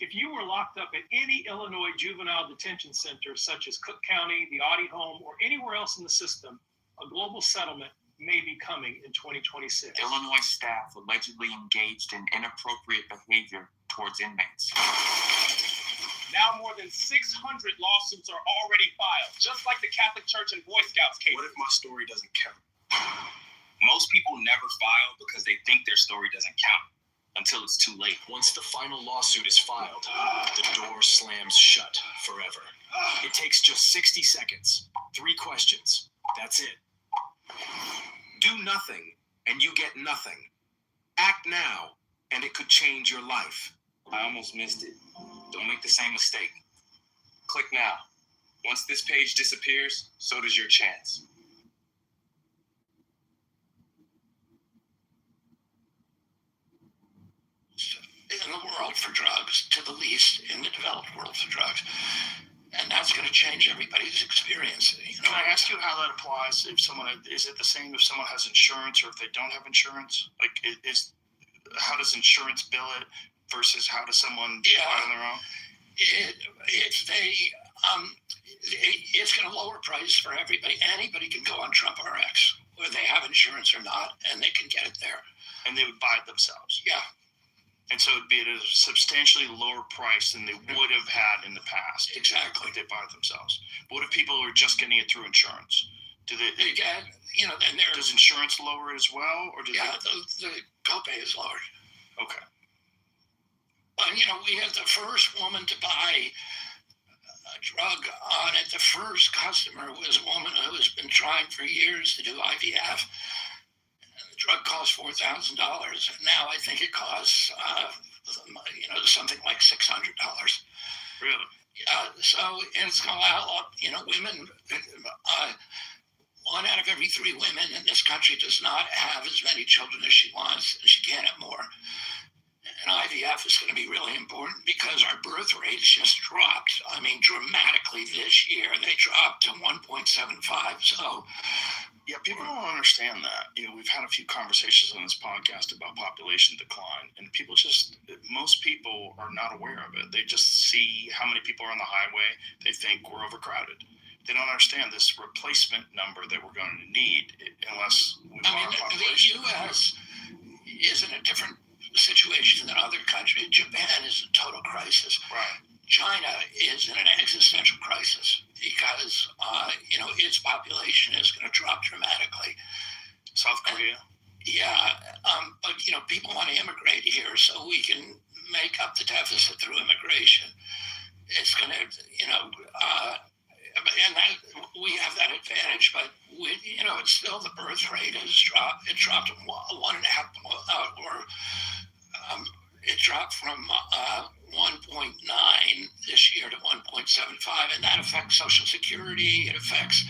If you were locked up at any Illinois juvenile detention center, such as Cook County, the Audie Home, or anywhere else in the system, a global settlement may be coming in 2026. Illinois staff allegedly engaged in inappropriate behavior towards inmates. Now more than 600 lawsuits are already filed, just like the Catholic Church and Boy Scouts case. What if my story doesn't count? Most people never file because they think their story doesn't count until it's too late. Once the final lawsuit is filed, the door slams shut forever. It takes just 60 seconds, 3 questions. That's it. Do nothing, and you get nothing. Act now, and it could change your life. I almost missed it. Don't make the same mistake. Click now. Once this page disappears, so does your chance. In the world for drugs, to the least in the developed world for drugs. And that's going to change everybody's experience. You know? Can I ask you how that applies? If someone is it the same if someone has insurance or if they don't have insurance? Like, how does insurance bill it versus how does someone buy on their own? It's going to lower price for everybody. Anybody can go on Trump RX, whether they have insurance or not, and they can get it there. And they would buy it themselves. Yeah. And so it'd be at a substantially lower price than they would have had in the past. Exactly. Like they buy it themselves. But what if people are just getting it through insurance? Do they? Again, you know, then does insurance lower it as well, or does the copay is lowered. Okay. And you know, we had the first woman to buy a drug on it. The first customer was a woman who has been trying for years to do IVF. The drug cost $4,000. Now I think it costs, something like $600. Really? So it's going to allow, women. 1 out of every 3 women in this country does not have as many children as she wants, and she can't have more. And IVF is going to be really important because our birth rates just dropped. I mean, dramatically this year. They dropped to 1.75. So. Yeah, people don't understand that. You know, we've had a few conversations on this podcast about population decline, and most people are not aware of it. They just see how many people are on the highway. They think we're overcrowded. They don't understand this replacement number that we're going to need unless we want our population. The U.S. is in a different situation than other countries. Japan is in total crisis. Right. China is in an existential crisis because, its population is going to drop dramatically. South Korea? But, people want to immigrate here so we can make up the deficit through immigration. It's going to, we have that advantage, but, it's still the birth rate has dropped. It dropped to 1.5, it dropped from 1.9 this year to 1.75, and that affects Social Security. It affects,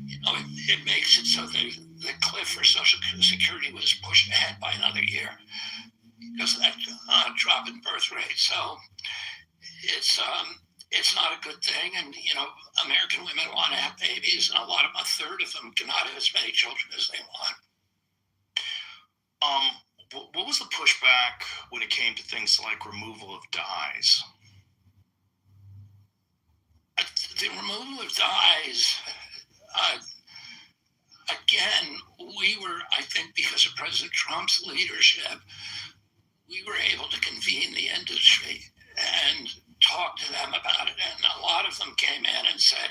it makes it so the cliff for Social Security was pushed ahead by another year because of that drop in birth rate. So it's not a good thing, and American women want to have babies, and a third of them cannot have as many children as they want. What was the pushback when it came to things like removal of dyes? The removal of dyes, again, we were, I think, because of President Trump's leadership, we were able to convene the industry and talk to them about it. And a lot of them came in and said,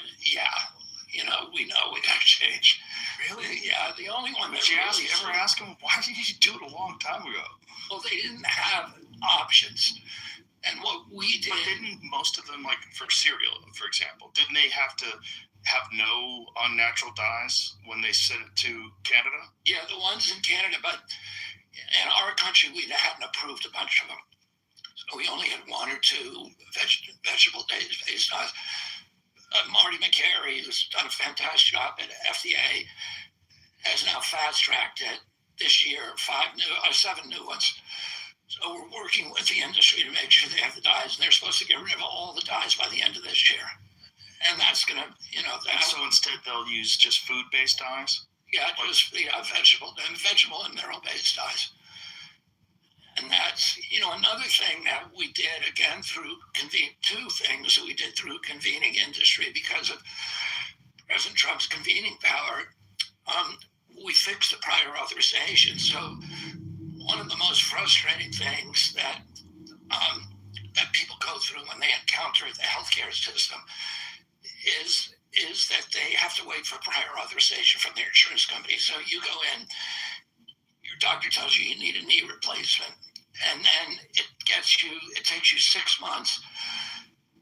we know we got to change. Really? Yeah, the only one Did you ever ask them, why did you do it a long time ago? Well, they didn't have options. And what we did... But didn't most of them, like for cereal, for example, didn't they have to have no unnatural dyes when they sent it to Canada? Yeah, the ones in Canada, but in our country, we hadn't approved a bunch of them. So we only had 1 or 2 vegetable-based dyes. Marty McCary, who's done a fantastic job at FDA, has now fast-tracked it this year, 7 new ones. So we're working with the industry to make sure they have the dyes, and they're supposed to get rid of all the dyes by the end of this year. And that's going to, So instead they'll use just food-based dyes? Yeah, just vegetable and mineral-based dyes. And that's, another thing that we did again through two things that we did through convening industry because of President Trump's convening power. We fixed the prior authorization. So one of the most frustrating things that people go through when they encounter the healthcare system is that they have to wait for prior authorization from their insurance company. So you go in, your doctor tells you you need a knee replacement, and then it takes you 6 months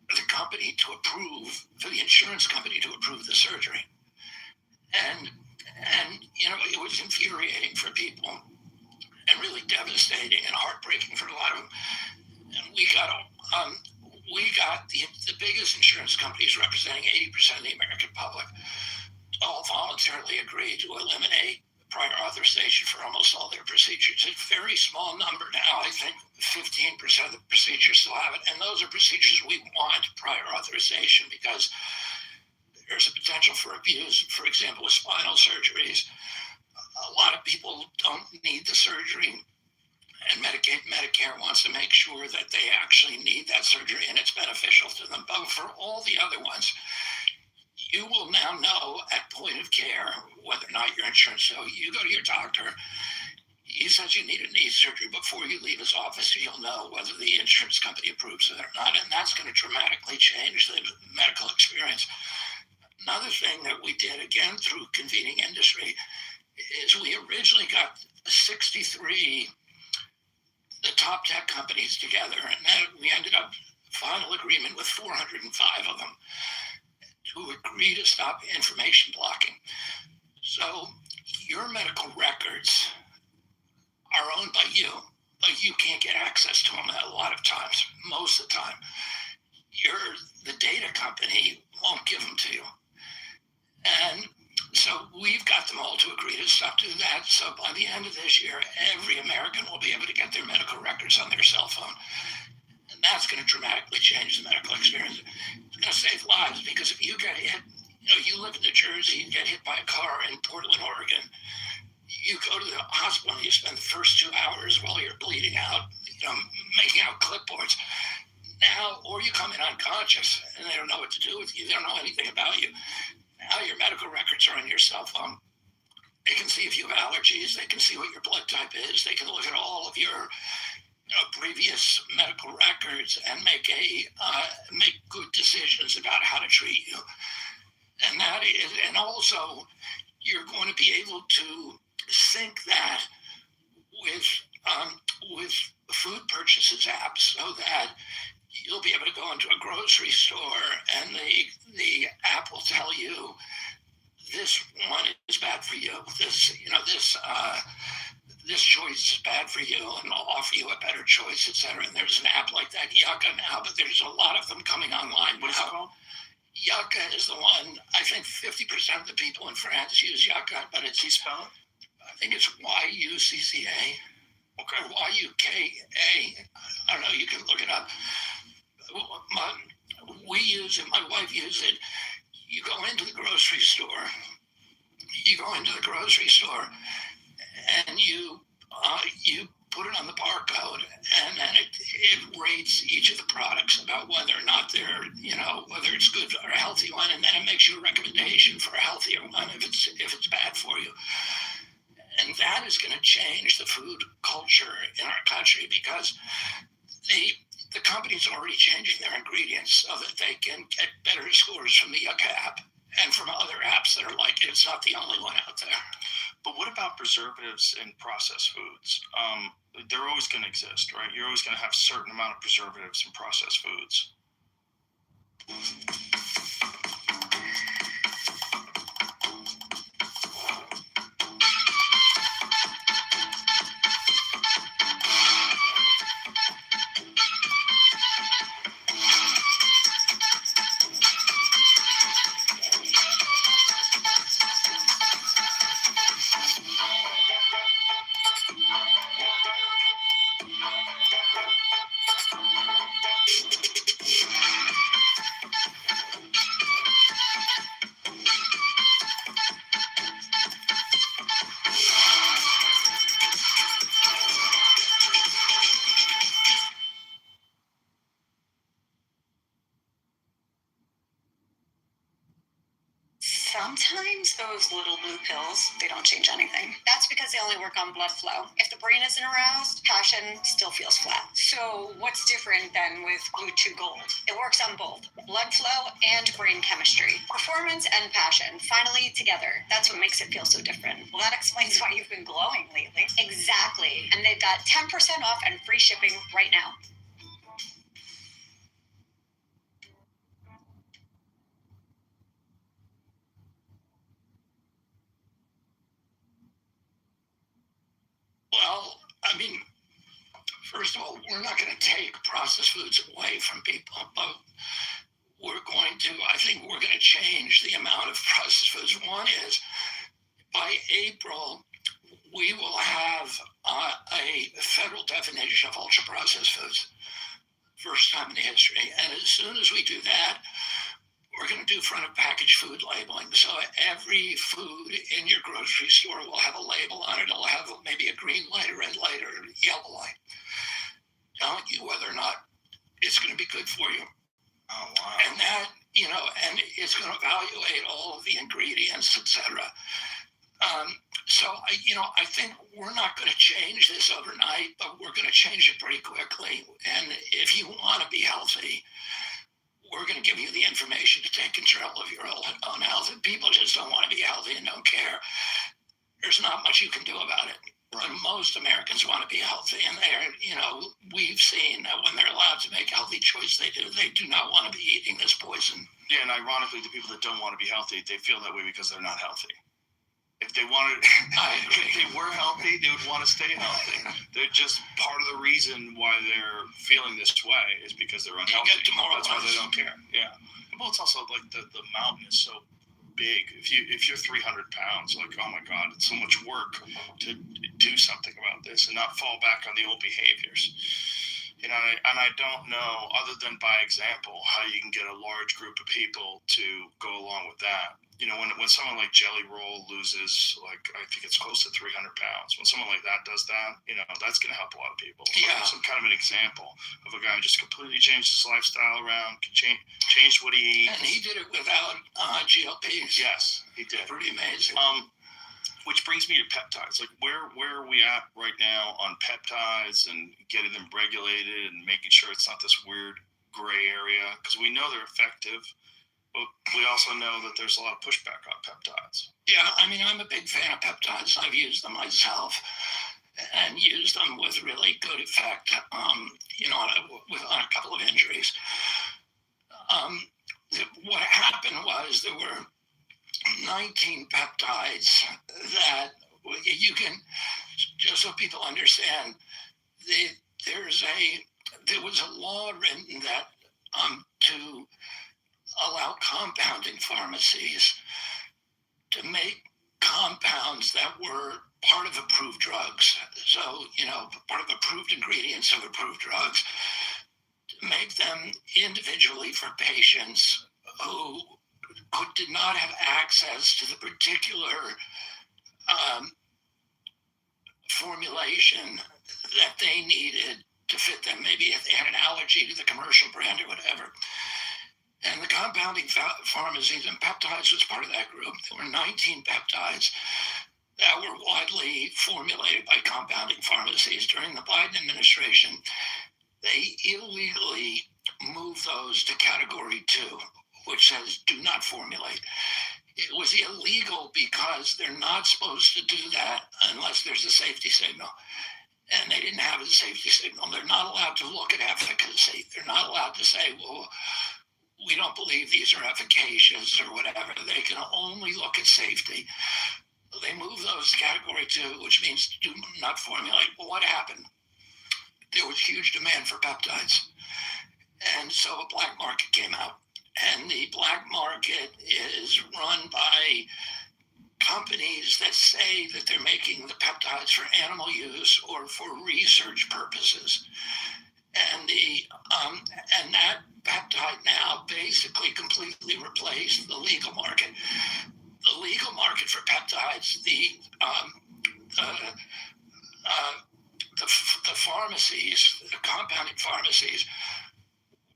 for the company to approve, for the insurance company to approve the surgery. And it was infuriating for people and really devastating and heartbreaking for a lot of them. And we got the biggest insurance companies representing 80% of the American public all voluntarily agreed to eliminate prior authorization for almost all their procedures. It's a very small number now. I think 15% of the procedures still have it. And those are procedures we want prior authorization because there's a potential for abuse. For example, with spinal surgeries, a lot of people don't need the surgery. And Medicare wants to make sure that they actually need that surgery and it's beneficial to them. But for all the other ones, you will now know at point of care whether or not your insurance. So you go to your doctor, he says you need a knee surgery. Before you leave his office, you'll know whether the insurance company approves it or not. And that's going to dramatically change the medical experience. Another thing that we did, again, through convening industry, is we originally got 63 the top tech companies together, and then we ended up final agreement with 405 of them to agree to stop information blocking. So your medical records are owned by you, but you can't get access to them a lot of times. Most of the time, the data company won't give them to you. And so we've got them all to agree to stop doing that. So by the end of this year, every American will be able to get their medical records on their cell phone. And that's going to dramatically change the medical experience. It's going to save lives because if you get hit, you live in New Jersey, you get hit by a car in Portland, Oregon, you go to the hospital and you spend the first 2 hours while you're bleeding out, making out clipboards. Now, or you come in unconscious and they don't know what to do with you. They don't know anything about you. Now your medical records are on your cell phone. They can see if you have allergies. They can see what your blood type is. They can look at all of your previous medical records and make good decisions about how to treat you. And also you're going to be able to sync that with food purchases apps so that you'll be able to go into a grocery store and the app will tell you this one is bad for you. This choice is bad for you, and I'll offer you a better choice, etc. And there's an app like that, Yucca now, but there's a lot of them coming online. What is it called? Yucca is the one. I think 50% of the people in France use Yucca, but it's spelled. I think it's YUCCA. Okay. Or YUKA. I don't know. You can look it up. We use it. My wife uses it. You go into the grocery store. And you put it on the barcode, and then it rates each of the products about whether or not they're, whether it's good or a healthy one, and then it makes you a recommendation for a healthier one if it's bad for you. And that is going to change the food culture in our country because the companies are already changing their ingredients so that they can get better scores from the Yucca app and from other apps that are like it. It's not the only one out there. But what about preservatives in processed foods? They're always going to exist, right? You're always going to have a certain amount of preservatives in processed foods. sometimes those little blue pills, they don't change anything. That's because they only work on blood flow. If the brain isn't aroused, passion still feels flat. So what's different than with Blue Chew Gold? It works on both blood flow and brain chemistry. Performance and passion, finally together. That's what makes it feel so different. Well, that explains why you've been glowing lately. Exactly. And they've got 10% off and free shipping right now. Well, I mean, first of all, we're not going to take processed foods away from people, but I think we're going to change the amount of processed foods. One is, by April, we will have a federal definition of ultra processed foods. First time in history. And as soon as we do that, we're going to do front of package food labeling. So every food in your grocery store will have a label on it. It'll have maybe a green light, a red light, or a yellow light, telling you whether or not it's going to be good for you. Oh, wow. And that, and it's going to evaluate all of the ingredients, etc. I think we're not going to change this overnight, but we're going to change it pretty quickly. And if you want to be healthy, we're going to give you the information to take control of your own health. And people just don't want to be healthy and don't care. There's not much you can do about it. But most Americans want to be healthy, and we've seen that when they're allowed to make healthy choices, they do not want to be eating this poison. Yeah, and ironically, the people that don't want to be healthy, they feel that way because they're not healthy. If they wanted, if they were healthy, they would want to stay healthy. They're just part of the reason why they're feeling this way is because they're unhealthy. That's why they don't care. Yeah. Well, it's also like the mountain is so big. If you're 300 pounds, like, oh my God, it's so much work to do something about this and not fall back on the old behaviors. And I don't know, other than by example, how you can get a large group of people to go along with that. When someone like Jelly Roll loses, like, I think it's close to 300 pounds, when someone like that does that, that's going to help a lot of people. Yeah. Some kind of an example of a guy who just completely changed his lifestyle around, changed what he eats. And he did it without GLPs. Yes, he did. Pretty amazing. Which brings me to peptides. Like, where are we at right now on peptides and getting them regulated and making sure it's not this weird gray area? Because we know they're effective, but we also know that there's a lot of pushback on peptides. Yeah, I mean, I'm a big fan of peptides. I've used them myself and used them with really good effect, on a couple of injuries. What happened was there were 19 peptides that you can, just so people understand, there was a law written that to allow compounding pharmacies to make compounds that were part of approved drugs. So, part of approved ingredients of approved drugs, to make them individually for patients who did not have access to the particular formulation that they needed to fit them. Maybe if they had an allergy to the commercial brand or whatever. And the compounding pharmacies, and peptides was part of that group. There were 19 peptides that were widely formulated by compounding pharmacies during the Biden administration. They illegally moved those to category 2, which says do not formulate. It was illegal because they're not supposed to do that unless there's a safety signal. And they didn't have a safety signal. They're not allowed to look at efficacy. They're not allowed to say, well, we don't believe these are efficacious or whatever. They can only look at safety. They moved those to category 2, which means do not formulate. Well, what happened? There was huge demand for peptides. And so a black market came out. And the black market is run by companies that say that they're making the peptides for animal use or for research purposes. And that peptide now basically completely replaced the legal market. The legal market for peptides, the pharmacies, the compounding pharmacies,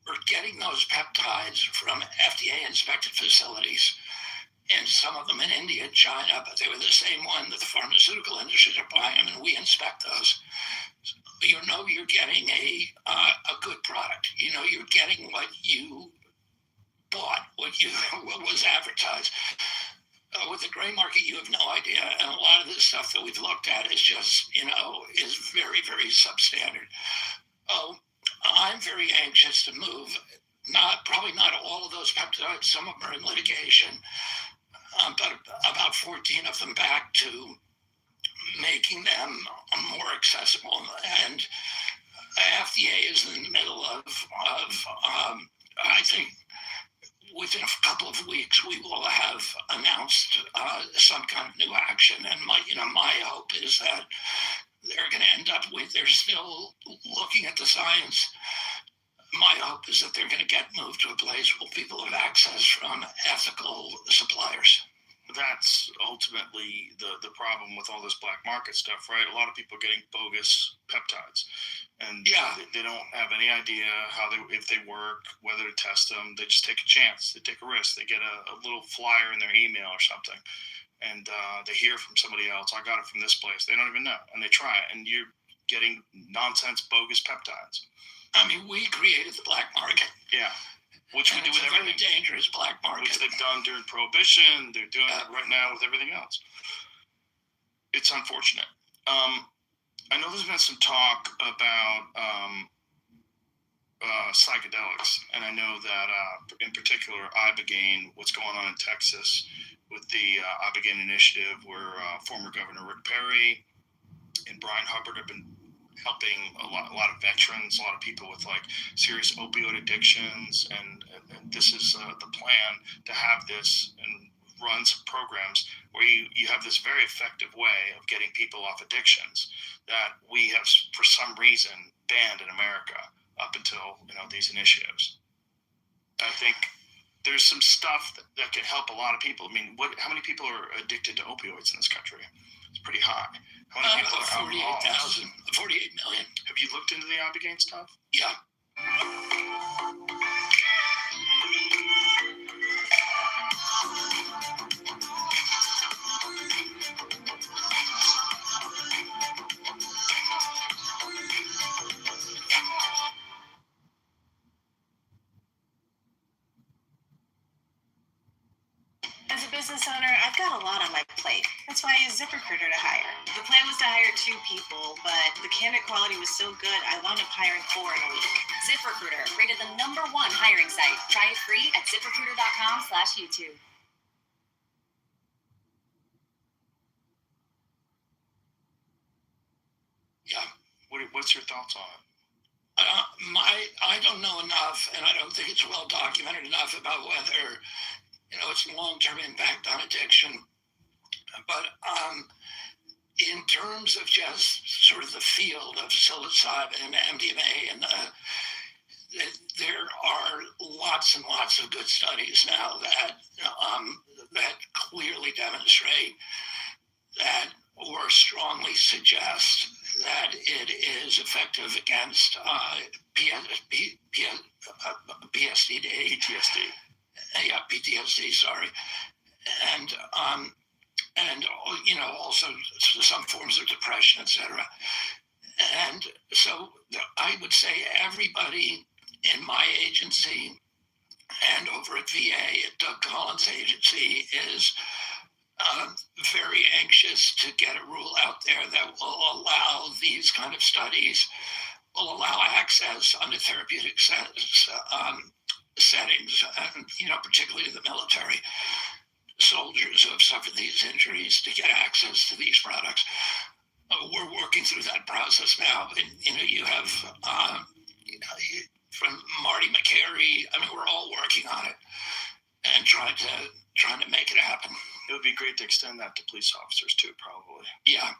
were getting those peptides from FDA-inspected facilities. and some of them in India, China, but they were the same one that the pharmaceutical industries are buying them, and we inspect those. You know you're getting a good product. You know you're getting what you bought, what was advertised. With the gray market, you have no idea, and a lot of this stuff that we've looked at is just, is very, very substandard. Oh, I'm very anxious to move. Probably not all of those peptides. Some of them are in litigation, but about 14 of them back to making them more accessible. And FDA is in the middle of I think within a couple of weeks we will have announced some kind of new action. And my hope is that they're going to end up with, they're still looking at the science. My hope is that they're going to get moved to a place where people have access from ethical suppliers. That's ultimately the problem with all this black market stuff, right? A lot of people are getting bogus peptides, and they don't have any idea if they work, whether to test them. They just take a chance. They take a risk. They get a little flyer in their email or something, and they hear from somebody else, I got it from this place. They don't even know, and they try it, and you're getting nonsense, bogus peptides. I mean, we created the black market. Yeah. Which we do with everything. It's a very dangerous black market. Which they've done during Prohibition. They're doing it right now with everything else. It's unfortunate. I know there's been some talk about psychedelics, and I know that in particular Ibogaine, what's going on in Texas with the Ibogaine initiative, where former Governor Rick Perry and Brian Hubbard have been helping a lot of veterans, a lot of people with like serious opioid addictions, and this is the plan to have this and run some programs where you have this very effective way of getting people off addictions that we have for some reason banned in America up until these initiatives. I think there's some stuff that can help a lot of people. I mean, how many people are addicted to opioids in this country? It's pretty high. How many people are 48 million. Have you looked into the Ibogaine stuff? Yeah. As a business owner, I've got a lot on my plate. That's why I used ZipRecruiter to hire. The plan was to hire 2 people, but the candidate quality was so good, I wound up hiring 4 in a week. ZipRecruiter, rated the #1 hiring site. Try it free at ZipRecruiter.com/YouTube. Yeah. What's your thoughts on it? I don't know enough, and I don't think it's well documented enough about whether its long-term impact on addiction. But in terms of just sort of the field of psilocybin and MDMA, and there are lots and lots of good studies now that clearly demonstrate that, or strongly suggest that it is effective against PTSD, sorry, and also some forms of depression, etc. And so I would say everybody in my agency and over at VA, at Doug Collins' agency, is very anxious to get a rule out there that will allow these kind of studies, will allow access under therapeutic settings, and particularly the military soldiers who have suffered these injuries, to get access to these products. We're working through that process now, and you have from Marty McCary. I mean, we're all working on it and trying to make it happen. It would be great to extend that to police officers too, probably. Yeah.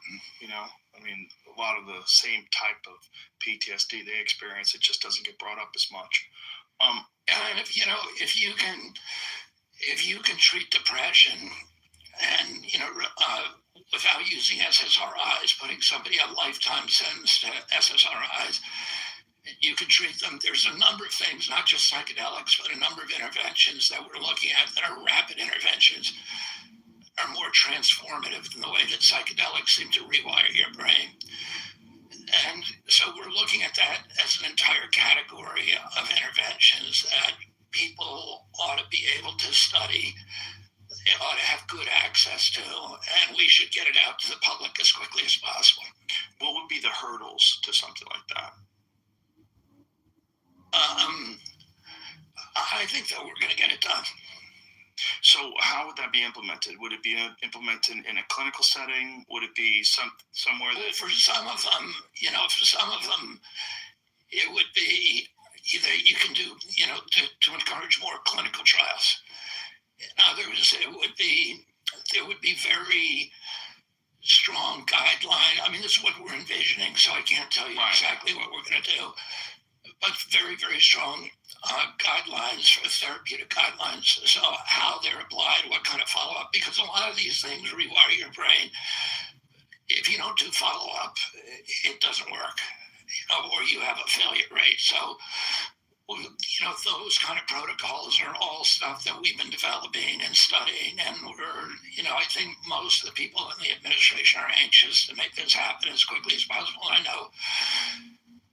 I mean, a lot of the same type of PTSD they experience, it just doesn't get brought up as much. And if you can treat depression and without using SSRIs, putting somebody a lifetime sentence to SSRIs, you can treat them. There's a number of things, not just psychedelics, but a number of interventions that we're looking at that are rapid interventions, are more transformative than the way that psychedelics seem to rewire your brain. And so we're looking at that as an entire category of interventions that people ought to be able to study. They ought to have good access to, and we should get it out to the public as quickly as possible. What would be the hurdles to something like that? I think that we're going to get it done. So how would that be implemented? Would it be implemented in a clinical setting? Would it be somewhere that... For some of them, it would be either you can do, to encourage more clinical trials. In others, there would be very strong guideline. I mean, this is what we're envisioning, so I can't tell you exactly what we're going to do. But very, very strong guidelines, for therapeutic guidelines, so how they're applied, what kind of follow-up, because a lot of these things rewire your brain. If you don't do follow-up, it doesn't work, or you have a failure rate. So, those kind of protocols are all stuff that we've been developing and studying, and we're, I think most of the people in the administration are anxious to make this happen as quickly as possible. I know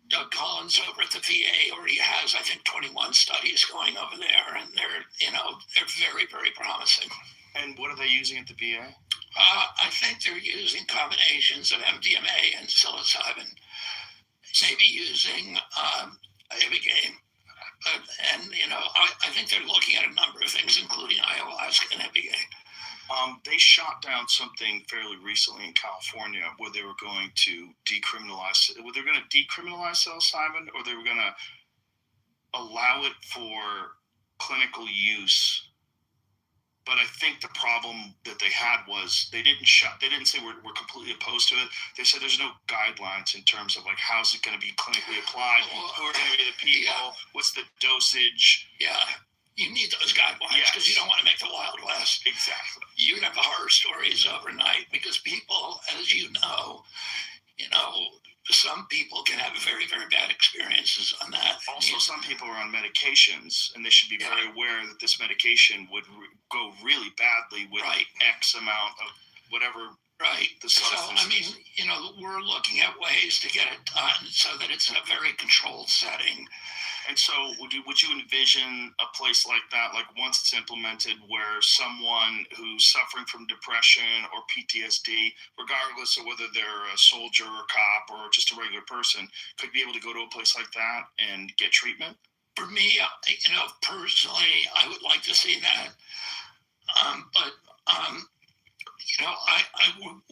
Doug Collins over at the VA already has, I think, 21 studies going over there, and they're very, very promising. And what are they using at the VA? I think they're using combinations of MDMA and psilocybin, maybe using Ibogaine. I think they're looking at a number of things, including ayahuasca and Ibogaine. They shot down something fairly recently in California where they were going to decriminalize psilocybin, or they were going to allow it for clinical use. But I think the problem that they had was they didn't say we're completely opposed to it. They said there's no guidelines in terms of like how's it going to be clinically applied, who are going to be the people, what's the dosage. Yeah. You need those guidelines because you don't want to make the Wild West. Exactly. You can have the horror stories overnight because people, as you know, some people can have very, very bad experiences on that. Also, some people are on medications, and they should be very aware that this medication would go really badly with X amount of whatever. Right. The substance. So, I mean, we're looking at ways to get it done so that it's in a very controlled setting. And so would you envision a place like that, like once it's implemented, where someone who's suffering from depression or PTSD, regardless of whether they're a soldier or a cop or just a regular person, could be able to go to a place like that and get treatment? For me, personally, I would like to see that.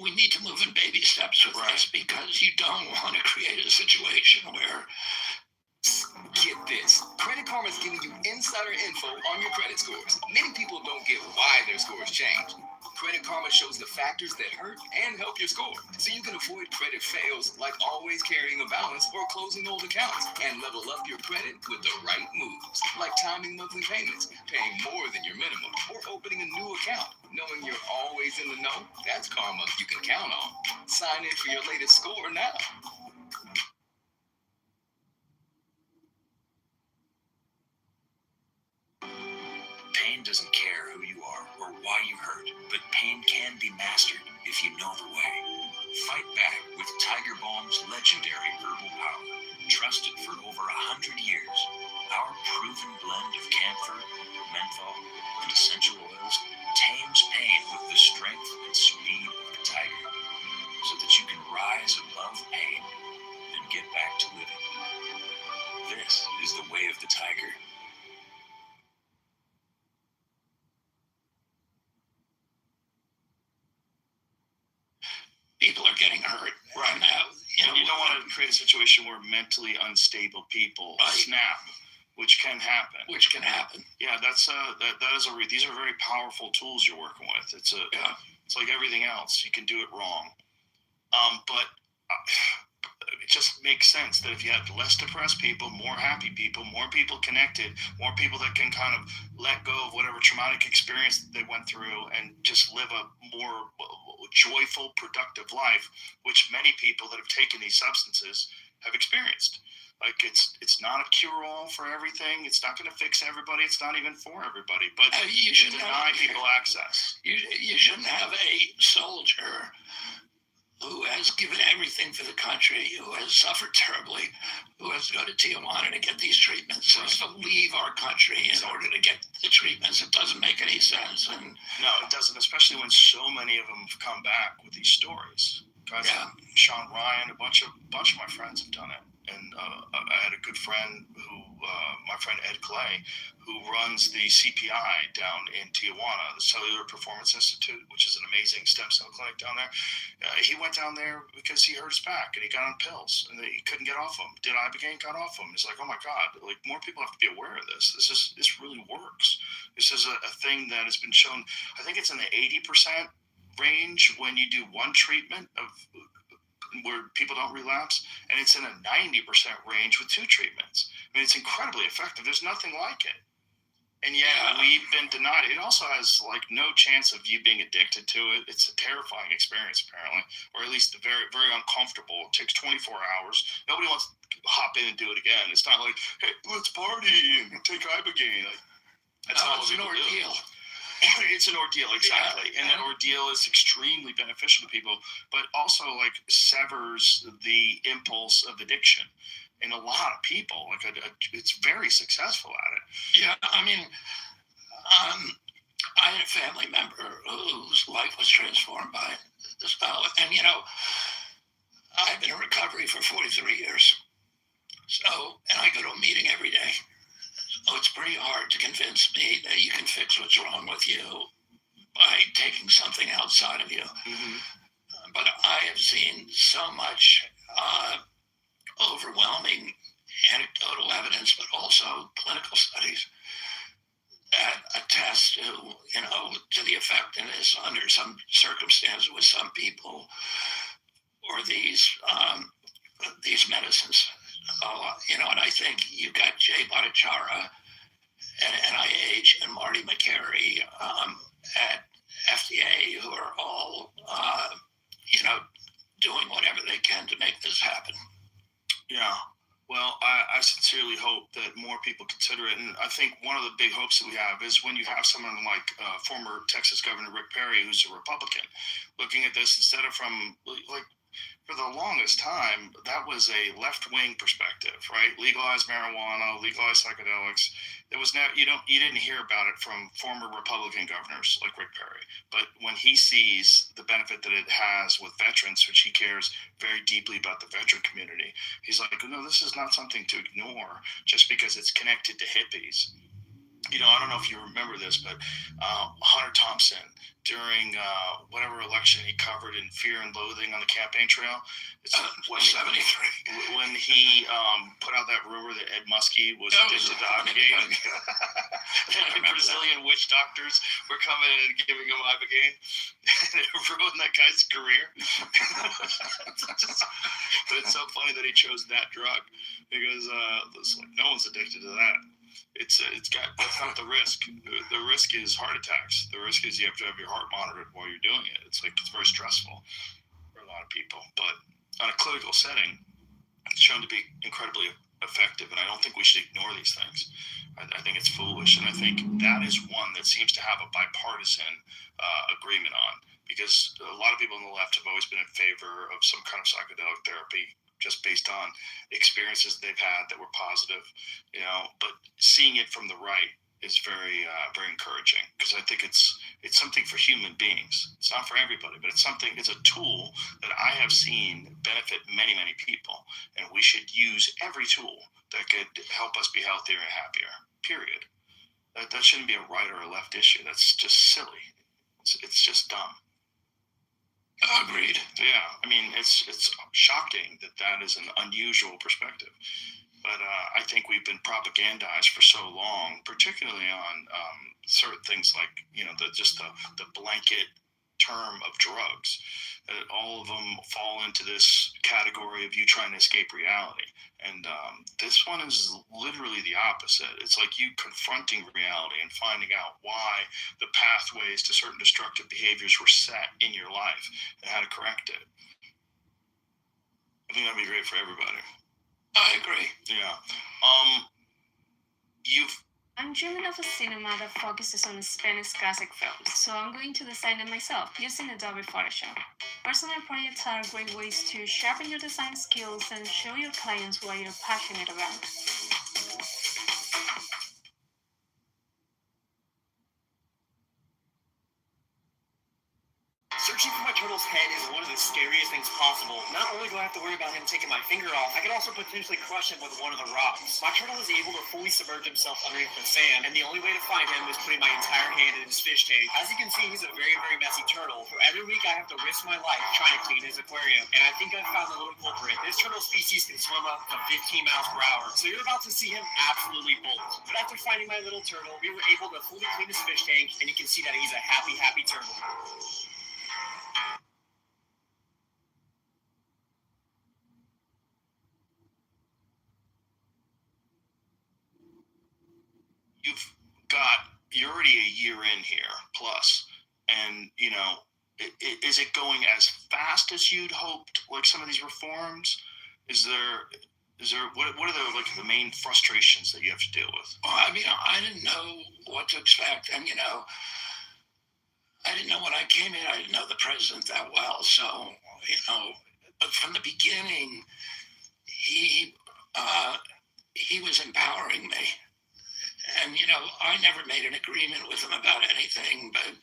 We need to move in baby steps with this because you don't want to create a situation where... Get this. Credit Karma is giving you insider info on your credit scores. Many people don't get why their scores change. Credit Karma shows the factors that hurt and help your score, so you can avoid credit fails like always carrying a balance or closing old accounts, and level up your credit with the right moves, like timing monthly payments, paying more than your minimum, or opening a new account. Knowing you're always in the know, that's karma you can count on. Sign in for your latest score now. Pain doesn't care who you are or why you hurt, but pain can be mastered if you know the way. Fight back with Tiger Balm's legendary herbal power. Trusted for over 100 years, our proven blend of camphor, menthol, and essential oils tames pain with the strength and speed of the tiger, so that you can rise above pain and get back to living. This is the way of the tiger. People are getting hurt right now. You don't want to create a situation where mentally unstable people snap, which can happen. Yeah, these are very powerful tools you're working with. It's like everything else. You can do it wrong. But it just makes sense that if you have less depressed people, more happy people, more people connected, more people that can kind of let go of whatever traumatic experience they went through and just live a more joyful, productive life, which many people that have taken these substances have experienced. Like it's not a cure-all for everything. It's not going to fix everybody. It's not even for everybody. But you to should deny people access. You shouldn't have a soldier who has given everything for the country, who has suffered terribly, who has to go to Tijuana to get these treatments, who has to leave our country in order to get the treatments. It doesn't make any sense. And no, it doesn't, especially when so many of them have come back with these stories. Guys like Sean Ryan, a bunch of my friends have done it. And I had a good friend who, my friend Ed Clay, who runs the CPI down in Tijuana, the Cellular Performance Institute, which is an amazing stem cell clinic down there. He went down there because he hurt his back and he got on pills and he couldn't get off them. Did Ibogaine, got off them. He's like, oh my God, like more people have to be aware of this. This really works. This is a thing that has been shown. I think it's in the 80% range when you do one treatment of where people don't relapse, and it's in a 90% range with 2 treatments. I mean, it's incredibly effective. There's nothing like it. And yet we've been denied it. It also has like no chance of you being addicted to it. It's a terrifying experience, apparently, or at least very, very uncomfortable. It takes 24 hours. Nobody wants to hop in and do it again. It's not like, hey, let's party and take Ibogaine. Like, that's not it's an ordeal. It's an ordeal, exactly. And that ordeal is extremely beneficial to people, but also like severs the impulse of addiction in a lot of people. Like it's very successful at it. Yeah, I mean, I had a family member whose life was transformed by this fellow. And, I've been in recovery for 43 years. So, and I go to a meeting every day. So it's pretty hard to convince me that you can fix what's wrong with you by taking something outside of you. Mm-hmm. But I have seen so much overwhelming anecdotal evidence, but also clinical studies that attest to, to the effectiveness under some circumstances with some people or these medicines. And I think you got Jay Bhattacharya at NIH and Marty McCary at FDA who are all, doing whatever they can to make this happen. Yeah. Well, I sincerely hope that more people consider it. And I think one of the big hopes that we have is when you have someone like former Texas Governor Rick Perry, who's a Republican, looking at this instead of from like, for the longest time, that was a left-wing perspective, right? Legalize marijuana, legalize psychedelics. There was you didn't hear about it from former Republican governors like Rick Perry. But when he sees the benefit that it has with veterans, which he cares very deeply about the veteran community, he's like, no, this is not something to ignore just because it's connected to hippies. I don't know if you remember this, but Hunter Thompson, during whatever election he covered in Fear and Loathing on the campaign trail, when 73, when he put out that rumor that Ed Muskie was addicted to Ibogaine, and Brazilian witch doctors were coming in and giving him Ibogaine, and it ruined that guy's career. But it's so funny that he chose that drug because no one's addicted to that. That's not the risk. The risk is heart attacks. The risk is you have to have your heart monitored while you're doing it. It's very stressful for a lot of people. But on a clinical setting, it's shown to be incredibly effective, and I don't think we should ignore these things. I think it's foolish, and I think that is one that seems to have a bipartisan agreement on, because a lot of people on the left have always been in favor of some kind of psychedelic therapy, just based on experiences they've had that were positive, but seeing it from the right is very, very encouraging, because I think it's something for human beings. It's not for everybody, but it's a tool that I have seen benefit many, many people, and we should use every tool that could help us be healthier and happier, period. That shouldn't be a right or a left issue. That's just silly. It's just dumb. Agreed. Yeah, I mean, it's shocking that is an unusual perspective. But I think we've been propagandized for so long, particularly on certain things like, the blanket term of drugs, that all of them fall into this category of you trying to escape reality. And this one is literally the opposite. It's like you confronting reality and finding out why the pathways to certain destructive behaviors were set in your life and how to correct it. I think that'd be great for everybody. I agree. Yeah. You've I'm dreaming of a cinema that focuses on Spanish classic films, so I'm going to design it myself using Adobe Photoshop. Personal projects are great ways to sharpen your design skills and show your clients what you're passionate about. Searching for my turtle's head is one of the scariest things possible. Not only do I have to worry about him taking my finger off, I could also potentially crush him with one of the rocks. My turtle is able to fully submerge himself underneath the sand, and the only way to find him is putting my entire hand in his fish tank. As you can see, he's a very, very messy turtle, so every week I have to risk my life trying to clean his aquarium. And I think I've found the little culprit. This turtle species can swim up to 15 miles per hour, so you're about to see him absolutely bolt. But after finding my little turtle, we were able to fully clean his fish tank, and you can see that he's a happy, happy turtle. you're already a year in here plus, and is it going as fast as you'd hoped? Like some of these reforms, is there what are the main frustrations that you have to deal with? Well, I mean, I didn't know what to expect, and I didn't know when I came in. I didn't know the president that well, so but from the beginning, he was empowering me. And, I never made an agreement with him about anything, but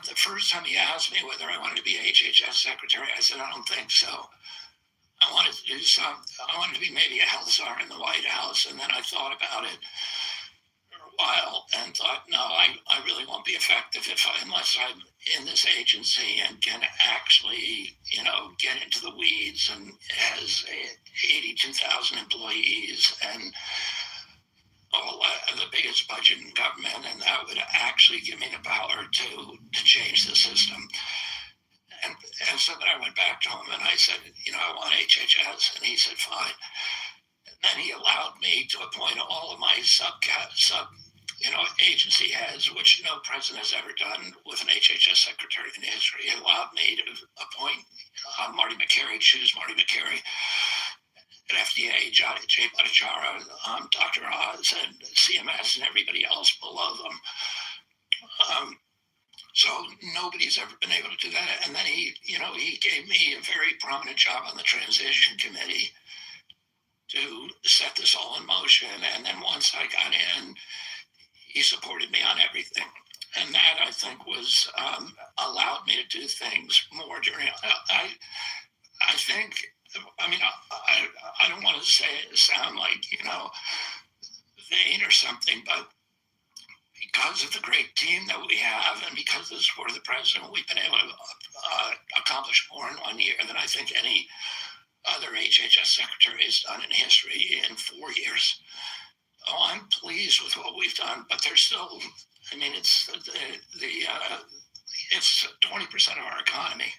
the first time he asked me whether I wanted to be HHS secretary, I said, I don't think so. I wanted to do something. I wanted to be maybe a health czar in the White House. And then I thought about it for a while and thought, no, I really won't be effective unless I'm in this agency and can actually, get into the weeds and has 82,000 employees and the biggest budget in government, and that would actually give me the power to change the system. And so then I went back to him and I said, I want HHS, and he said, fine. And then he allowed me to appoint all of my agency heads, which no president has ever done with an HHS secretary in history. He allowed me to appoint Marty McCary, choose Marty McCary. At FDA, Jay Bhattacharya, Dr. Oz, and CMS, and everybody else below them. So nobody's ever been able to do that. And then he gave me a very prominent job on the transition committee to set this all in motion. And then once I got in, he supported me on everything. And that, I think, was allowed me to do things more during. I think. I mean, I don't want to sound like, vain or something, but because of the great team that we have and because of the support of the president, we've been able to accomplish more in 1 year than I think any other HHS secretary has done in history in 4 years. Oh, I'm pleased with what we've done, but there's still, it's it's 20% of our economy.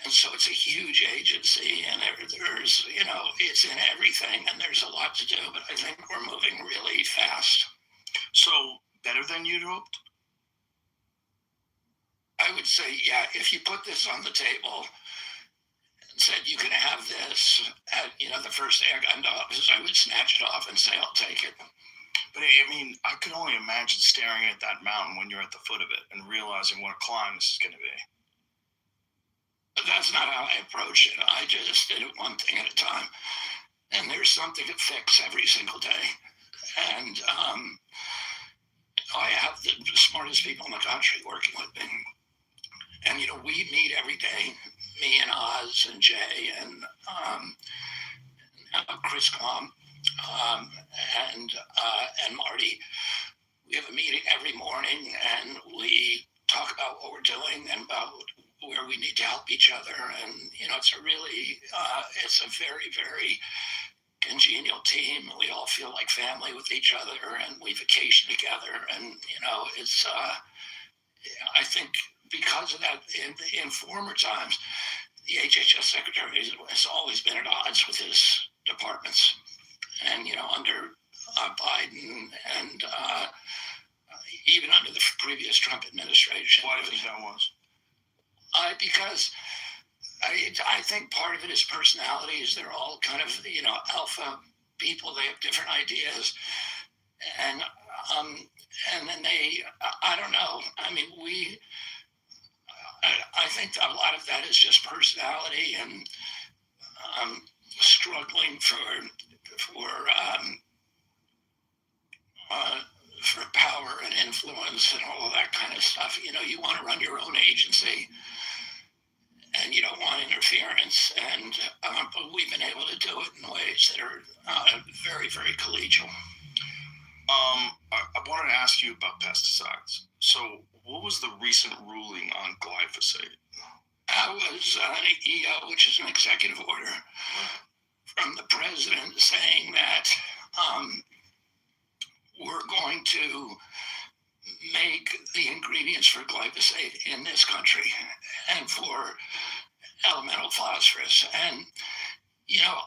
And so it's a huge agency, and there's, it's in everything, and there's a lot to do, but I think we're moving really fast. So, better than you'd hoped? I would say, yeah, if you put this on the table and said you can have this at, the first day I got into office, I would snatch it off and say, I'll take it. But I could only imagine staring at that mountain when you're at the foot of it and realizing what a climb this is going to be. But that's not how I approach it. I just did it one thing at a time. And there's something to fix every single day. And I have the smartest people in the country working with me. And, we meet every day, me and Oz and Jay and Chris Klum and Marty. We have a meeting every morning, and we talk about what we're doing and about where we need to help each other. And, it's a very, very congenial team. We all feel like family with each other, and we vacation together. And, I think because of that, in former times, the HHS secretary has always been at odds with his departments. And, under Biden and even under the previous Trump administration. Why do you think that was? Because I think part of it is personalities. They're all kind of, alpha people. They have different ideas. And, um, and then I don't know. I mean, I think a lot of that is just personality and struggling uh, for power and influence and all of that kind of stuff. You want to run your own agency, and you don't want interference. And but we've been able to do it in ways that are very, very collegial. I wanted to ask you about pesticides. So, what was the recent ruling on glyphosate? That was an EO, which is an executive order from the president saying that we're going to make the ingredients for glyphosate in this country and for elemental phosphorus. And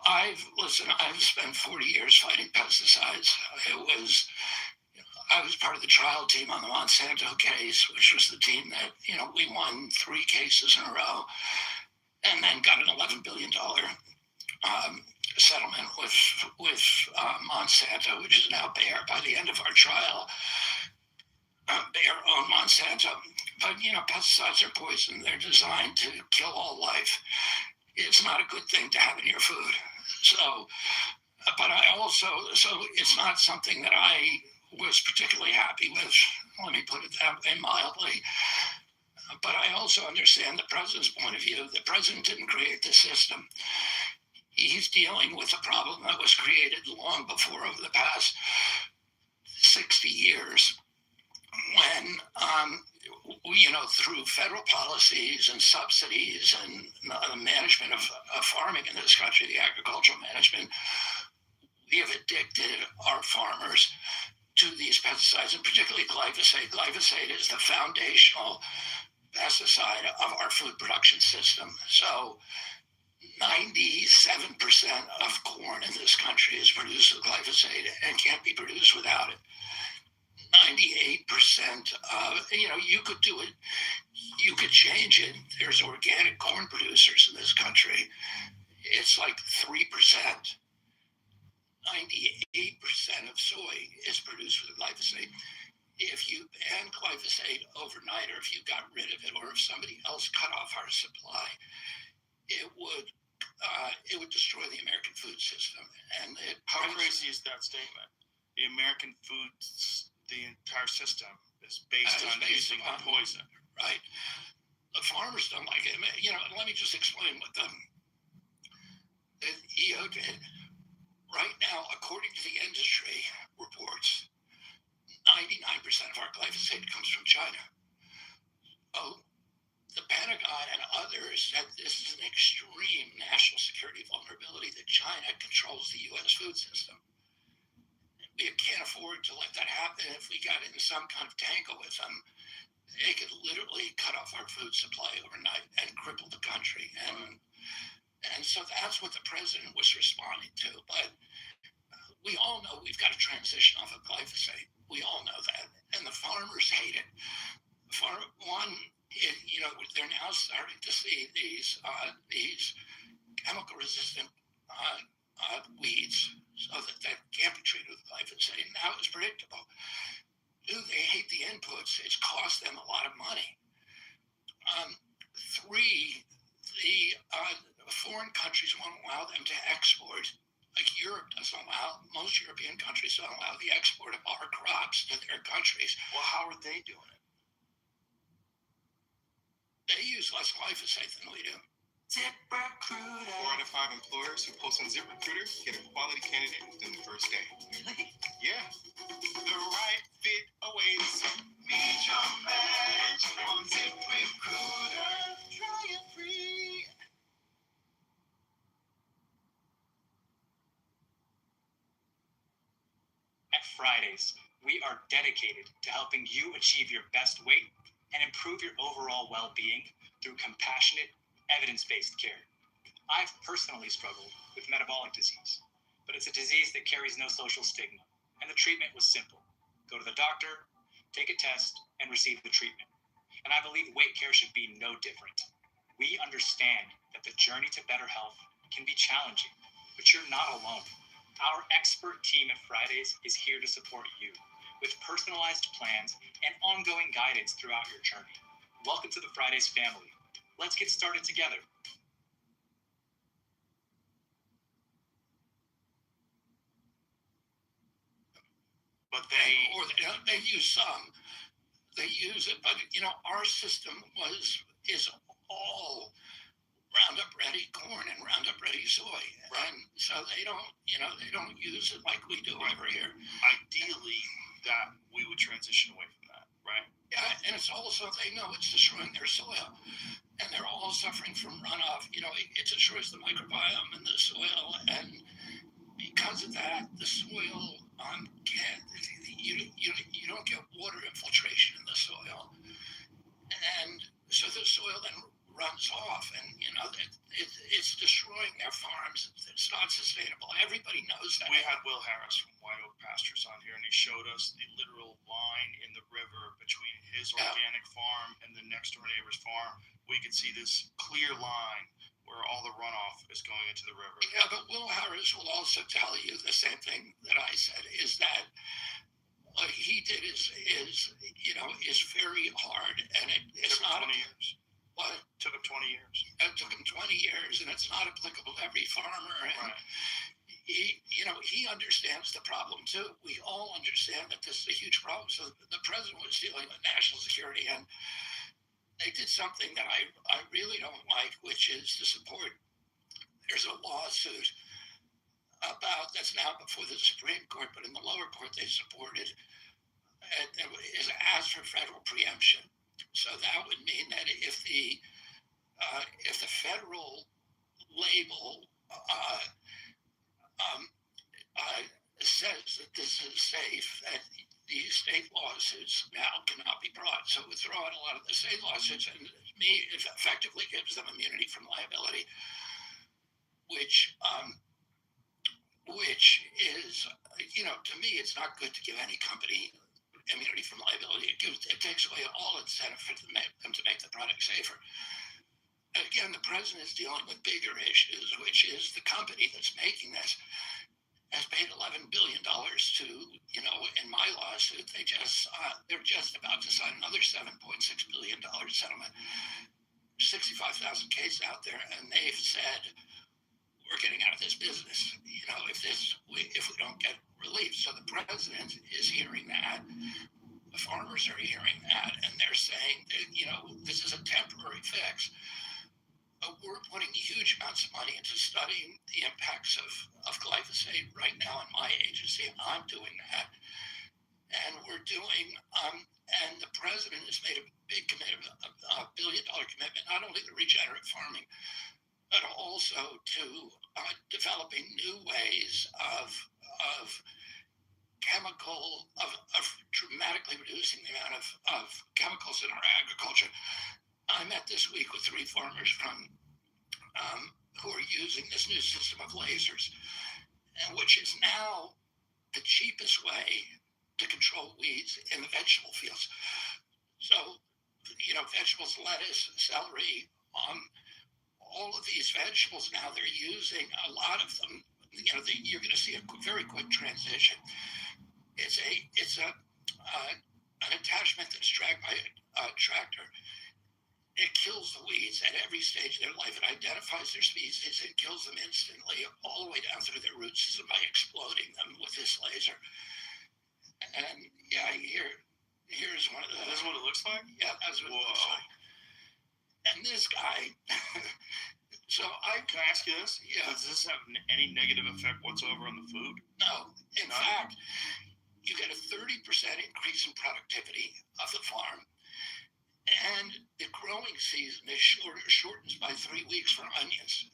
I've spent 40 years fighting pesticides. I was part of the trial team on the Monsanto case, which was the team that, we won 3 cases in a row and then got an $11 billion settlement with Monsanto, which is now Bayer. By the end of our trial, Bayer owned Monsanto. But, pesticides are poison. They're designed to kill all life. It's not a good thing to have in your food. So, but so it's not something that I was particularly happy with. Let me put it that way mildly. But I also understand the president's point of view. The president didn't create the system. He's dealing with a problem that was created long before, over the past 60 years, when through federal policies and subsidies and the management of farming in this country, the agricultural management, we have addicted our farmers to these pesticides, and particularly glyphosate. Glyphosate is the foundational pesticide of our food production system. So 97% of corn in this country is produced with glyphosate and can't be produced without it. 98% of, you could do it, you could change it. There's organic corn producers in this country. It's like 3%. 98% of soy is produced with glyphosate. If you ban glyphosate overnight, or if you got rid of it, or if somebody else cut off our supply, it would destroy the American food system. And how crazy is that statement? The American foods, the entire system is based on using poison. Right. The farmers don't like it. Let me just explain what the EO did. Right now, according to the industry reports, 99% of our glyphosate comes from China. Oh, the Pentagon and others said this is an extreme national security vulnerability, that China controls the U.S. food system. We can't afford to let that happen. If we got in some kind of tangle with them, they could literally cut off our food supply overnight and cripple the country. And so that's what the president was responding to. But we all know we've got to transition off of glyphosate. We all know that. And the farmers hate it. They're now starting to see these chemical-resistant weeds, so that can't be treated with glyphosate. Now it's predictable. They hate the inputs. It's cost them a lot of money. 3, the foreign countries won't allow them to export. Like Europe doesn't allow, most European countries don't allow the export of our crops to their countries. Well, how are they doing it? They use less glyphosate than we do. ZipRecruiter. 4 out of 5 employers who post on ZipRecruiter get a quality candidate within the first day. Really? Yeah. The right fit awaits. Meet your match on ZipRecruiter. Try it free. At Fridays, we are dedicated to helping you achieve your best weight and improve your overall well-being through compassionate, evidence-based care. I've personally struggled with metabolic disease, but it's a disease that carries no social stigma, and the treatment was simple. Go to the doctor, take a test, and receive the treatment. And I believe weight care should be no different. We understand that the journey to better health can be challenging, but you're not alone. Our expert team at Fridays is here to support you with personalized plans and ongoing guidance throughout your journey. Welcome to the Fridays family. Let's get started together. But they use some. They use it, but our system is all Roundup Ready corn and Roundup Ready soy, and so they don't use it like we do over here. Ideally, that we would transition away from that, right? Yeah, and it's also they know it's destroying their soil, and they're all suffering from runoff. It destroys the microbiome in the soil, and because of that, the soil can't. You don't get water infiltration in the soil, and so the soil then runs off, and it's destroying their farms. It's not sustainable. Everybody knows that. We had Will Harris from White Oak Pastures on here, and he showed us the literal line in the river between his organic farm and the next door neighbor's farm. We could see this clear line where all the runoff is going into the river. Yeah, but Will Harris will also tell you the same thing that I said, is that what he did is very hard, and it's not 20 years. What? Took him 20 years. It took him 20 years, and it's not applicable to every farmer. And right. He understands the problem too. We all understand that this is a huge problem. So the president was dealing with national security, and they did something that I really don't like, which is to support. There's a lawsuit that's now before the Supreme Court, but in the lower court they supported. It is asked for federal preemption. So that would mean that if the federal label says that this is safe, that these state lawsuits now cannot be brought. So it would throw out a lot of the state lawsuits, and it effectively gives them immunity from liability, which is, to me, it's not good to give any company immunity from liability. It takes away all incentive for them to make the product safer. Again, the president is dealing with bigger issues, which is the company that's making this has paid $11 billion to, in my lawsuit, they're just about to sign another $7.6 billion settlement. 65,000 cases out there, and they've said, we're getting out of this business, if we don't get relief. So the president is hearing that, the farmers are hearing that, and they're saying that, this is a temporary fix. We're putting huge amounts of money into studying the impacts of glyphosate right now in my agency, and I'm doing that. And we're doing, and the president has made a big commitment, a $1 billion commitment, not only to regenerative farming, but also to developing new ways of dramatically reducing the amount of chemicals in our agriculture. I met this week with 3 farmers who are using this new system of lasers, and which is now the cheapest way to control weeds in the vegetable fields. So, vegetables, lettuce, celery, all of these vegetables now, they're using a lot of them. You're going to see a very quick transition. It's an attachment that's dragged by a tractor. It kills the weeds at every stage of their life. It identifies their species and kills them instantly, all the way down through their root system by exploding them with this laser. And yeah, here's one of the. This is what it looks like? Yeah, that's what it looks like. And this guy. Can I ask you this? Yeah. Does this have any negative effect whatsoever on the food? No. In fact, you get a 30% increase in productivity of the farm. And the growing season is shortens by 3 weeks for onions.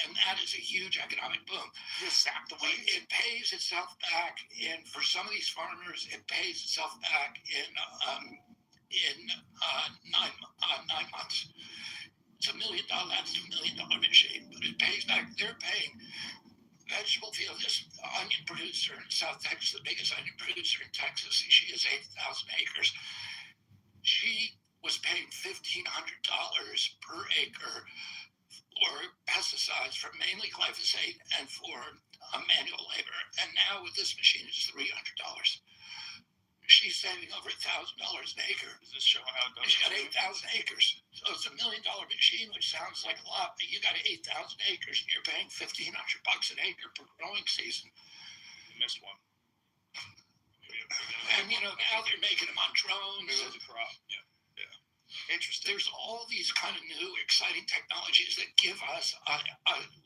And that is a huge economic boom. Just sap the weeds. It pays itself back for some of these farmers, it pays itself back in 9 months. It's $1 million, that's a $1 million machine, but it pays back. They're paying vegetable field. This onion producer in South Texas, the biggest onion producer in Texas, she has 8,000 acres. She was paying $1,500 per acre for pesticides for mainly glyphosate and for manual labor. And now with this machine, it's $300. She's saving over $1,000 an acre. Is this showing how it goes? She's got 8,000 acres. So it's $1 million machine, which sounds like a lot, but you got 8,000 acres and you're paying $1,500 an acre per growing season. You missed one. And now they're making them on drones. Maybe it was a crop. Yeah. Interesting. There's all these kind of new, exciting technologies that give us a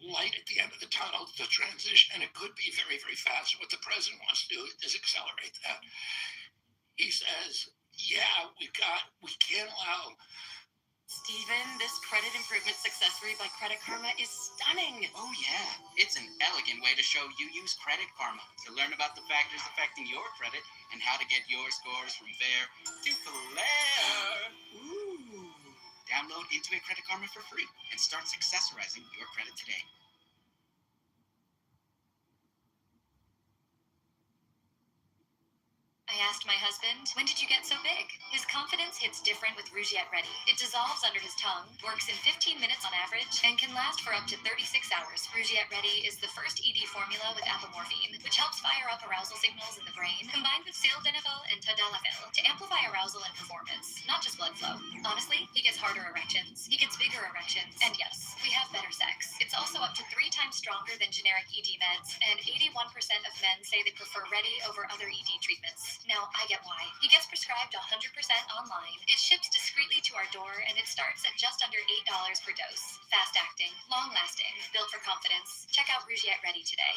light at the end of the tunnel to transition, and it could be very, very fast. What the president wants to do is accelerate that. He says, yeah, we can't allow. Stephen, this credit improvement success rate by Credit Karma is stunning. Oh, yeah. It's an elegant way to show you use Credit Karma to learn about the factors affecting your credit and how to get your scores from fair to flare. Ooh. Download Intuit Credit Karma for free and start successorizing your credit today. I asked my husband, when did you get so big? His confidence hits different with Rougiette Ready. It dissolves under his tongue, works in 15 minutes on average, and can last for up to 36 hours. Rougiette Ready is the first ED formula with apomorphine, which helps fire up arousal signals in the brain, combined with sildenafil and tadalafil to amplify arousal and performance, not just blood flow. Honestly, he gets harder erections, he gets bigger erections, and yes, we have better sex. It's also up to 3 times stronger than generic ED meds, and 81% of men say they prefer Ready over other ED treatments. Now, I get why. He gets prescribed 100% online. It ships discreetly to our door, and it starts at just under $8 per dose. Fast-acting, long-lasting, built for confidence. Check out Rougiette Ready today.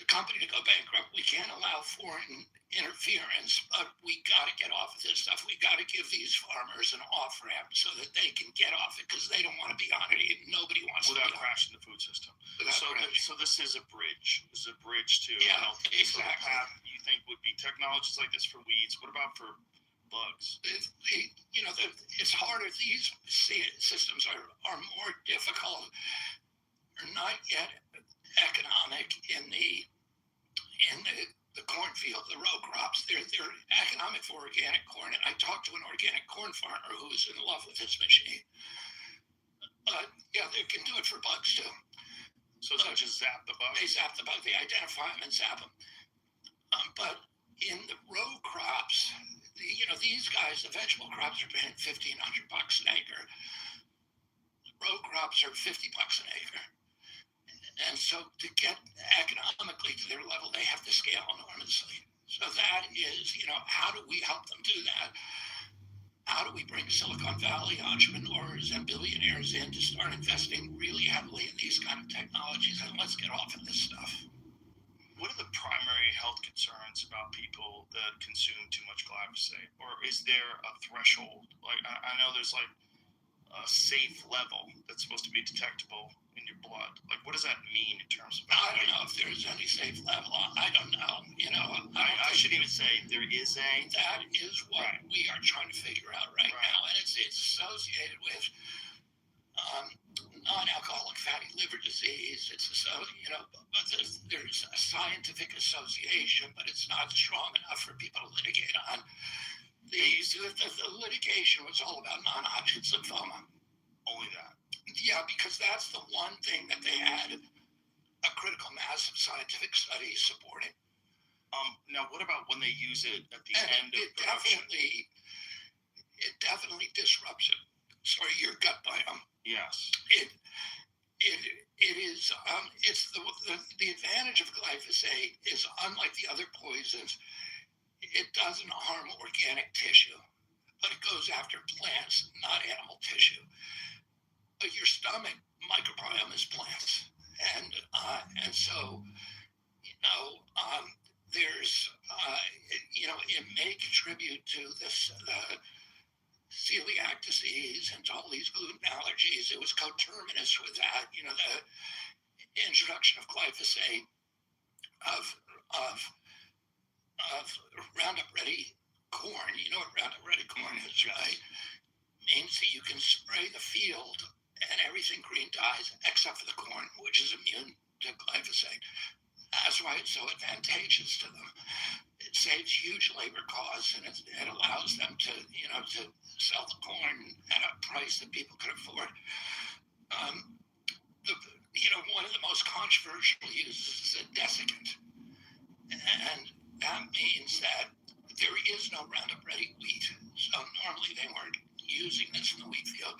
The company to go bankrupt. We can't allow foreign interference, but we got to get off of this stuff. We got to give these farmers an off-ramp so that they can get off it, because they don't want to be on it. Nobody wants without to be crashing the food system. So this is a bridge. This is a bridge to exactly. So the path you think would be technologies like this for weeds. What about for bugs? It's harder. These systems are more difficult. Are not yet economic in the cornfield, the row crops. They're economic for organic corn. And I talked to an organic corn farmer who is in love with this machine. They can do it for bugs too. So it's not just zap the bug? They zap the bug. They identify them and zap them. But in the row crops, these guys, the vegetable crops are paying $1,500 an acre. The row crops are $50 an acre. And so to get economically to their level, they have to scale enormously. So that is, how do we help them do that? How do we bring Silicon Valley entrepreneurs and billionaires in to start investing really heavily in these kind of technologies? And let's get off of this stuff. What are the primary health concerns about people that consume too much glyphosate? Or is there a threshold? Like, I know there's like a safe level that's supposed to be detectable in your blood. Like, what does that mean in terms of? I don't know if there's any safe level. I don't know. I shouldn't even say there is a. That is what we are trying to figure out right now, and it's associated with non-alcoholic fatty liver disease. It's but there's a scientific association, but it's not strong enough for people to litigate on. The litigation was all about non-Hodgkin's lymphoma. Only that. Yeah, because that's the one thing that they had a critical mass of scientific studies supporting. Now, what about when they use it at the end of production? It definitely disrupts it. Sorry, your gut biome. Yes. It is. It's the advantage of glyphosate is, unlike the other poisons, it doesn't harm organic tissue, but it goes after plants, not animal tissue. But your stomach microbiome is plants, and so there's it may contribute to this celiac disease and to all these gluten allergies. It was coterminous with that. The introduction of glyphosate of Roundup Ready corn. You know what Roundup Ready corn is, right? Means that you can spray the field and everything green dies except for the corn, which is immune to glyphosate. That's why it's so advantageous to them. It saves huge labor costs, and it allows them to, to sell the corn at a price that people could afford. One of the most controversial uses is a desiccant, and that means that there is no Roundup Ready wheat. So normally they weren't using this in the wheat field.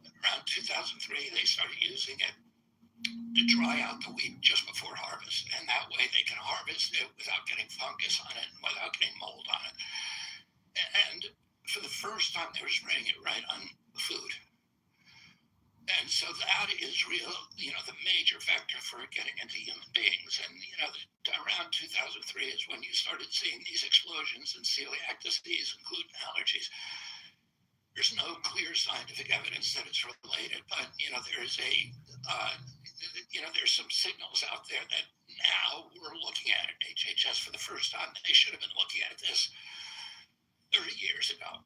Around 2003, they started using it to dry out the wheat just before harvest, and that way they can harvest it without getting fungus on it and without getting mold on it. And for the first time, they were spraying it right on the food. And so that is real, the major factor for getting into human beings. And, around 2003 is when you started seeing these explosions in celiac disease and gluten allergies. There's no clear scientific evidence that it's related, but, there's there's some signals out there that now we're looking at HHS for the first time. They should have been looking at this 30 years ago.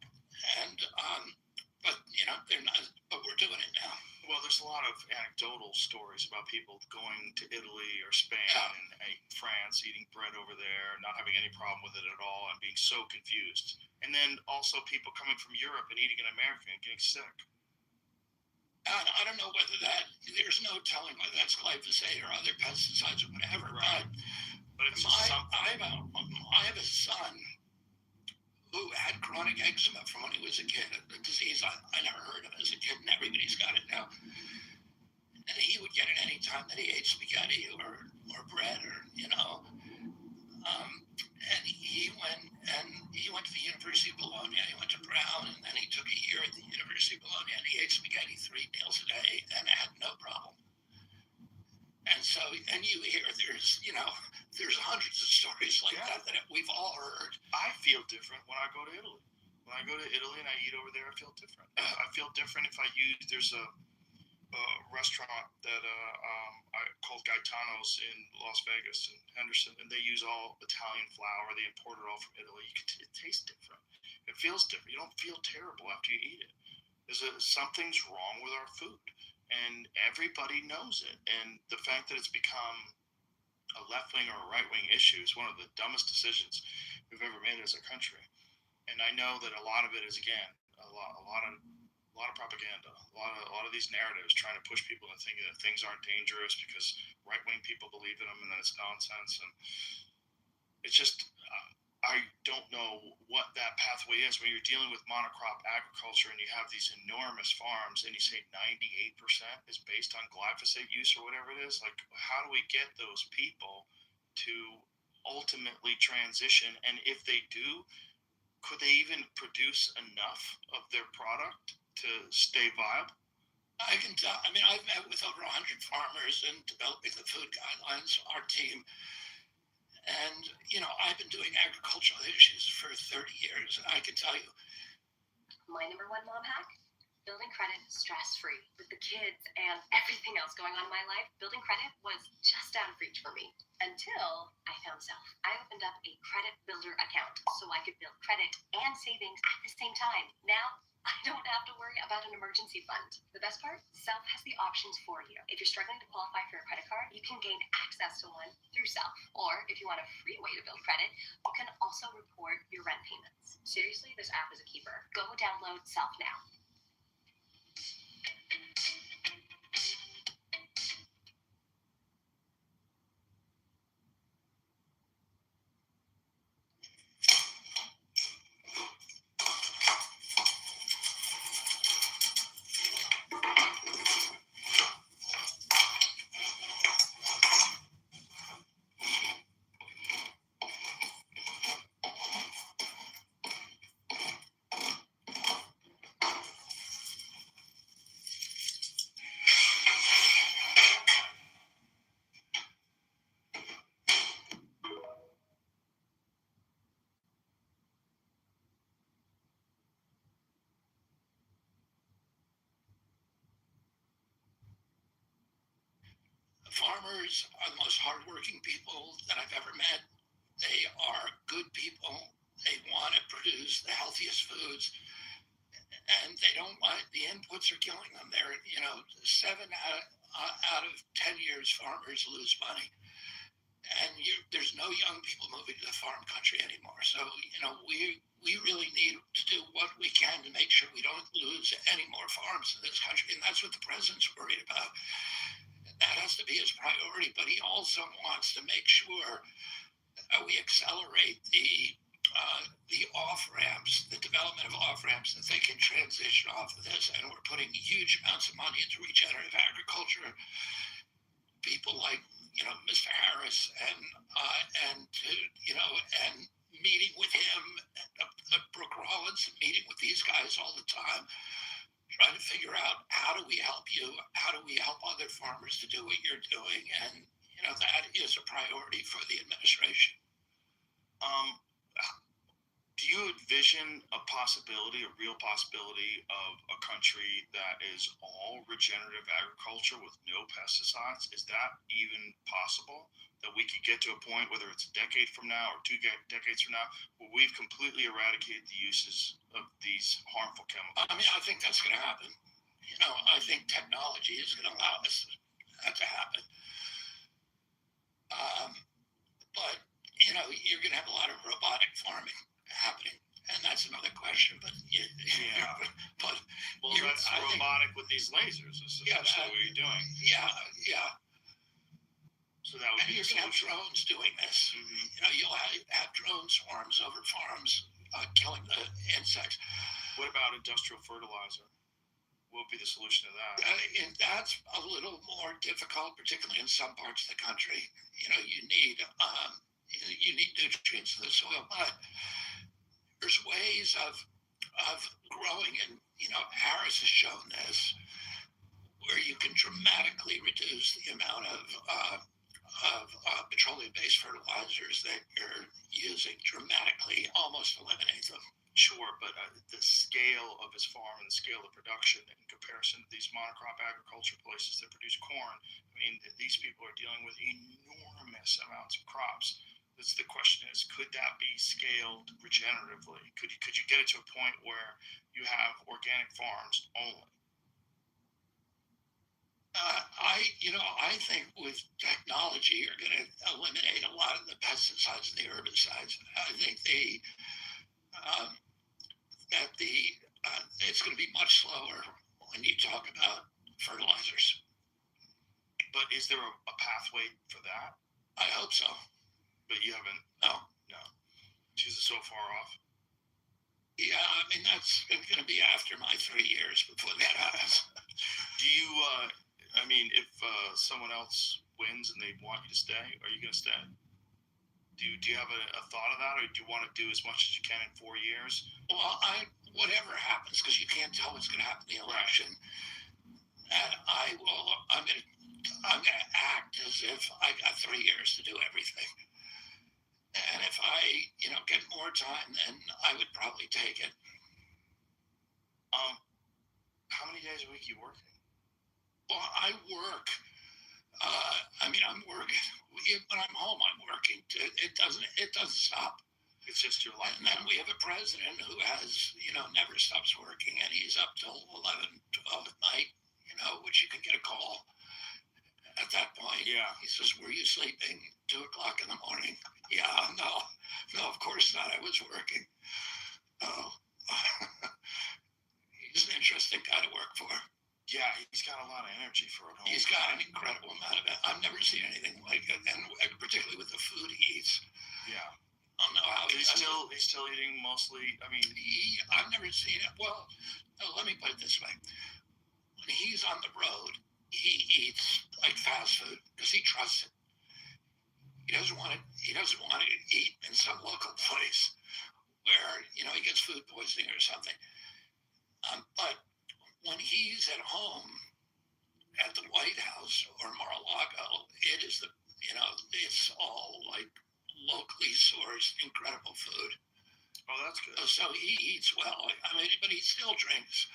And, but, they're not, but we're doing it now. Well, there's a lot of anecdotal stories about people going to Italy or Spain and France, eating bread over there, not having any problem with it at all, and being so confused. And then also people coming from Europe and eating in America and getting sick. I don't know whether there's no telling whether that's glyphosate or other pesticides or whatever. Right. But it's I have a son who had chronic eczema from when he was a kid, a disease I never heard of as a kid, and everybody's got it now. And he would get it any time that he ate spaghetti or bread or, and he went to the University of Bologna, he went to Brown, and then he took a year at the University of Bologna, and he ate spaghetti 3 meals a day and had no problem. And so, and you hear there's hundreds of stories like that we've all heard. I feel different when I go to Italy. When I go to Italy and I eat over there, I feel different. I feel different if there's a restaurant that I called Gaetano's in Las Vegas and Henderson, and they use all Italian flour. They import it all from Italy. It tastes different. It feels different. You don't feel terrible after you eat it. Something's wrong with our food. And everybody knows it. And the fact that it's become a left-wing or a right-wing issue is one of the dumbest decisions we've ever made as a country. And I know that a lot of it is, again, a lot of propaganda, a lot of these narratives trying to push people into thinking that things aren't dangerous because right-wing people believe in them, and then it's nonsense. And it's just, I don't know what that pathway is when you're dealing with monocrop agriculture and you have these enormous farms and you say 98% is based on glyphosate use or whatever it is. Like, how do we get those people to ultimately transition? And if they do, could they even produce enough of their product to stay viable? I can tell. I mean, I've met with over 100 farmers in developing the food guidelines, our team. And, I've been doing agricultural issues for 30 years, and I can tell you. My number one mom hack? Building credit stress-free. With the kids and everything else going on in my life, building credit was just out of reach for me. Until I found Self. I opened up a credit builder account so I could build credit and savings at the same time. Now, I don't have to worry about an emergency fund. The best part? Self has the options for you. If you're struggling to qualify for a credit card, you can gain access to one through Self. Or if you want a free way to build credit, you can also report your rent payments. Seriously, this app is a keeper. Go download Self now. Farmers are the most hardworking people that I've ever met. They are good people. They want to produce the healthiest foods. and they don't like the inputs are killing them. They're 7 out of 10 years farmers lose money, and there's no young people moving to the farm country anymore. So we really need to do what we can to make sure we don't lose any more farms in this country, and that's what the president's worried about. That has to be his priority, but he also wants to make sure we accelerate the off ramps, the development of off ramps that they can transition off of this. And we're putting huge amounts of money into regenerative agriculture. People like Mr. Harris and meeting with him, Brooke Rollins, meeting with these guys all the time, trying to figure out how do we help you, how do we help other farmers to do what you're doing, and that is a priority for the administration. Do you envision a real possibility of a country that is all regenerative agriculture with no pesticides? Is that even possible? That we could get to a point, whether it's a decade from now or 2 decades from now, where we've completely eradicated the uses of these harmful chemicals? I mean, I think that's going to happen. I think technology is going to allow that to happen. But you're going to have a lot of robotic farming happening, and that's another question. But that's robotic with these lasers. Is essentially what you're doing. Yeah. So that would be you're going to have drones doing this. Mm-hmm. You'll have drone swarms over farms killing the insects. What about industrial fertilizer? What would be the solution to that? And that's a little more difficult, particularly in some parts of the country. You need nutrients in the soil, but there's ways of growing, and Harris has shown this, where you can dramatically reduce the amount of petroleum-based fertilizers that you're using. Dramatically, almost eliminate them. Sure, but the scale of his farm and the scale of production in comparison to these monocrop agriculture places that produce corn, I mean, these people are dealing with enormous amounts of crops. The question is, could that be scaled regeneratively? Could you get it to a point where you have organic farms only? I think with technology, you're going to eliminate a lot of the pesticides and the herbicides. I think it's going to be much slower when you talk about fertilizers. But is there a pathway for that? I hope so. But you haven't? No. She's so far off? Yeah, I mean, that's going to be after my 3 years before that happens. Do you, if someone else wins and they want you to stay, are you going to stay? Do you have a thought of that, or do you want to do as much as you can in 4 years? Well, whatever happens, because you can't tell what's going to happen in the election, and I'm going to act as if I got 3 years to do everything. And if I, get more time, then I would probably take it. How many days a week are you working? Well, I work. I'm working. When I'm home, I'm working. It doesn't stop. It's just your life. And then we have a president who has, never stops working, and he's up till 11, 12 at night, which you can get a call. At that point, yeah. He says, "Were you sleeping 2 o'clock in the morning?" Yeah, no, of course not. I was working. Oh, he's an interesting guy to work for. Yeah, he's got a lot of energy for it. He's got an incredible amount of it. I've never seen anything like it, and particularly with the food he eats. Yeah. I don't know how he's still eating mostly. I've never seen it. Well, let me put it this way: when he's on the road, he eats like fast food because he trusts it. He doesn't want to eat in some local place where he gets food poisoning or something. But when he's at home at the White House or Mar-a-Lago, it is it's all like locally sourced, incredible food. Oh, that's good. So he eats well. But he still drinks.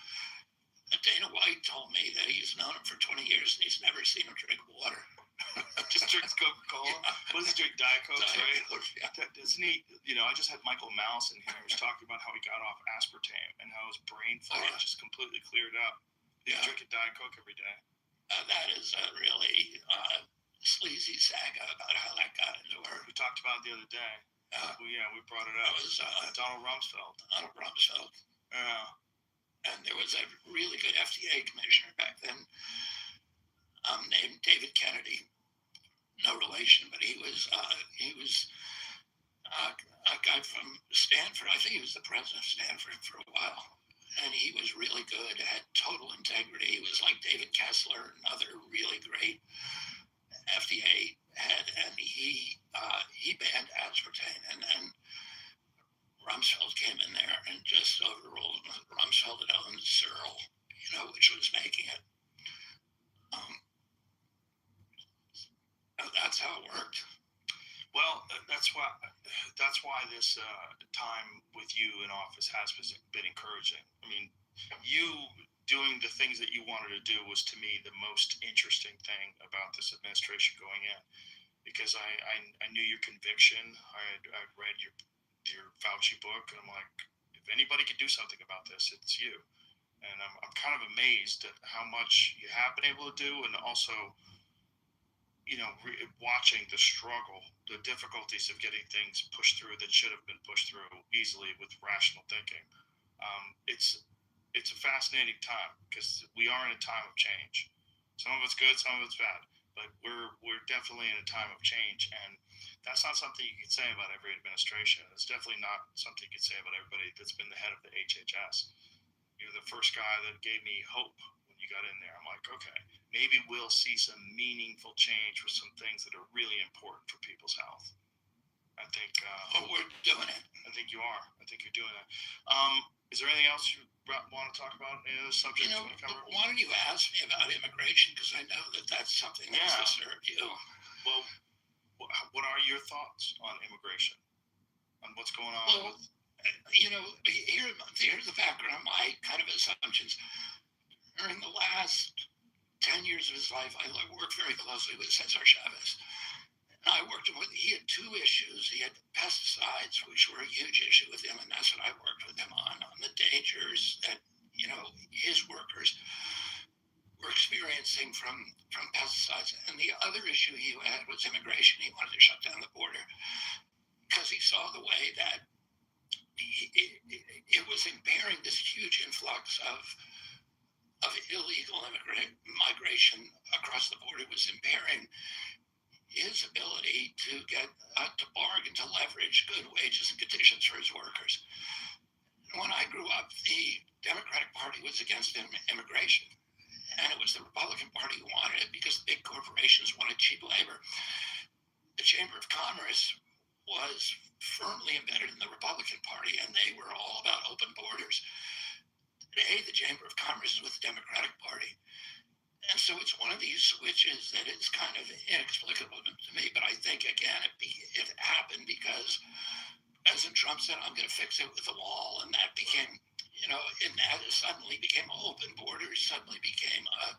Dana White told me that he's known him for 20 years and he's never seen him drink water. Just drinks Coca-Cola. What does he drink? Diet Coke, right? Coke, yeah. Doesn't he? I just had Michael Mouse in here. He was talking about how he got off aspartame and how his brain fog just completely cleared up. He's drinking Diet Coke every day. That is a really sleazy saga about how that got into her. We talked about it the other day. We brought it up. It was Donald Rumsfeld. Yeah. And there was a really good FDA commissioner back then named David Kennedy. No relation, but he was a guy from Stanford. I think he was the president of Stanford for a while. And he was really good, had total integrity. He was like David Kessler, another really great FDA head, and he banned aspartame, and Rumsfeld came in there and just overruled him. Rumsfeld had owned Searle, which was making it. That's how it worked. Well, that's why this time with you in office has been encouraging. I mean, you doing the things that you wanted to do was, to me, the most interesting thing about this administration going in, because I knew your conviction. I'd read your Fauci book, and I'm like, if anybody could do something about this, it's you. And I'm kind of amazed at how much you have been able to do, and also, watching the struggle, the difficulties of getting things pushed through that should have been pushed through easily with rational thinking. It's a fascinating time because we are in a time of change. Some of it's good, some of it's bad, but we're definitely in a time of change, and that's not something you can say about every administration. It's definitely not something you can say about everybody that's been the head of the HHS. You're the first guy that gave me hope when you got in there. I'm like, okay, maybe we'll see some meaningful change with some things that are really important for people's health. I think we're doing it. I think you are. I think you're doing it. Is there anything else you want to talk about? Any other subjects you want to cover? Why don't you ask me about immigration? Because I know that's something that's disturbed you. Well, what are your thoughts on immigration? On what's going on? Well, here's the background. My kind of assumptions. During the last 10 years of his life, I worked very closely with Cesar Chavez. I worked with, he had two issues. He had pesticides, which were a huge issue with him, and that's what I worked with him on the dangers that, his workers were experiencing from pesticides. And the other issue he had was immigration. He wanted to shut down the border because he saw the way that it was impairing this huge influx of illegal migration across the border. It was impairing his ability to get to bargain, to leverage good wages and conditions for his workers. When I grew up, the Democratic Party was against immigration, and it was the Republican Party who wanted it because big corporations wanted cheap labor. The Chamber of Commerce was firmly embedded in the Republican Party, and they were all about open borders. Today, the Chamber of Commerce is with the Democratic Party. And so it's one of these switches that is kind of inexplicable to me. But I think, again, it happened because President Trump said, I'm going to fix it with a wall. And that became, and that suddenly became open borders, suddenly became a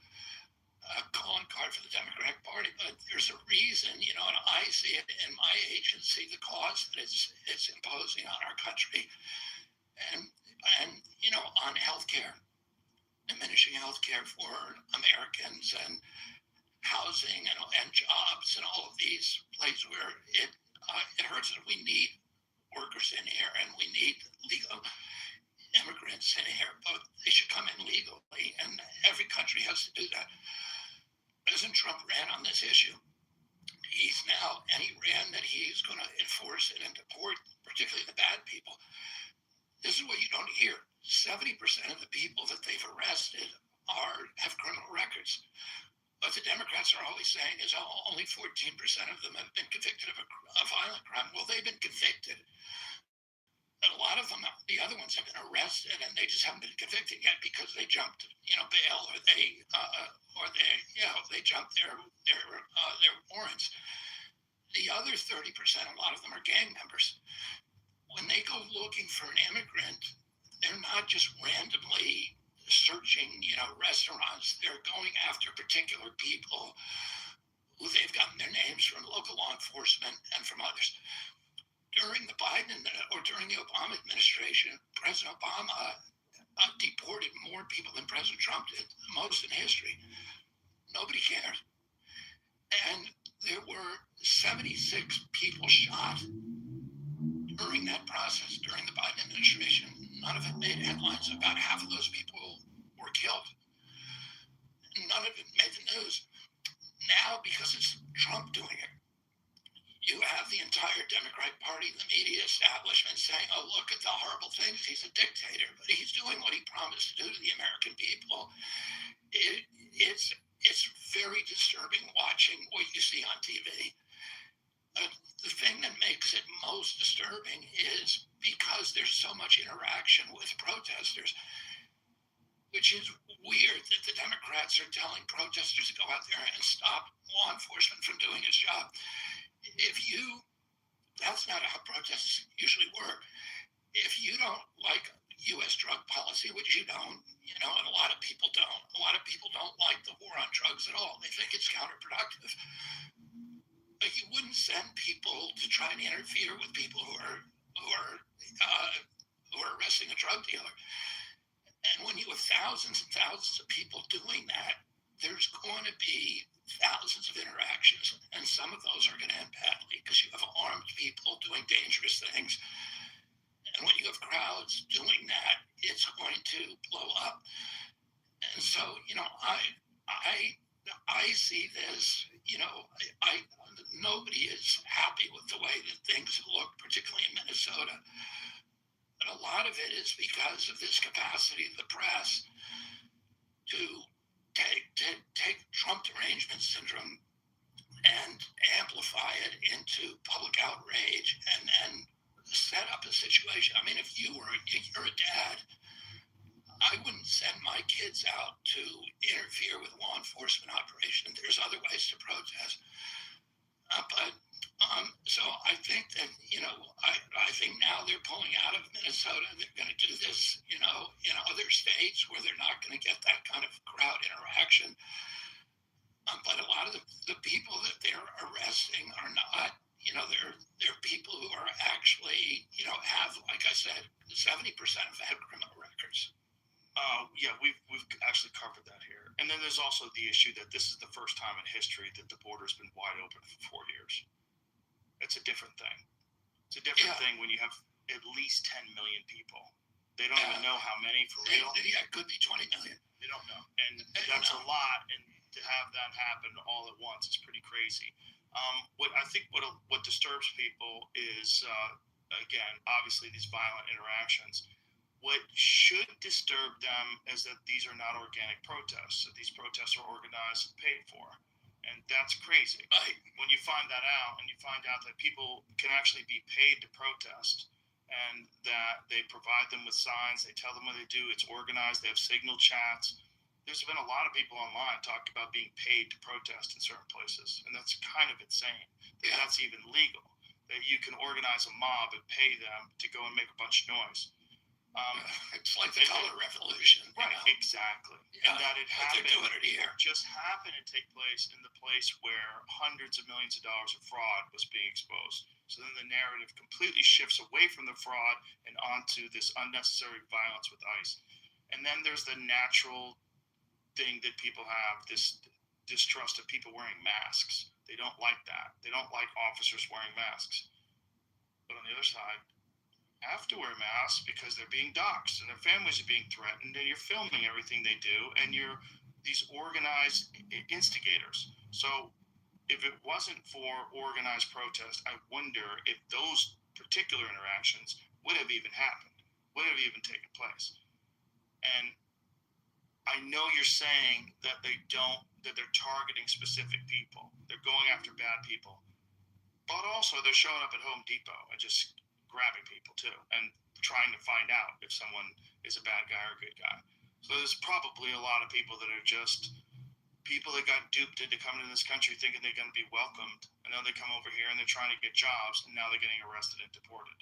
calling card for the Democratic Party. But there's a reason, and I see it in my agency, the cost that it's imposing on our country. And on healthcare. Diminishing healthcare for Americans, and housing and jobs, and all of these places where it hurts that we need workers in here, and we need legal immigrants in here, but they should come in legally, and every country has to do that. President Trump ran on this issue. He ran that he's going to enforce it and deport particularly the bad people. This is what you don't hear. 70% of the people that they've arrested have criminal records. What the Democrats are always saying is only 14% of them have been convicted of a violent crime. Well, they've been convicted. And a lot of them, the other ones, have been arrested, and they just haven't been convicted yet because they jumped, bail, or they jumped their warrants. The other 30%, a lot of them are gang members. When they go looking for an immigrant, they're not just randomly searching, restaurants. They're going after particular people who they've gotten their names from local law enforcement and from others. During the Biden or during the Obama administration, President Obama deported more people than President Trump did, most in history. Nobody cared. And there were 76 people shot during that process, during the Biden administration. None of it made headlines. About half of those people were killed. None of it made the news. Now, because it's Trump doing it, you have the entire Democratic Party, the media establishment saying, oh, look at the horrible things. He's a dictator, but he's doing what he promised to do to the American people. It's very disturbing watching what you see on TV. The thing that makes it most disturbing is because there's so much interaction with protesters, which is weird that the Democrats are telling protesters to go out there and stop law enforcement from doing its job. That's not how protests usually work. If you don't like U.S. drug policy, which you don't, and a lot of people don't. A lot of people don't like the war on drugs at all. They think it's counterproductive. But you wouldn't send people to try and interfere with people who are arresting a drug dealer. And when you have thousands and thousands of people doing that, there's going to be thousands of interactions, and some of those are going to end badly because you have armed people doing dangerous things. And when you have crowds doing that, it's going to blow up. And so, I see this, nobody is happy with the way that things look, particularly in Minnesota. And a lot of it is because of this capacity of the press to take Trump derangement syndrome and amplify it into public outrage and set up a situation. I mean, if you're a dad, I wouldn't send my kids out to interfere with law enforcement operation. There's other ways to protest. So I think that, I think now they're pulling out of Minnesota. They're going to do this, in other states where they're not going to get that kind of crowd interaction. But a lot of the people that they're arresting are not, they're people who are actually, have, like I said, 70% have had criminal records. Yeah, we've actually covered that here. And then there's also the issue that this is the first time in history that the border's been wide open for 4 years. It's a different thing. It's a different thing when you have at least 10 million people. They don't even know how many for real. Yeah, it could be 20 million. They don't know. And that's a lot. And to have that happen all at once is pretty crazy. What disturbs people is, again, obviously these violent interactions. What should disturb them is that these are not organic protests, that these protests are organized and paid for. And that's crazy. When you find that out, and you find out that people can actually be paid to protest, and that they provide them with signs, they tell them what they do, it's organized, they have signal chats. There's been a lot of people online talking about being paid to protest in certain places, and that's kind of insane. That's even legal, that you can organize a mob and pay them to go and make a bunch of noise. It's like the color revolution. Right, exactly. Yeah, and that it happened, they're doing it here. Just happened to take place in the place where hundreds of millions of dollars of fraud was being exposed. So then the narrative completely shifts away from the fraud and onto this unnecessary violence with ICE. And then there's the natural thing that people have, this distrust of people wearing masks. They don't like that. They don't like officers wearing masks. But on the other side, have to wear masks because they're being doxxed and their families are being threatened, and you're filming everything they do, and you're these organized instigators. So if it wasn't for organized protest, I wonder if those particular interactions would have even happened, would have even taken place. And I know you're saying that they're targeting specific people. They're going after bad people. But also they're showing up at Home Depot and just grabbing people too, and trying to find out if someone is a bad guy or a good guy. So there's probably a lot of people that are just people that got duped into coming to this country thinking they're going to be welcomed, and then they come over here and they're trying to get jobs, and now they're getting arrested and deported.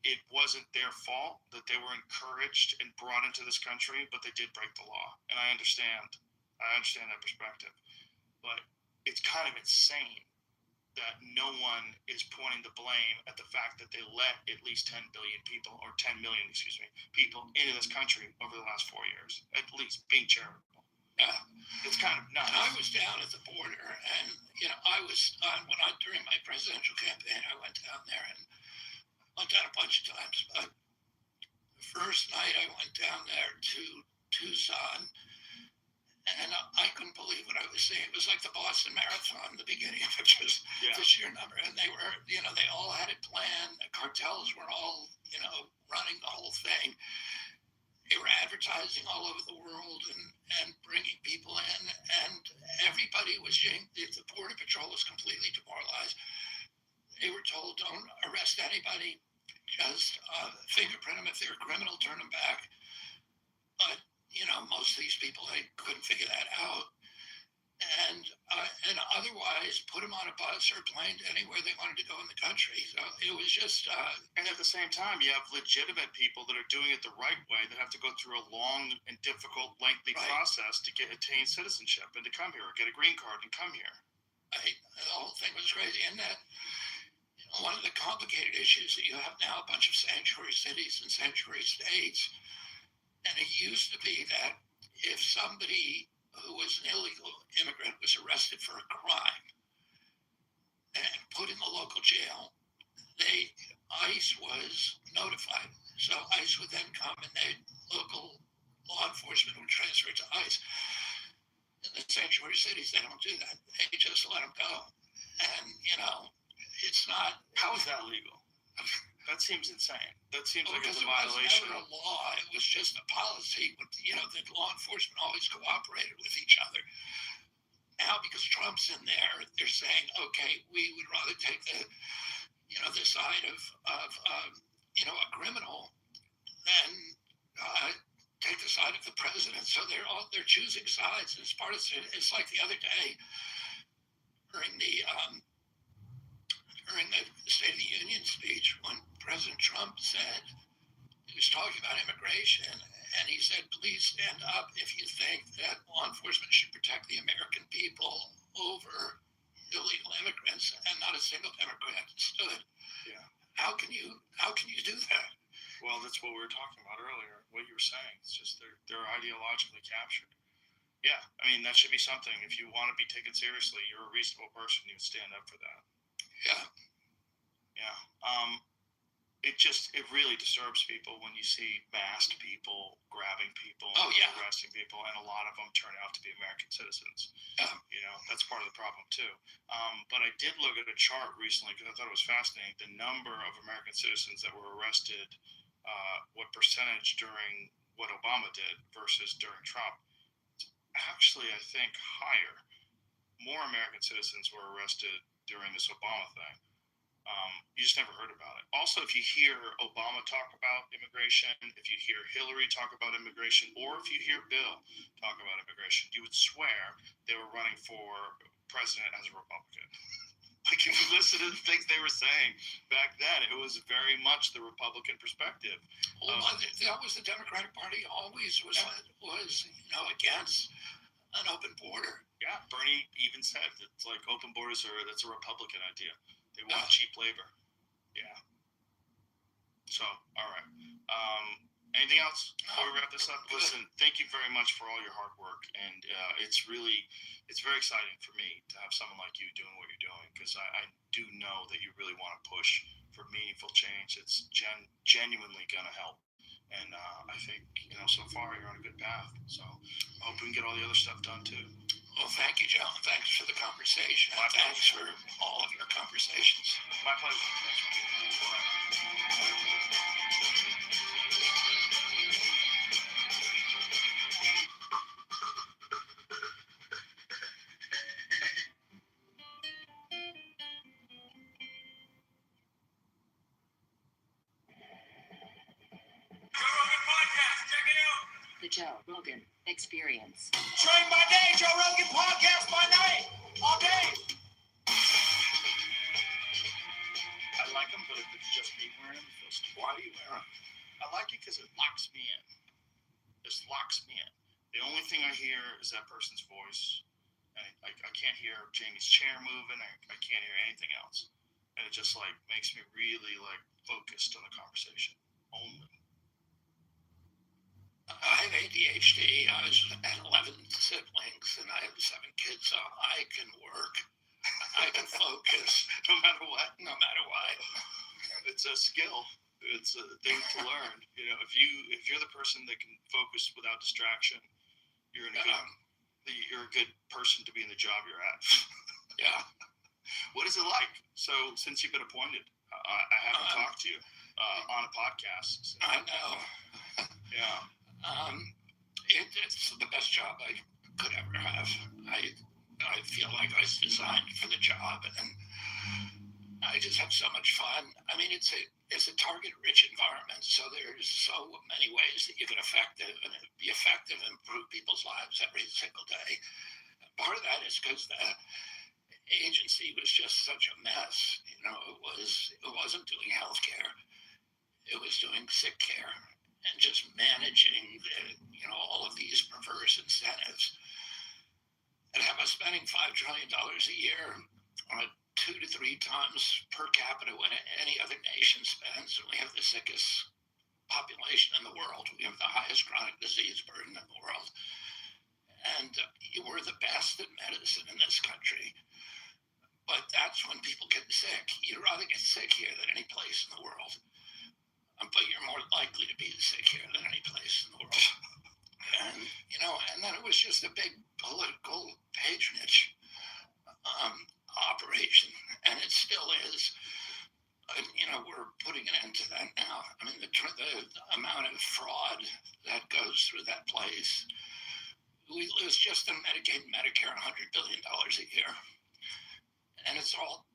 It wasn't their fault that they were encouraged and brought into this country, but they did break the law, and I understand that perspective. But it's kind of insane that no one is pointing the blame at the fact that they let at least 10 billion people, or 10 million, people into this country over the last 4 years, at least being charitable. It's kind of nuts. I was down at the border, and I was during my presidential campaign. I went down there and went down a bunch of times. But the first night I went down there to Tucson, and I couldn't believe what I was seeing. It was like the Boston Marathon, the beginning of it, just the sheer number. And they were, they all had it planned. The cartels were all, running the whole thing. They were advertising all over the world and bringing people in. And everybody was, the Border Patrol was completely demoralized. They were told, don't arrest anybody. Just fingerprint them. If they're a criminal, turn them back. But most of these people, they couldn't figure that out, and otherwise put them on a bus or a plane to anywhere they wanted to go in the country. So it was just. And at the same time, you have legitimate people that are doing it the right way that have to go through a long and difficult, lengthy process to attain citizenship and to come here, or get a green card and come here. The whole thing was crazy, and that. One of the complicated issues that you have now, a bunch of sanctuary cities and sanctuary states. And it used to be that if somebody who was an illegal immigrant was arrested for a crime and put in the local jail, ICE was notified. So ICE would then come and local law enforcement would transfer it to ICE. In the sanctuary cities, they don't do that. They just let them go. And, it's not. How is that legal? That seems insane. That seems like it's a violation. It was never a law. It was just a policy. The law enforcement always cooperated with each other. Now, because Trump's in there, they're saying, okay, we would rather take the side of a criminal than take the side of the president. So they're choosing sides. It's like the other day during the State of the Union speech when President Trump said, he was talking about immigration, and he said, please stand up if you think that law enforcement should protect the American people over illegal immigrants, and not a single Democrat stood. Yeah. How can you do that? Well, that's what we were talking about earlier, what you were saying. It's just they're ideologically captured. Yeah, I mean, that should be something. If you want to be taken seriously, you're a reasonable person, you would stand up for that. Yeah. Yeah. It really disturbs people when you see masked people grabbing people, arresting people, and a lot of them turn out to be American citizens. Yeah. That's part of the problem too. But I did look at a chart recently because I thought it was fascinating. The number of American citizens that were arrested, what percentage during what Obama did versus during Trump. It's actually, I think, higher. More American citizens were arrested during this Obama thing. You just never heard about it. Also, if you hear Obama talk about immigration, if you hear Hillary talk about immigration, or if you hear Bill talk about immigration, you would swear they were running for president as a Republican. Like, if you listen to the things they were saying back then, it was very much the Republican perspective. Well, that was the Democratic Party always was against an open border. Yeah, Bernie even said it's like open borders that's a Republican idea. They want cheap labor. Yeah. So, all right. Anything else before we wrap this up? Listen, thank you very much for all your hard work, and it's very exciting for me to have someone like you doing what you're doing, because I do know that you really want to push for meaningful change. It's genuinely going to help. And I think, so far you're on a good path. So I hope we can get all the other stuff done too. Well, thank you, John. Thanks for the conversation. Thanks for all of your conversations. My pleasure. The Joe Rogan Experience. Train by day, Joe Rogan podcast by night, all day. I like them, but if it's just me wearing them, why do you wear them? I like it because it locks me in. Just locks me in. The only thing I hear is that person's voice. And I can't hear Jamie's chair moving. I can't hear anything else. And it just like makes me really like focused on the conversation only. I have ADHD. I had 11 siblings and I have 7 kids, so I can work. I can focus no matter what. No matter what. It's a skill. It's a thing to learn. You know, if you're the person that can focus without distraction, you're a good person to be in the job you're at. Yeah. What is it like? So since you've been appointed, I haven't talked to you on a podcast. So. I know. Yeah. It's the best job I could ever have. I feel like I was designed for the job, and I just have so much fun. I mean, it's a target-rich environment, so there's so many ways that you can be effective and improve people's lives every single day. Part of that is because the agency was just such a mess. You know, it wasn't doing healthcare; it was doing sick care and just managing all of these perverse incentives and have us spending $5 trillion a year on 2 to 3 times per capita what any other nation spends. And we have the sickest population in the world. We have the highest chronic disease burden in the world. And we're the best at medicine in this country. But that's when people get sick. You'd rather get sick here than any place in the world. But you're more likely to be sick here than any place in the world. And, and then it was just a big political patronage operation. And it still is. We're putting an end to that now. I mean, the amount of fraud that goes through that place. We lose just in Medicaid and Medicare $100 billion a year. And it's all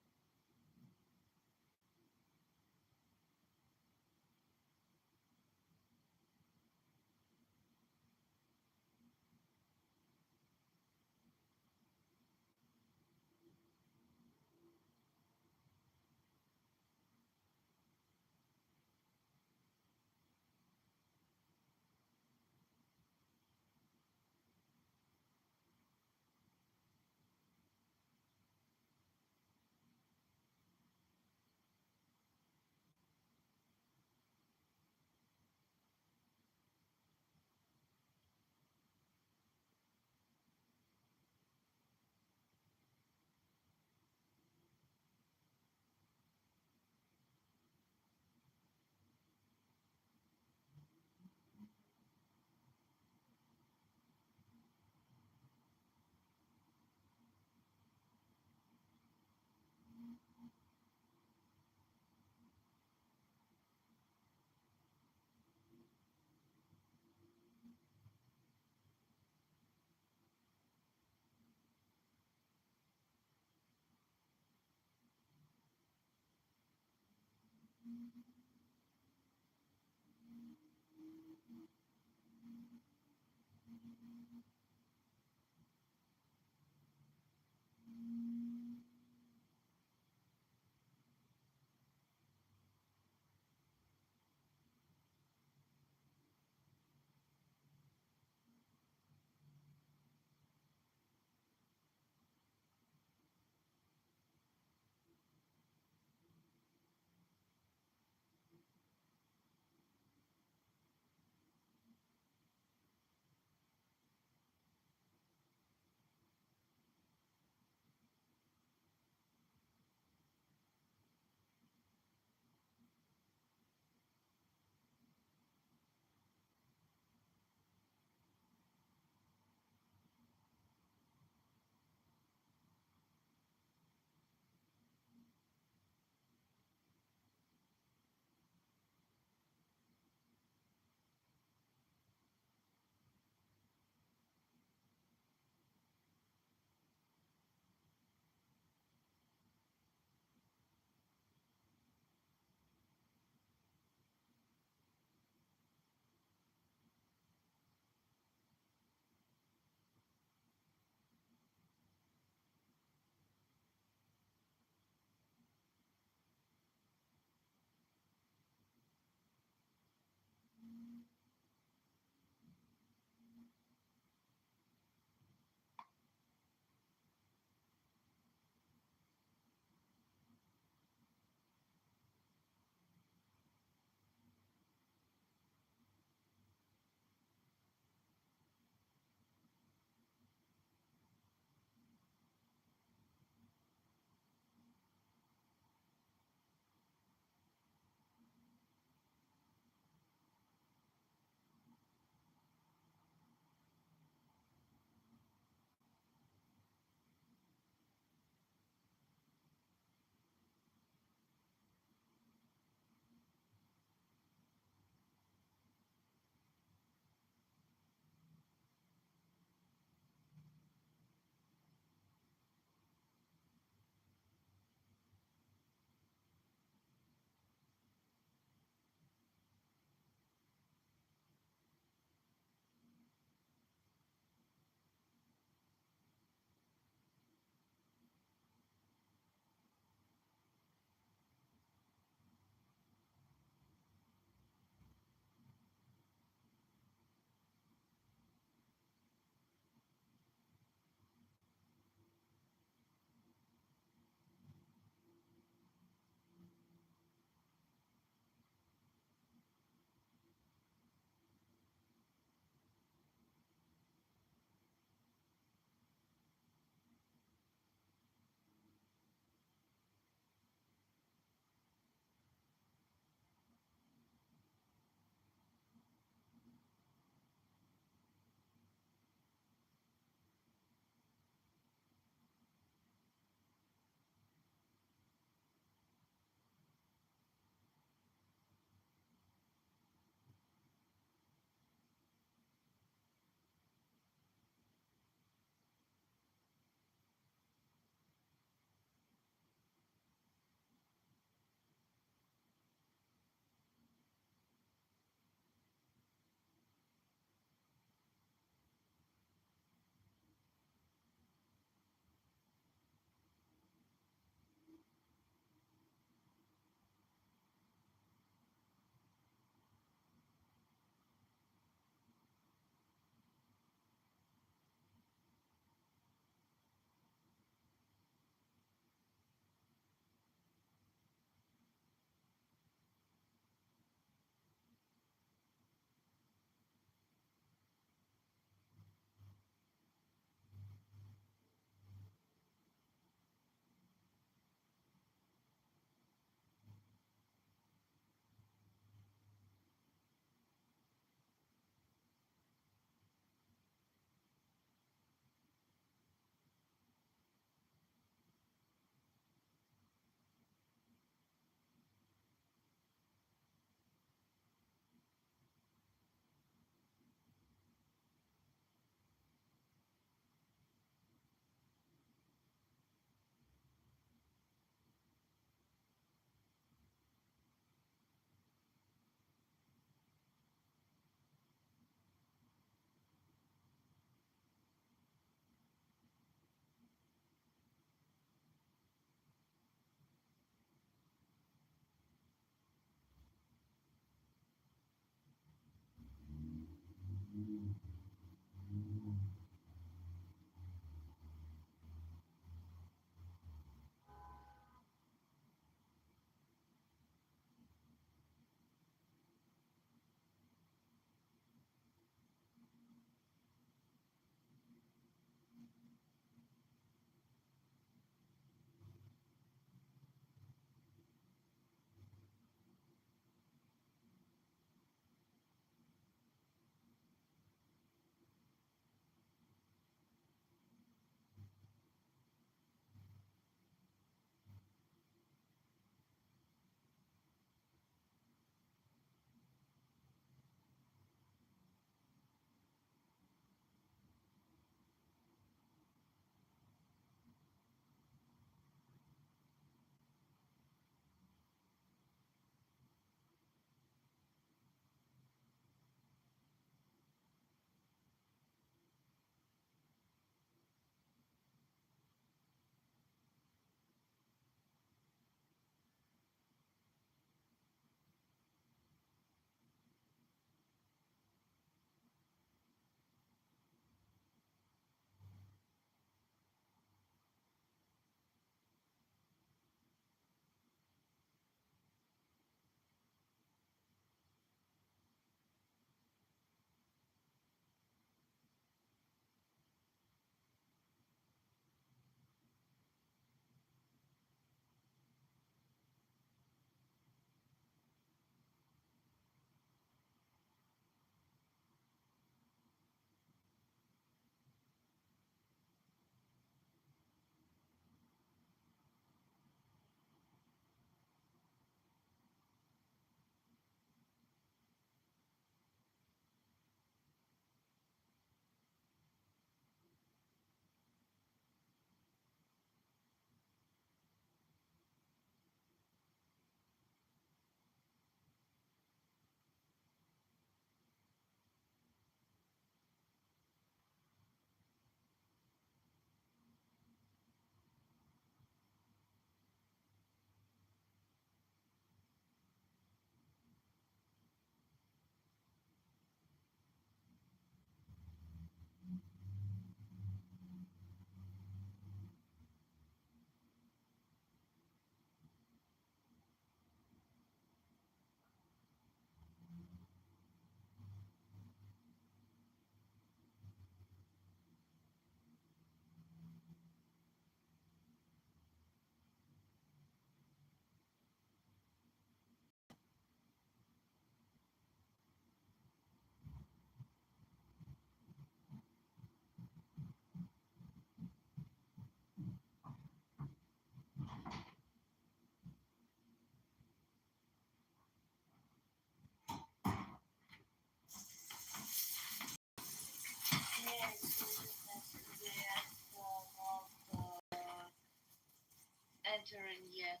entering yet.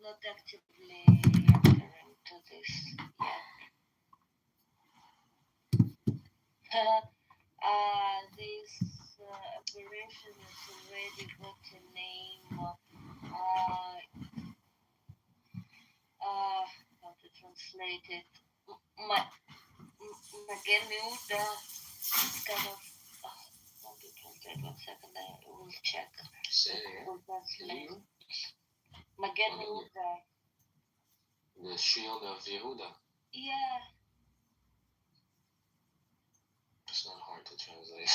Not actively entering to this yet. This operation has already got a name. How to translate it? Magenuda. Kind of. How to translate? 1 second, I will check. Will translate. Magenuda. The shield of Yehuda. Yeah. It's not hard to translate.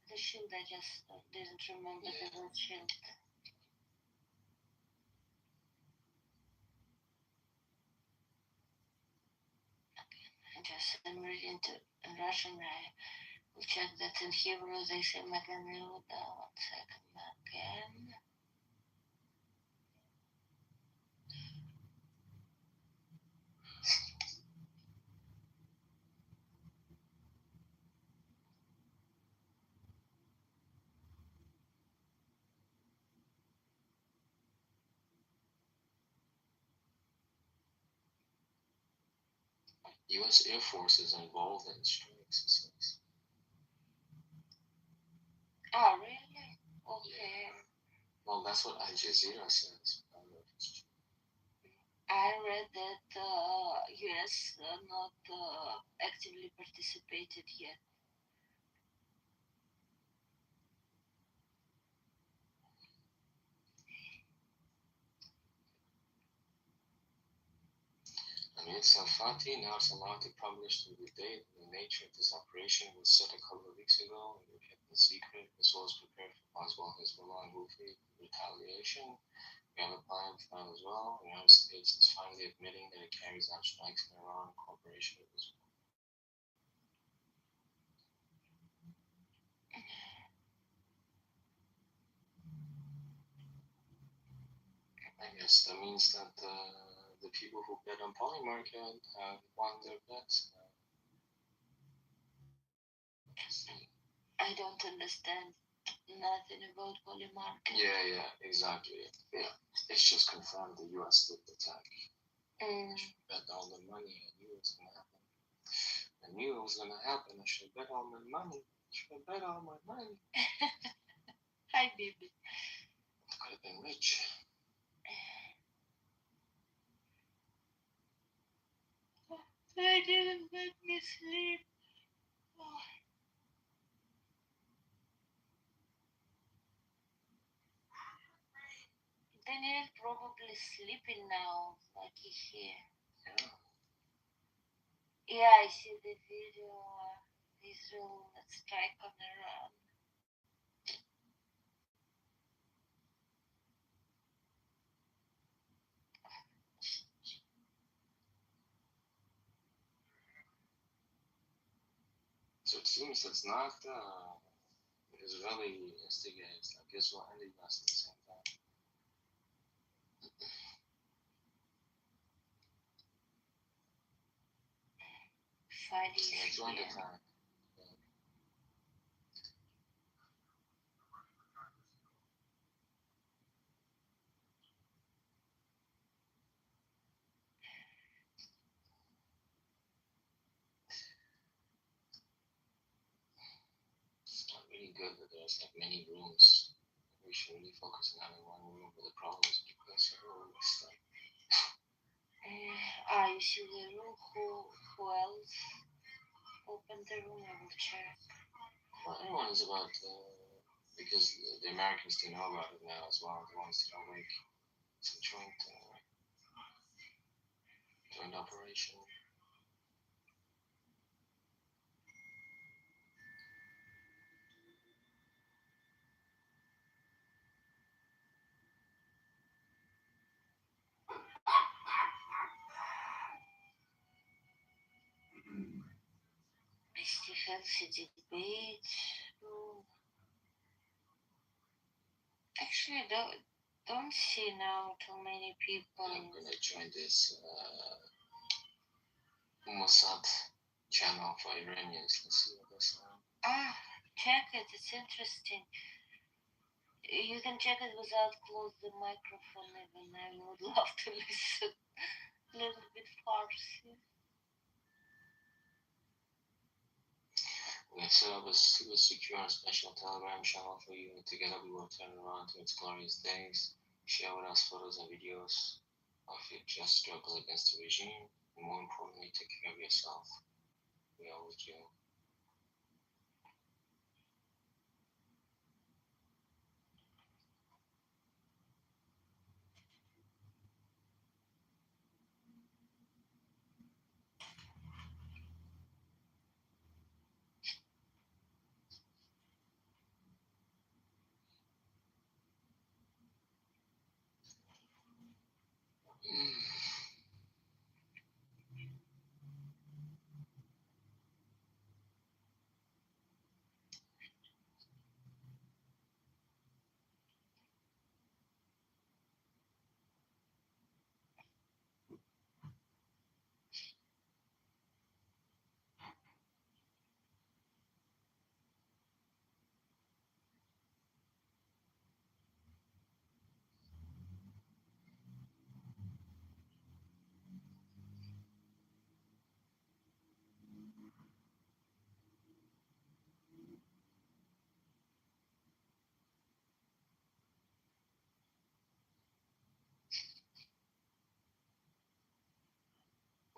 The shield, I just didn't remember the word shield. Just I'm reading in Russian. I will check that in Hebrew they say Magen Yehuda. 1 second, Magen. U.S. Air Force is involved in strike exercise. Oh, really? Okay. Well, that's what Al Jazeera says. I don't know if it's true. I read that U.S. Not actively participated yet. Amir Safati now is allowed to publish the date and the nature of this operation was set a couple of weeks ago and were kept in secret, as well as prepared for possible Hezbollah and Houthi retaliation. We have a plan for that as well. The United States is finally admitting that it carries out strikes in Iran in cooperation with Israel. I guess that means that the people who bet on Polymarket have won their bets. I don't understand nothing about Polymarket. Yeah, exactly. Yeah, it's just confirmed the U.S. did the attack. Bet all the money. I knew it was gonna happen. I knew it was gonna happen. I should bet all my money. Hi, baby. Could have been rich. They didn't let me sleep. Oh. Daniel probably sleeping now, like he's here. Yeah, I see the video. Israel strike on Iran. So it seems it's not Israeli instigators, like Israel and the US at the same time. Fighting. It's a joint attack. It's not really good that there's like many rooms. We should really focus on having one room, but the problem is because everyone is like. You see the room? Who else opened the room? I will check. Well, everyone is about because the Americans do know about it now as well. The ones that are awake. It's a joint operation. Misty Fancy debate room. Actually, don't see now too many people. I'm gonna join this Mossad channel for Iranians. Let's see what that's on. Check it, it's interesting. You can check it without close the microphone even. I would love to listen a little bit Farsi. We have set up a super secure and special Telegram channel for you. Together we will turn around to its glorious days. Share with us photos and videos of your just struggle against the regime. And more importantly, take care of yourself. We are with you.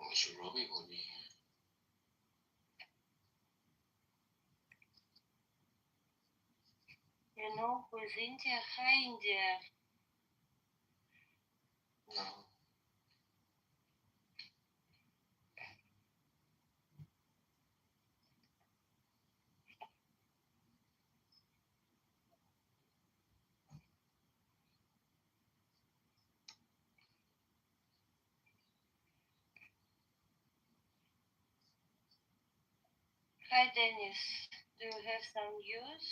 Wish Robbie would be here. You know who is India? Hi, India. No. Hi, Dennis. Do you have some news?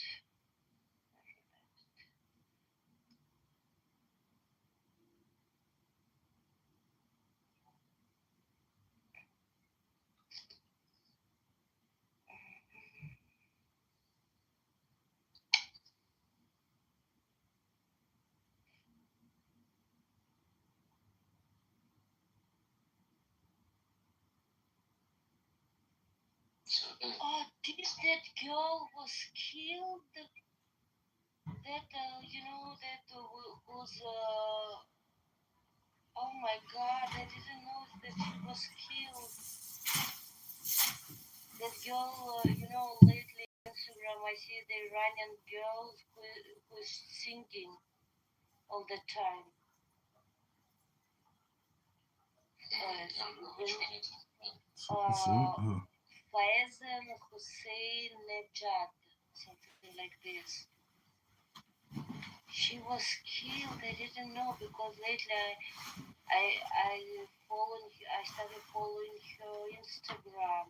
Oh, that girl was killed. That you know that was oh my God! I didn't know that she was killed. That girl, you know, lately on Instagram I see the Iranian girl who's singing all the time. Faizan Hussein Nejad, something like this. She was killed. I didn't know because lately I started following her Instagram.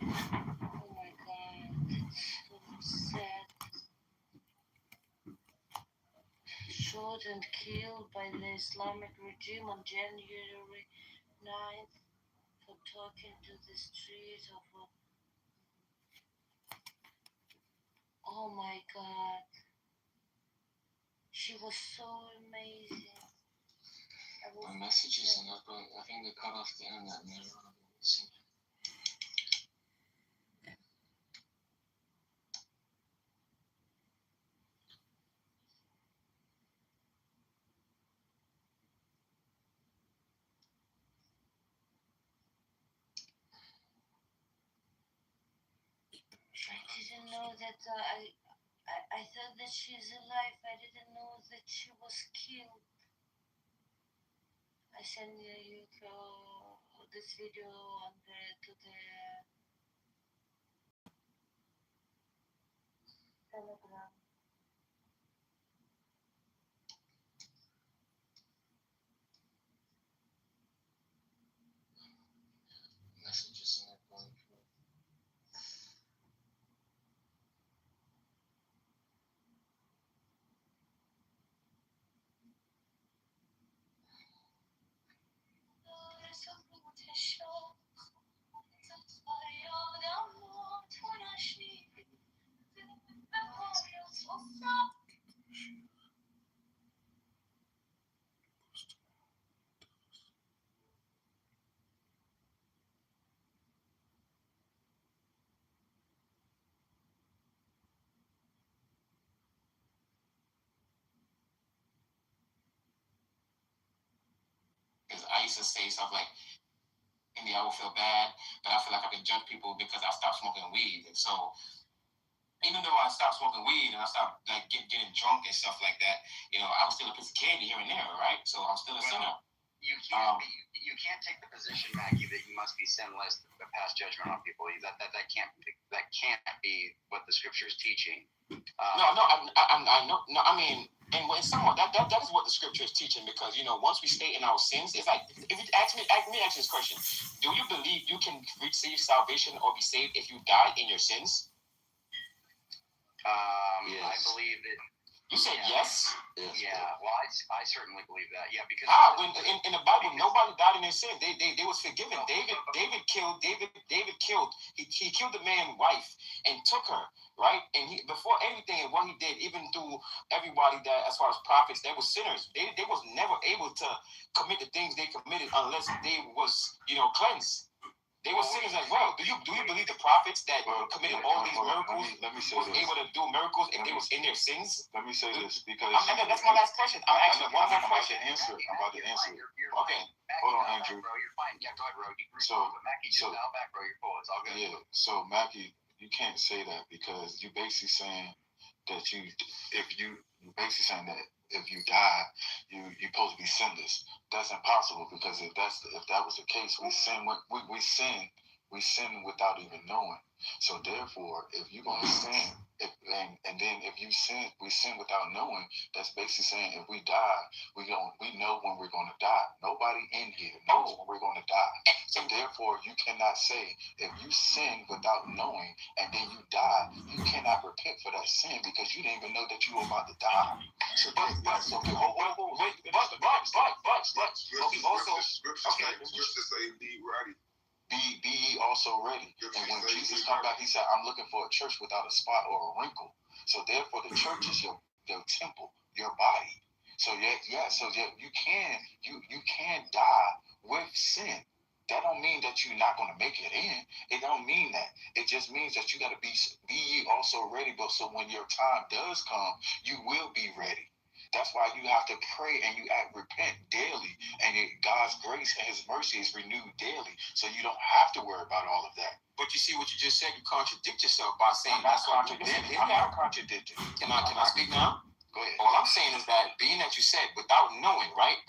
Oh my God, it's so sad. Shot and killed by the Islamic regime on January 9th for talking to the street of. Oh my God. She was so amazing. My messages are not going. I think they cut off the internet and they're not going to see it. I didn't know that. I thought that she's alive. I didn't know that she was killed. I sent you this video on to the Telegram. Messages are not going through. used to say stuff like, maybe I will feel bad, but I feel like I can judge people because I stopped smoking weed. And so even though I stopped smoking weed and I stopped like getting drunk and stuff like that, I was still a piece of candy here and there, right? So I'm still a sinner. You can't take the position, Maggie, that you must be sinless to pass judgment on people. That can't be what the scripture is teaching. I know. No, I mean, and when someone that is what the scripture is teaching, because once we stay in our sins, it's like if you ask me this question: do you believe you can receive salvation or be saved if you die in your sins? Yes. I believe that. You said yes? Yeah. Well, I certainly believe that. Yeah, because in the Bible, nobody died in their sin. They was forgiven. David killed. He killed the man's wife and took her, right? And before anything and what he did, even through everybody that, as far as prophets, they were sinners. They was never able to commit the things they committed unless they was cleansed. They were sinners as well. Do you believe the prophets that committed all these miracles let me say was this. able to do miracles if they was in their sins? Let me say this because that's my last question. I'm asking one more question. I'm about to answer. Okay. Hold on, Andrew. Bro, you're fine. Yeah, go ahead, bro. Mackie just out back, bro. You're cool. It's all good. Yeah. So Mackie, you can't say that because you basically saying that if you die, you're supposed to be sinless. That's impossible because if that was the case, we sin without even knowing. So therefore, if you're gonna sin, and then if we sin without knowing, that's basically saying if we die, we know when we're gonna die. Nobody in here knows when we're gonna die. So therefore, you cannot say if you sin without knowing and then you die, you cannot repent for that sin because you didn't even know that you were about to die. So that's okay. Scripture say be ready. Be ye also ready. And when Jesus come back, he said, I'm looking for a church without a spot or a wrinkle. So therefore the church is your temple, your body. So you can die with sin. That don't mean that you're not going to make it in. It don't mean that. It just means that you got to be ye also ready. But so when your time does come, you will be ready. That's why you have to pray and you repent daily. And God's grace and his mercy is renewed daily. So you don't have to worry about all of that. But you see what you just said, you contradict yourself by saying I'm not contradicting. Can I speak now? Go ahead. All I'm saying is that being that you said without knowing, right?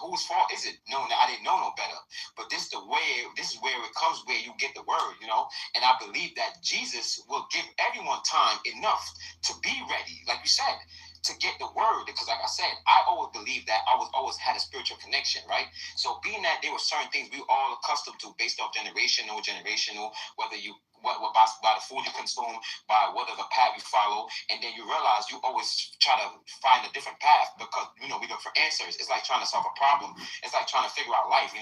Whose fault is it? Knowing that I didn't know no better. But this is where it comes where you get the word, And I believe that Jesus will give everyone time enough to be ready, like you said, to get the word. Because like I said, I always believe that I was always had a spiritual connection, right? So being that there were certain things we all accustomed to based off generational, whether you by the food you consume, by whether the path you follow, and then you realize you always try to find a different path because we look for answers. It's like trying to solve a problem. It's like trying to figure out life, and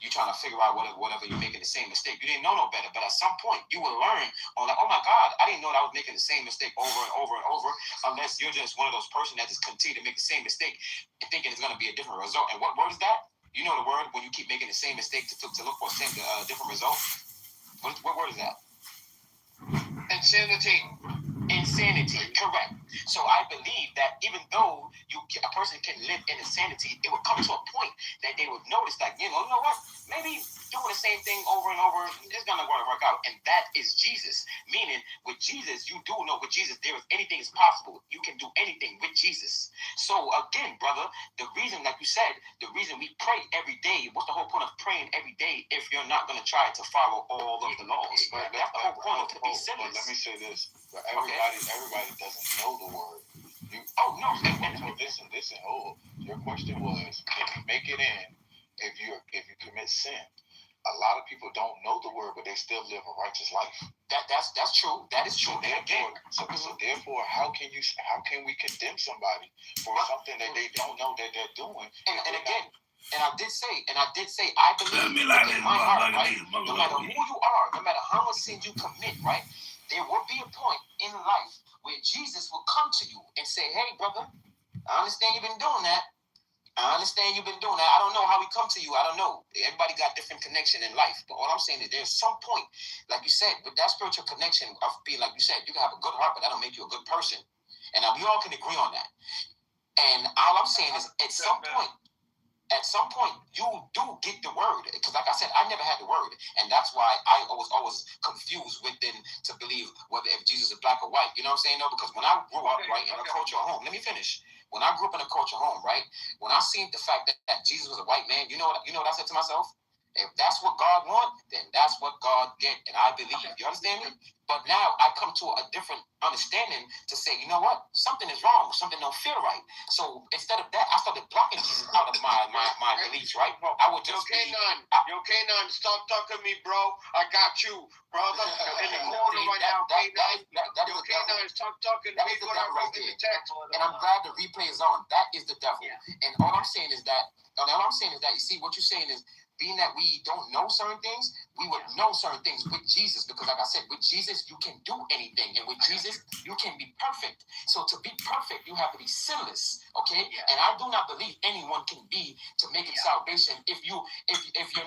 you're trying to figure out whatever you're making the same mistake. You didn't know no better, but at some point you will learn oh my God, I didn't know that I was making the same mistake over and over and over, unless you're just one of those person that just continue to make the same mistake and thinking it's going to be a different result. And what word is that? You know the word when you keep making the same mistake to look for a different result? What word is that? Insanity, correct. So I believe that even though a person can live in insanity, it will come to a point that they would notice that, you know what? Maybe doing the same thing over and over is going to work out. And that is Jesus. Meaning, with Jesus, you do know with Jesus, anything is possible. You can do anything with Jesus. So again, brother, the reason, like you said, the reason we pray every day, what's the whole point of praying every day if you're not going to try to follow all of the laws? That's the whole point of to be sinless. Let me say this. Everybody doesn't know the word. Listen. Your question was, can you make it in if you commit sin? A lot of people don't know the word, but they still live a righteous life. That's true. That is true. So therefore, how can we condemn somebody for something that they don't know that they're doing? And again. And I did say, I believe in my heart, right? No matter who you are, no matter how much sin you commit, right? There will be a point in life where Jesus will come to you and say, hey, brother, I understand you've been doing that. I don't know how we come to you. I don't know. Everybody got different connection in life. But all I'm saying is there's some point, like you said, with that spiritual connection of being, like you said, you can have a good heart, but that don't make you a good person. And we all can agree on that. And all I'm saying is at some point, at some point you do get the word. Because like I said, I never had the word. And that's why I was always confused within to believe whether if Jesus is black or white. You know what I'm saying? No, because when I grew up, right, in a cultural home, let me finish. When I grew up in a cultural home, right, when I seen the fact that Jesus was a white man, you know what I said to myself? If that's what God wants, then that's what God get, and I believe. You understand me? But now I come to a different understanding to say, you know what? Something is wrong. Something don't feel right. So instead of that, I started blocking Jesus out of my beliefs, right? I would just Yo, K9, stop talking to me, bro. I got you, brother. In the corner right now, K9. Yo, K9, stop talking to me. What I wrote in the text. And I'm glad the replay is on. That is the devil. Yeah. And all I'm saying is that, you see, what you're saying is, being that we don't know certain things, we would know certain things with Jesus, because like I said, with Jesus, you can do anything. And with Jesus, you can be perfect. So to be perfect, you have to be sinless, okay? Yeah. And I do not believe anyone can be to make it salvation if you're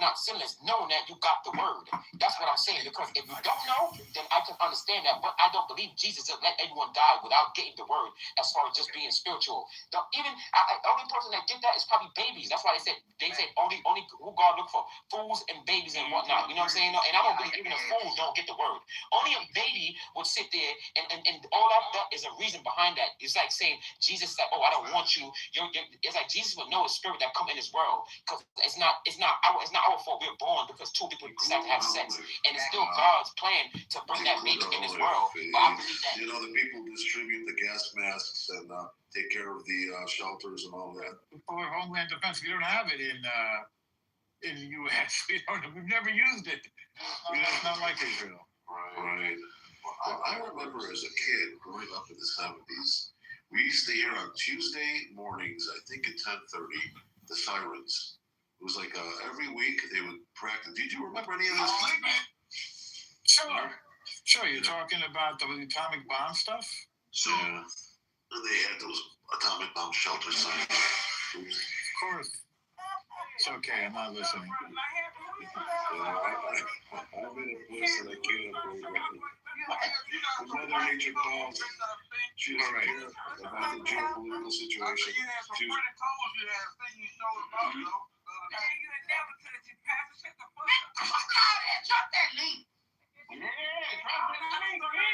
not sinless, knowing that you got the word. That's what I'm saying, because if you don't know, then I can understand that. But I don't believe Jesus will let everyone die without getting the word as far as just being spiritual. The only person that did that is probably babies. That's why they said only who God look for fools and babies and whatnot. You know what I'm saying? And I don't believe even the fools don't get the word. Only a baby would sit there and all that is a reason behind that. It's like saying Jesus like, oh, I don't want you. It's like Jesus would know a spirit that come in this world, because it's not our fault we're born because two people decide to have sex, and it's still God's plan to bring that baby in this world. But I believe that the people distribute the gas masks and take care of the shelters and all that. For Homeland Defense, we don't have it in the U.S. We've never used it. It's not like Israel. Right. Well, I remember as a kid growing up in the 70s, we used to hear on Tuesday mornings, I think at 10:30, the sirens. It was like every week they would practice. Did you remember any of this? Sure. You're talking about the atomic bomb stuff? So, yeah. And they had those atomic bomb shelter signs. Of course. It's okay, I'm not listening. I'm in a place that I can't avoid right now. Mother Nature calls. She's right about the geopolitical situation. She was...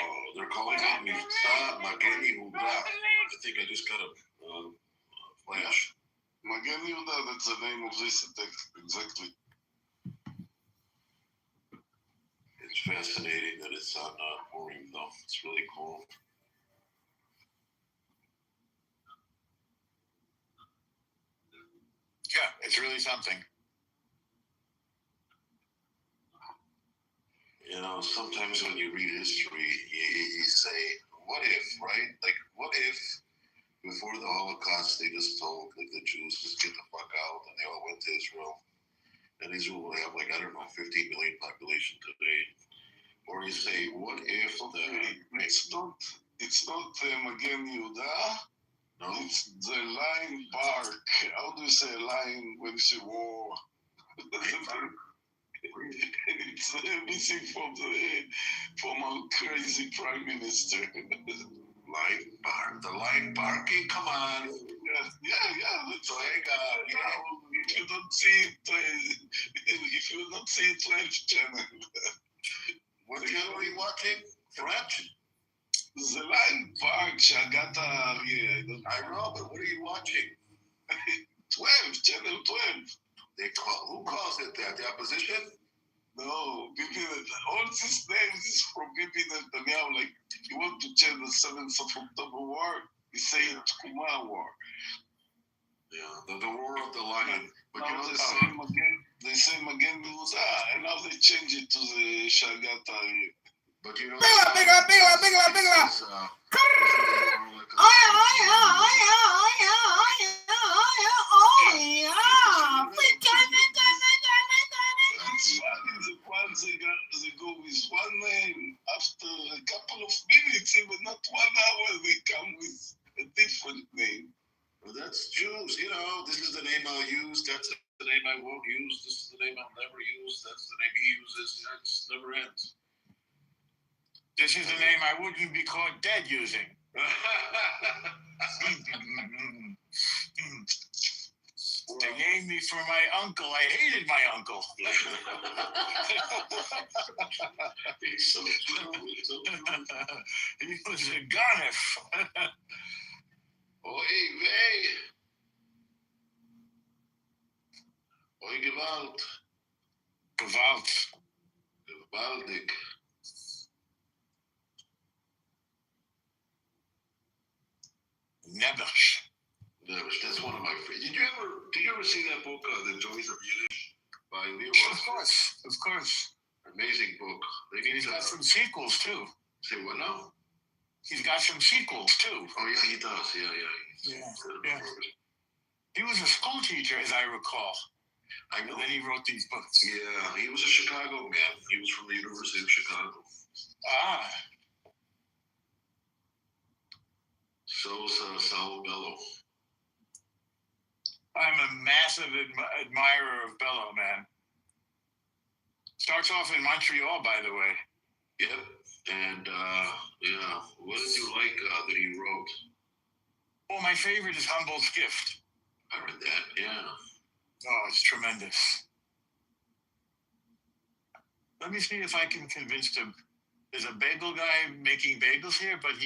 Oh, they're calling out me. Mageni Huda. I think I just got a flash. Mageni Huda, that's the name of this text, exactly. It's fascinating that it's on Purim, though. It's really cool. Yeah, it's really something. Sometimes when you read history, you say, what if, right? Like, what if before the Holocaust they just told the Jews just get the fuck out and they all went to Israel? And Israel will have 15 million population today. Or you say, what if it's not Magen Yehuda. No. It's the lion bark. How do you say lion when you say war? It's missing from our crazy prime minister. Lion bark. The lion barking. Come on. Yeah. That's like if you don't see it, live channel. What channel are you watching? French? The lion bark. Shagata. I know, but what are you watching? 12, channel 12. Who calls it that? The opposition? No, all these names is from Bibi Netanyahu. Like, you want to change the 7th of October war, you say Tkuma war. Yeah, the war of the lion. But now they say Magen Yehuda, and now they change it to the Shagata. But Bigla! They go with one name. After a couple of minutes, even not 1 hour, they come with a different name. Well, that's Jews. This is the name I'll use. That's the name I won't use. This is the name I'll never use. That's the name he uses. It never ends. This is the name I wouldn't be caught dead using. They named me for my uncle. I hated my uncle. He's so true. He was a garniff. Oy vey. Oy gewalt. Gewalt. Gewaltig. Nebbers. That's one of my favorites. Did you ever see that book, The Joys of Yiddish, by Leo Of course. Amazing book. He's got some sequels too. Say what now? He's got some sequels too. Oh yeah, he does. Yeah. He was a school teacher, as I recall. I know. And then he wrote these books. Yeah, he was a Chicago man. He was from the University of Chicago. Ah. So was Saul Bellow. I'm a massive admirer of Bellow, man. Starts off in Montreal, by the way. Yep. And, what did you like that he wrote? Well, my favorite is Humboldt's Gift. I read that, yeah. Oh, it's tremendous. Let me see if I can convince him. There's a bagel guy making bagels here, but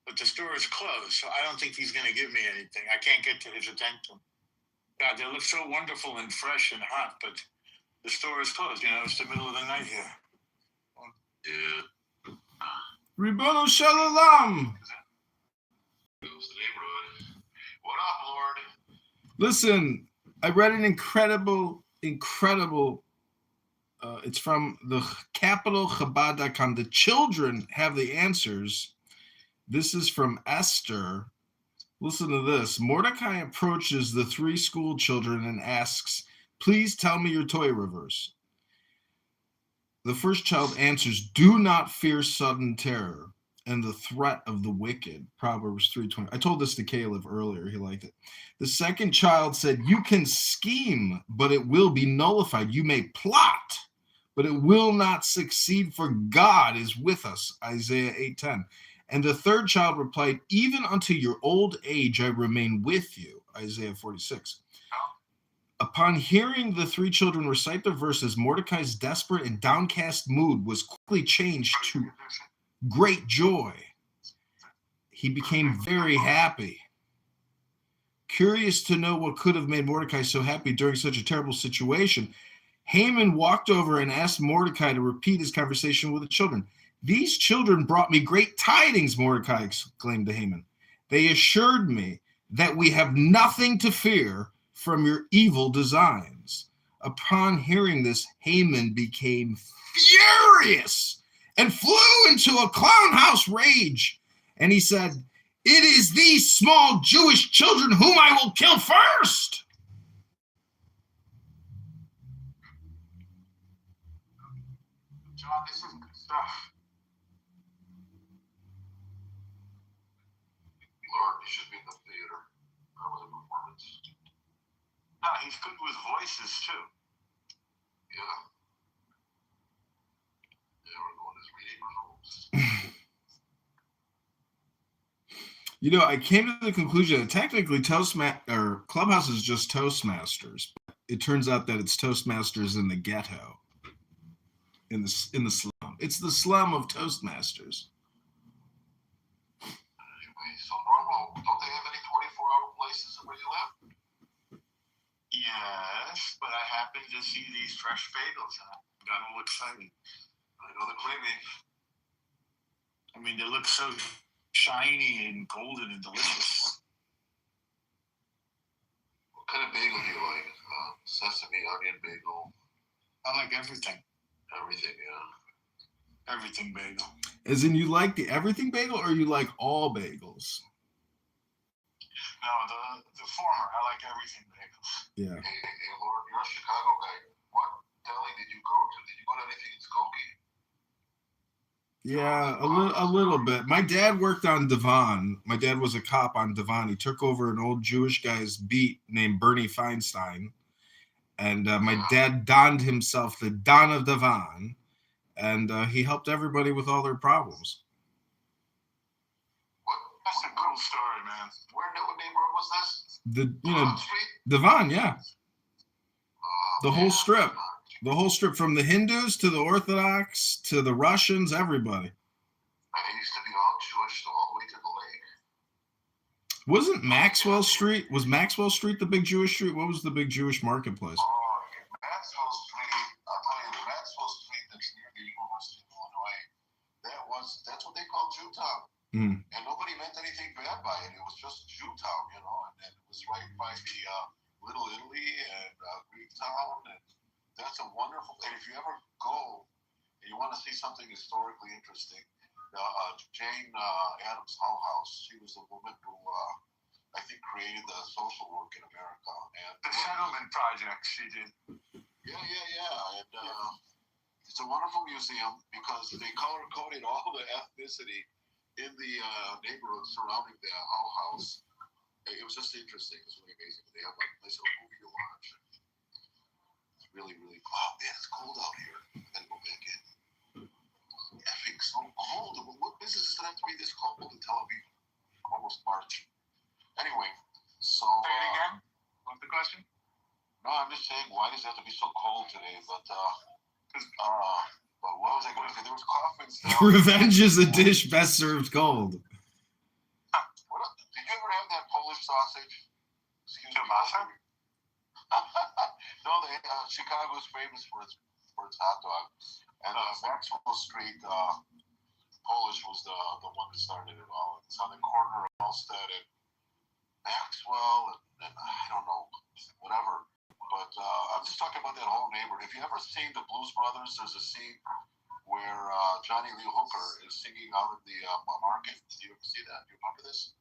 but the store is closed, so I don't think he's going to give me anything. I can't get to his attention. God, they look so wonderful and fresh and hot, but the store is closed. It's the middle of the night here. Yeah. Ribono Shalom. What up, Lord? Listen, I read an incredible, it's from the capitalchabad.com. The children have the answers. This is from Esther. Listen to this. Mordecai approaches the 3 school children and asks, please tell me your Torah verse. The first child answers, do not fear sudden terror and the threat of the wicked. Proverbs 3:20. I told this to Caleb earlier. He liked it. The second child said, you can scheme, but it will be nullified. You may plot, but it will not succeed, for God is with us. Isaiah 8:10. And the third child replied, even unto your old age I remain with you. Isaiah 46. Upon hearing the 3 children recite the verses, Mordecai's desperate and downcast mood was quickly changed to great joy. He became very happy. Curious to know what could have made Mordecai so happy during such a terrible situation, Haman walked over and asked Mordecai to repeat his conversation with the children. These children brought me great tidings, Mordecai exclaimed to Haman. They assured me that we have nothing to fear from your evil designs. Upon hearing this, Haman became furious and flew into a clown house rage. And he said, it is these small Jewish children whom I will kill first. John, this is good stuff. Lord, you should be in the theater. That was a performance. No, he's good with voices, too. Yeah. Everyone is reading rules. I came to the conclusion that technically Clubhouse is just Toastmasters. It turns out that it's Toastmasters in the ghetto, in the slum. It's the slum of Toastmasters. Anyway, so normal. Don't they have any 24-hour places where you live? Yes, but I happened to see these fresh bagels and I got all excited. I know they're creamy. I mean, they look so shiny and golden and delicious. What kind of bagel do you like? Sesame, onion bagel? I like everything. Everything, yeah. Everything bagel. As in, you like the everything bagel, or you like all bagels? No, the former. I like everything bagels. Yeah. Hey, Lord, you're a Chicago guy. What deli did you go to? Did you go to anything in Skokie? Yeah, a little bit. My dad worked on Devon. My dad was a cop on Devon. He took over an old Jewish guy's beat named Bernie Feinstein. And my dad donned himself the Don of Devon. And he helped everybody with all their problems. That's a cool story, man. What neighborhood was this? The Street? Devon, yeah. The whole strip. The whole strip from the Hindus to the Orthodox to the Russians, everybody. And it used to be all Jewish, so all the way to the lake. Wasn't Maxwell Street? Was Maxwell Street the big Jewish street? What was the big Jewish marketplace? Oh, Maxwell Street, I'll tell you, the Maxwell Street that's near the University of Illinois, that's what they call Jewtown. Mm. And nobody meant anything bad by it. It was just Jewtown, you know, and it was right by the Little Italy and Greektown, and that's a wonderful. And if you ever go and you want to see something historically interesting, Jane Addams Hull House. She was the woman who I think created the social work in America and the settlement projects she did. Yeah, and it's a wonderful museum because they color coded all the ethnicity in the neighborhood surrounding the Hull House. It was just interesting. It's really amazing. They have like a nice little movie to watch. It's really, really. Oh man, it's cold out here. I gotta go back in. Effing so cold. What business does it have to be this cold in Tel Aviv? Almost March. Anyway, so. Say it again. What's the question? No, I'm just saying, why does it have to be so cold today? But what was I going to say? There was coffins. Revenge is a dish best served cold. Did you ever have that Polish sausage? Excuse me. No, Chicago is famous for its hot dog. And Maxwell Street, Polish was the one that started it all. It's on the corner of Halstead and Maxwell and I don't know, whatever. But I'm just talking about that whole neighborhood. If you ever seen the Blues Brothers, there's a scene where Johnny Lee Hooker is singing out of the market. Did you ever see that? Do you remember this?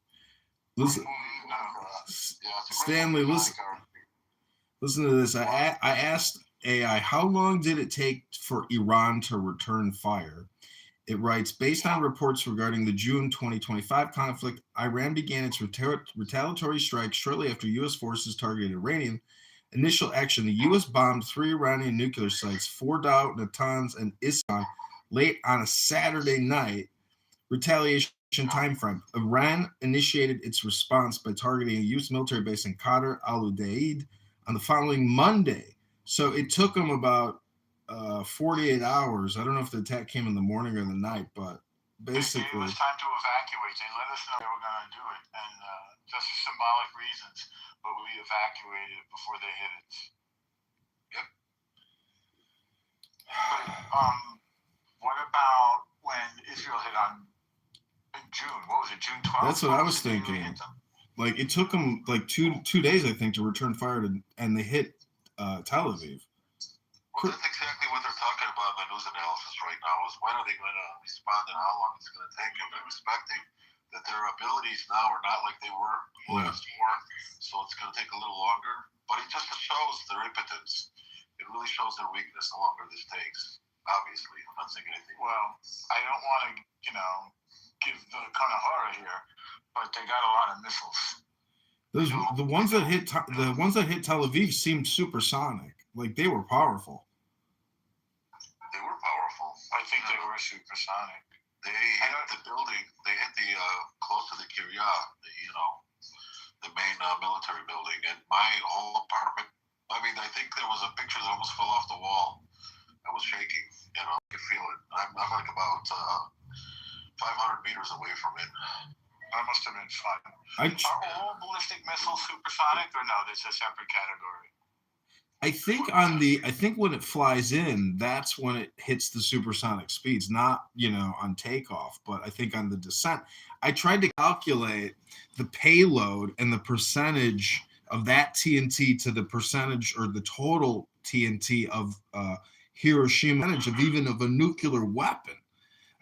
Listen, Stanley, listen to this. I asked AI, how long did it take for Iran to return fire? It writes, based on reports regarding the June 2025 conflict, Iran began its retaliatory strikes shortly after U.S. forces targeted Iranian. Initial action, the U.S. bombed 3 Iranian nuclear sites, Fordow, Natanz, and Isfahan, late on a Saturday night. Retaliation timeframe. Iran initiated its response by targeting a U.S. military base in Qatar, Al-Udeid, on the following Monday. So it took them about 48 hours. I don't know if the attack came in the morning or the night, but basically. It was time to evacuate. They let us know they were going to do it, and just for symbolic reasons, but we evacuated before they hit it. Yep. But what about when Israel hit on in June? What was it, June 12th? That's what I was thinking. Like, it took them like two days, I think, to return fire, and they hit Tel Aviv. Well, that's exactly what they're talking about in the news analysis right now, is when are they going to respond and how long it's going to take. And I'm expecting that their abilities now are not like they were last war, so it's going to take a little longer. But it just shows their impotence. It really shows their weakness the longer this takes. Obviously, I'm not saying anything. Well, I don't want to, give the kind of horror here, but they got a lot of missiles. The ones that hit Tel Aviv seemed supersonic. Like, they were powerful. They were powerful. I think they were supersonic. They hit the building. They hit the close to the Kiryat, the main military building, and my whole apartment. I mean, I think there was a picture that almost fell off the wall. I was shaking. I could feel it. I'm like about 500 meters away from it. That must have been fun. Are all ballistic missiles supersonic, or no? That's a separate category. I think when it flies in, that's when it hits the supersonic speeds, not, on takeoff, but I think on the descent. I tried to calculate the payload and the percentage of that TNT to the percentage or the total TNT of Hiroshima, of even of a nuclear weapon.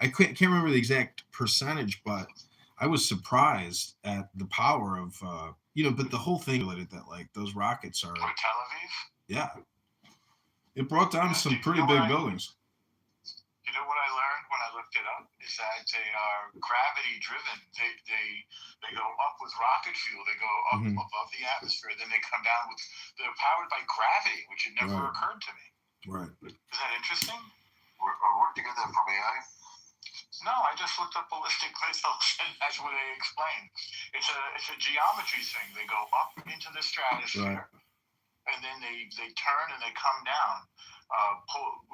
I can't remember the exact percentage, but I was surprised at the power of, but the whole thing that, like, those rockets are. Tel Aviv? Yeah. It brought down some pretty big buildings. You know what I learned when I looked it up? Is that they are gravity driven. They go up with rocket fuel. They go up above the atmosphere. Then they come down they're powered by gravity, which had never occurred to me. Right. Is that interesting? Where'd you get that from, AI? No, I just looked up ballistic missiles, and that's what they explained. It's a geometry thing. They go up into the stratosphere, and then they turn and they come down.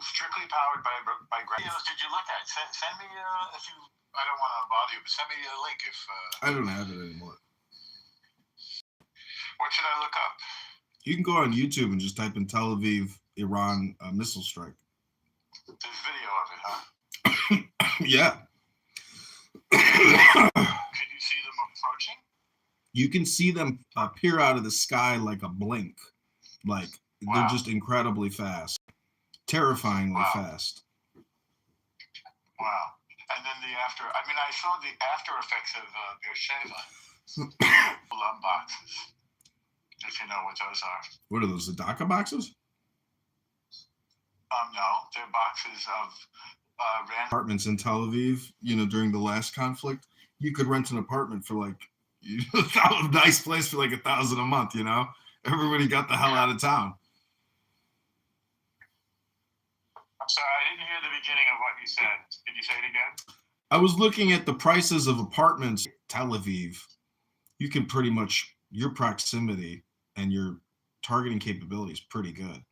Strictly powered by videos. Did you look at? Send me if you. I don't want to bother you, but send me a link if. I don't have it anymore. What should I look up? You can go on YouTube and just type in Tel Aviv, Iran missile strike. There's video of it, huh? Yeah. Can you see them approaching? You can see them appear out of the sky like a blink. Like, they're just incredibly fast. Terrifyingly fast. Wow. And then I saw the after effects of Beersheba. Love boxes. If you know what those are. What are those, the DACA boxes? No, they're boxes of apartments in Tel Aviv, during the last conflict. You could rent an apartment for like a nice place for like $1,000 a month, Everybody got the hell out of town. I'm sorry, I didn't hear the beginning of what you said. Could you say it again? I was looking at the prices of apartments in Tel Aviv. You can pretty much, your proximity and your targeting capability is pretty good.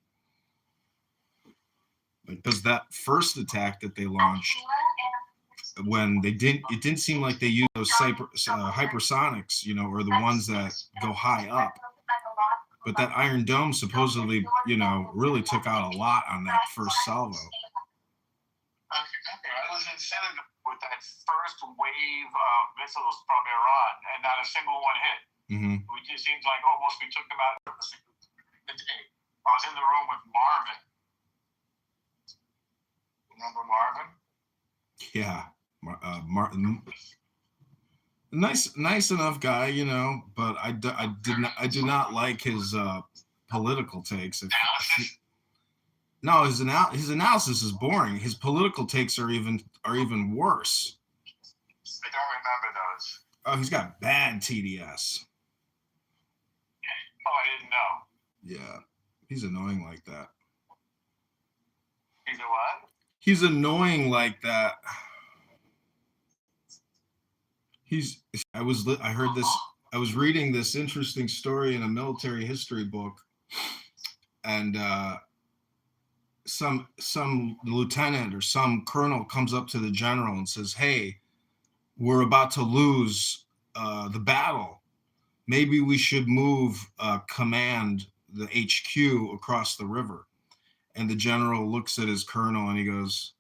Because that first attack that they launched, when it didn't seem like they used those hypersonics, or the ones that go high up. But that Iron Dome supposedly, really took out a lot on that first salvo. I was in Senegal with that first wave of missiles from Iran, and not a single one hit. Mm-hmm. It seems like almost we took them out of the day. I was in the room with Marvin. Remember Marvin? Yeah, Martin. Nice enough guy, but I do not like his political takes. No, his analysis is boring. His political takes are even worse. I don't remember those. Oh, he's got bad TDS. Oh, I didn't know. Yeah, he's annoying like that. He's a what? He's annoying like that. I was reading this interesting story in a military history book, and some lieutenant or some colonel comes up to the general and says, "Hey, we're about to lose the battle. Maybe we should move command, the HQ, across the river." And the general looks at his colonel and he goes,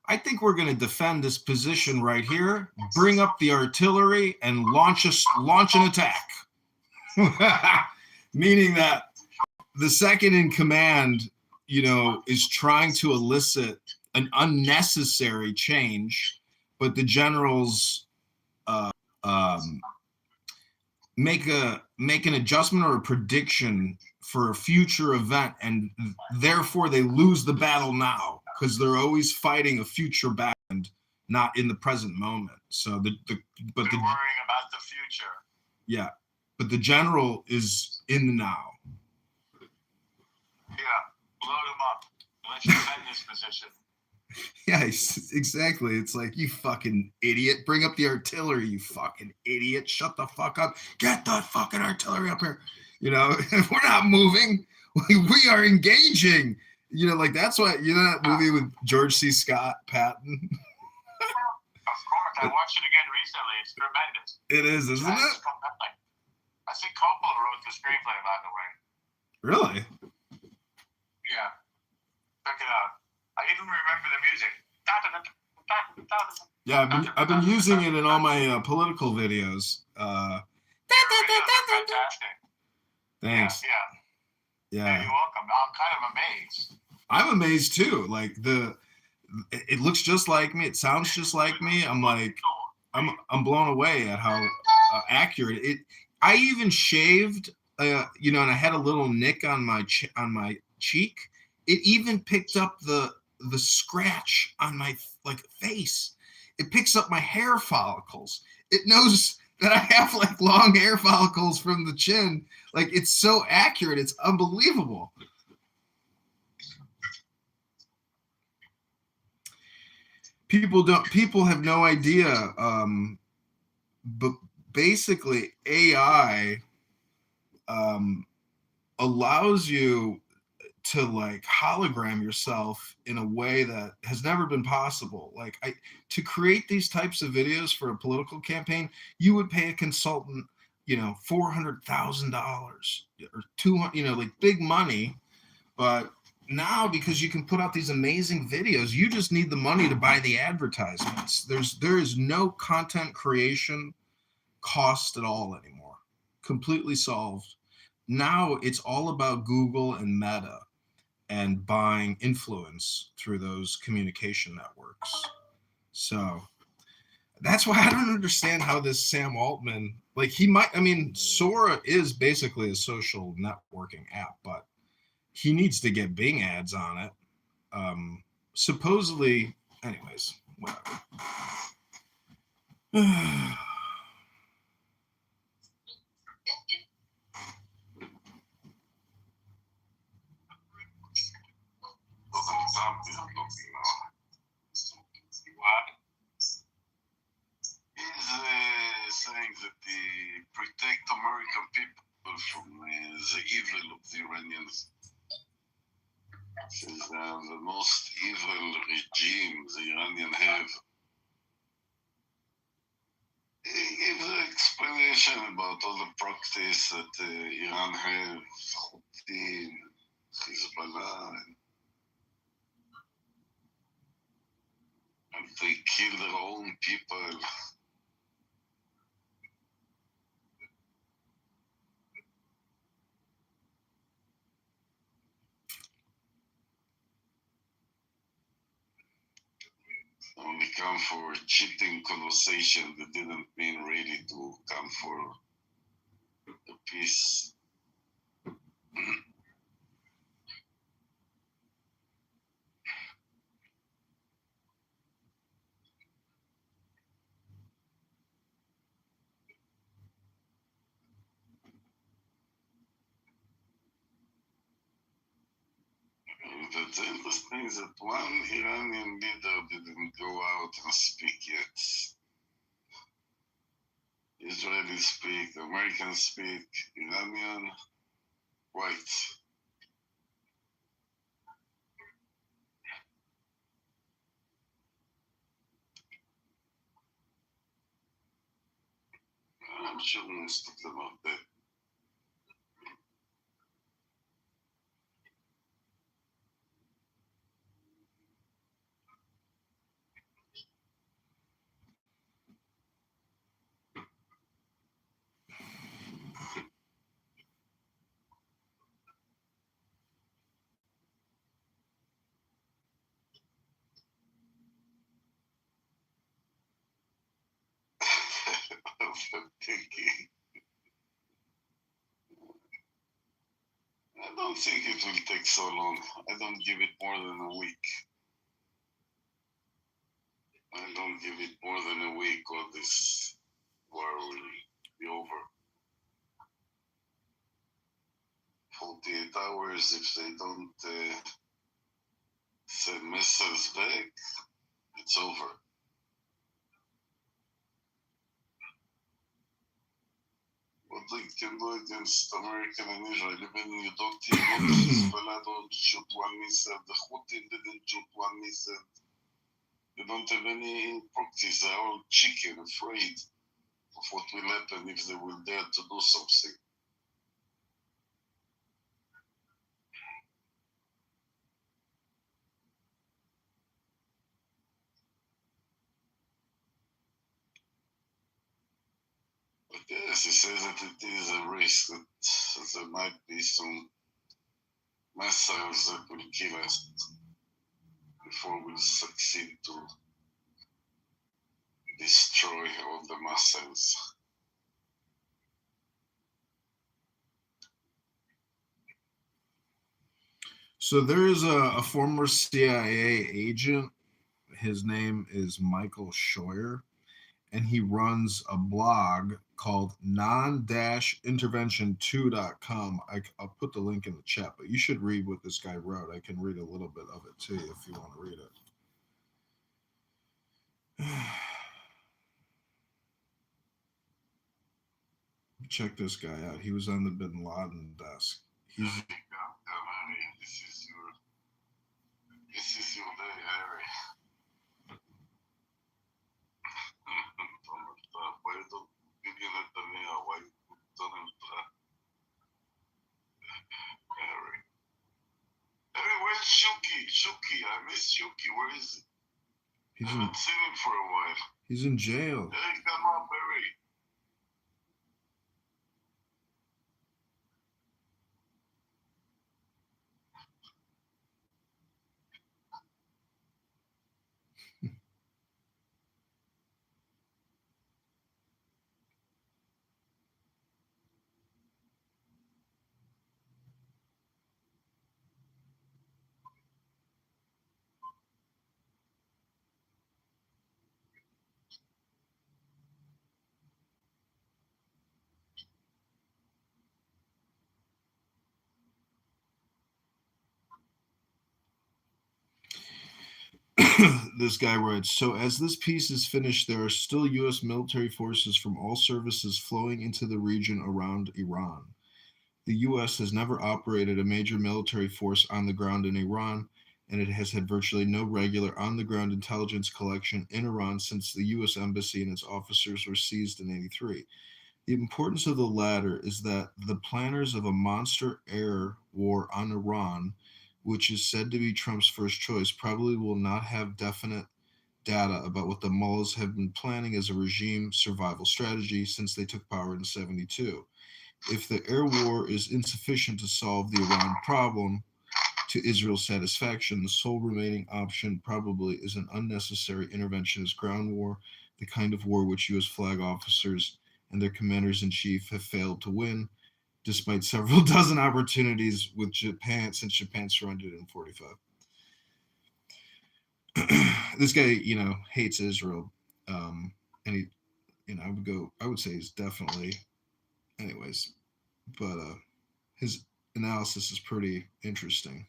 "I think we're going to defend this position right here, bring up the artillery, and launch an attack." Meaning that the second in command, is trying to elicit an unnecessary change, but the generals make an adjustment or a prediction for a future event, and therefore they lose the battle now because they're always fighting a future battle and not in the present moment. So they're worrying about the future. Yeah, but the general is in the now. Yeah, load them up. Let's defend this position. Yeah, exactly. It's like, you fucking idiot. Bring up the artillery, you fucking idiot. Shut the fuck up. Get the fucking artillery up here. If we're not moving, we are engaging. That's what, that movie with George C. Scott, Patton? Of course. I watched it again recently. It's tremendous. It is, isn't it? I think Coppola wrote the screenplay, by the way. Really? Yeah. Check it out. I even remember the music. Yeah, I've been using it in all my political videos. Fantastic. Thanks. Yeah. Yeah. You're welcome. I'm kind of amazed. I'm amazed too. Like it looks just like me. It sounds just like me. I'm like, I'm blown away at how accurate it. I even shaved, and I had a little nick on my cheek. It even picked up the scratch on my face. It picks up my hair follicles. It knows that I have long hair follicles from the chin. It's so accurate. It's unbelievable. People have no idea. But basically AI allows you to like hologram yourself in a way that has never been possible. Like to create these types of videos for a political campaign, you would pay a consultant, $400,000 or 200, like big money. But now, because you can put out these amazing videos, you just need the money to buy the advertisements. There is no content creation cost at all anymore. Completely solved. Now it's all about Google and Meta and buying influence through those communication networks. So that's why I don't understand how this Sam Altman, like Sora is basically a social networking app, but he needs to get Bing ads on it. Supposedly, anyways, whatever. He's saying that they protect American people from the evil of the Iranians. This is the most evil regime the Iranian have. He gives an explanation about all the practice that Iran have, Houthi, Hezbollah, and they kill their own people. Only come for cheating conversation. They didn't mean really to come for a peace. That's interesting that one Iranian leader didn't go out and speak yet. Israelis speak, Americans speak, Iranian, white. I'm sure most of them are dead. I'm thinking. I don't think it will take so long. I don't give it more than a week. I don't give it more than a week, or this war will be over. 48 hours, if they don't send missiles back, it's over. What they can do against American and Israel, even you don't even Hezbollah don't shoot one missile, the Houthi didn't shoot one missile. They don't have any practice, they're all chicken, afraid of what will happen if they will dare to do something. But yes, he says that it is a risk that there might be some missiles that will kill us before we succeed to destroy all the missiles. So there is a former CIA agent. His name is Michael Scheuer, and he runs a blog called non-intervention2.com. I'll put the link in the chat, but you should read what this guy wrote. I can read a little bit of it to you if you want to read it. Check this guy out. He was on the Bin Laden desk. He's This is your day, Harry. Why you don't begin at the near? Why you don't Harry? Harry, where's Shuki? Shuki, I miss Shuki. Where is he? I haven't seen him for a while. He's in jail. Hey, come on, Harry. This guy writes, so as this peace is finished, there are still U.S. military forces from all services flowing into the region around Iran. The U.S. has never operated a major military force on the ground in Iran, and it has had virtually no regular on-the-ground intelligence collection in Iran since the U.S. embassy and its officers were seized in 1983. The importance of the latter is that the planners of a monster air war on Iran, which is said to be Trump's first choice, probably will not have definite data about what the mullahs have been planning as a regime survival strategy since they took power in 1972. If the air war is insufficient to solve the Iran problem to Israel's satisfaction, the sole remaining option probably is an unnecessary interventionist ground war, the kind of war which U.S. flag officers and their commanders-in-chief have failed to win, despite several dozen opportunities with Japan since Japan surrendered in 1945. This guy, hates Israel, and he, I would say he's definitely, anyways, but his analysis is pretty interesting.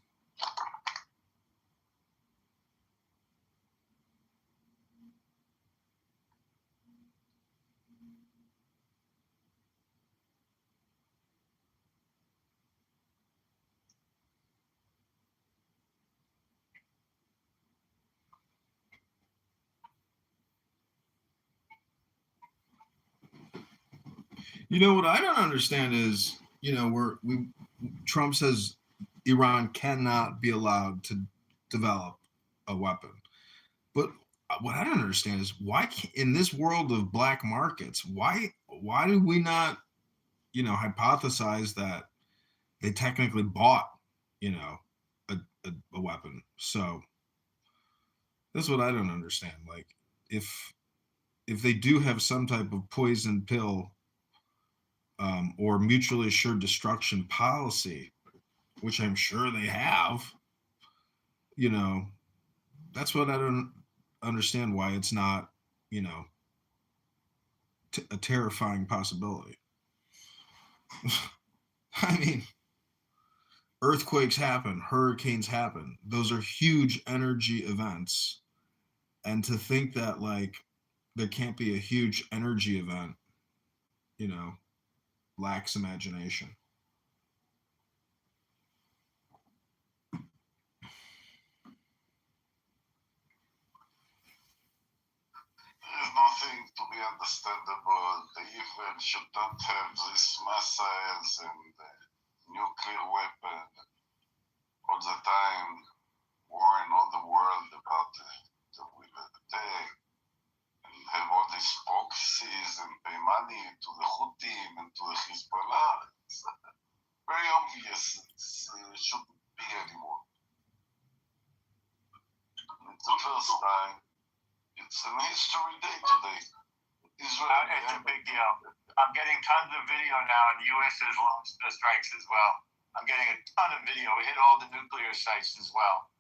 What I don't understand is, Trump says Iran cannot be allowed to develop a weapon. But what I don't understand is why in this world of black markets, why do we not, hypothesize that they technically bought, a weapon? So that's what I don't understand. Like if they do have some type of poison pill or mutually assured destruction policy, which I'm sure they have, that's what I don't understand why it's not, a terrifying possibility. I mean, earthquakes happen, hurricanes happen. Those are huge energy events. And to think that, like, there can't be a huge energy event, lacks imagination. There's nothing to be understandable. They even should not have these missiles and nuclear weapon all the time, warning all the world about the will attack, and have all these proxies and pay money to the Houthis and to the Hezbollah. It's very obvious it shouldn't be anymore. It's the first time. It's an history day today. Israel. It's a big deal. I'm getting tons of video now, and the U.S. has launched the strikes as well. I'm getting a ton of video. We hit all the nuclear sites as well.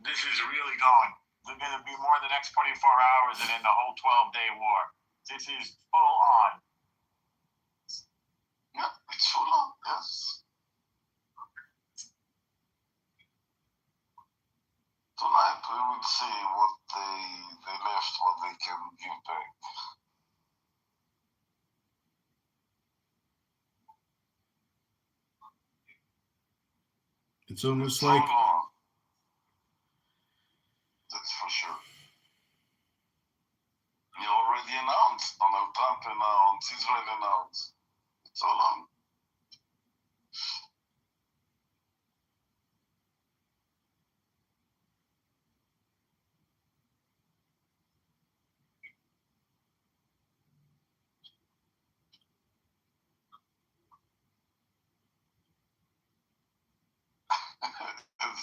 This is really going. There's going to be more in the next 24 hours than in the whole 12-day war. This is full on. Yeah, it's full on, yes. Tonight we will see what they left, what they can give back. It's almost so like long. That's for sure. You already announced. Donald Trump announced. Israel announced. It's so long.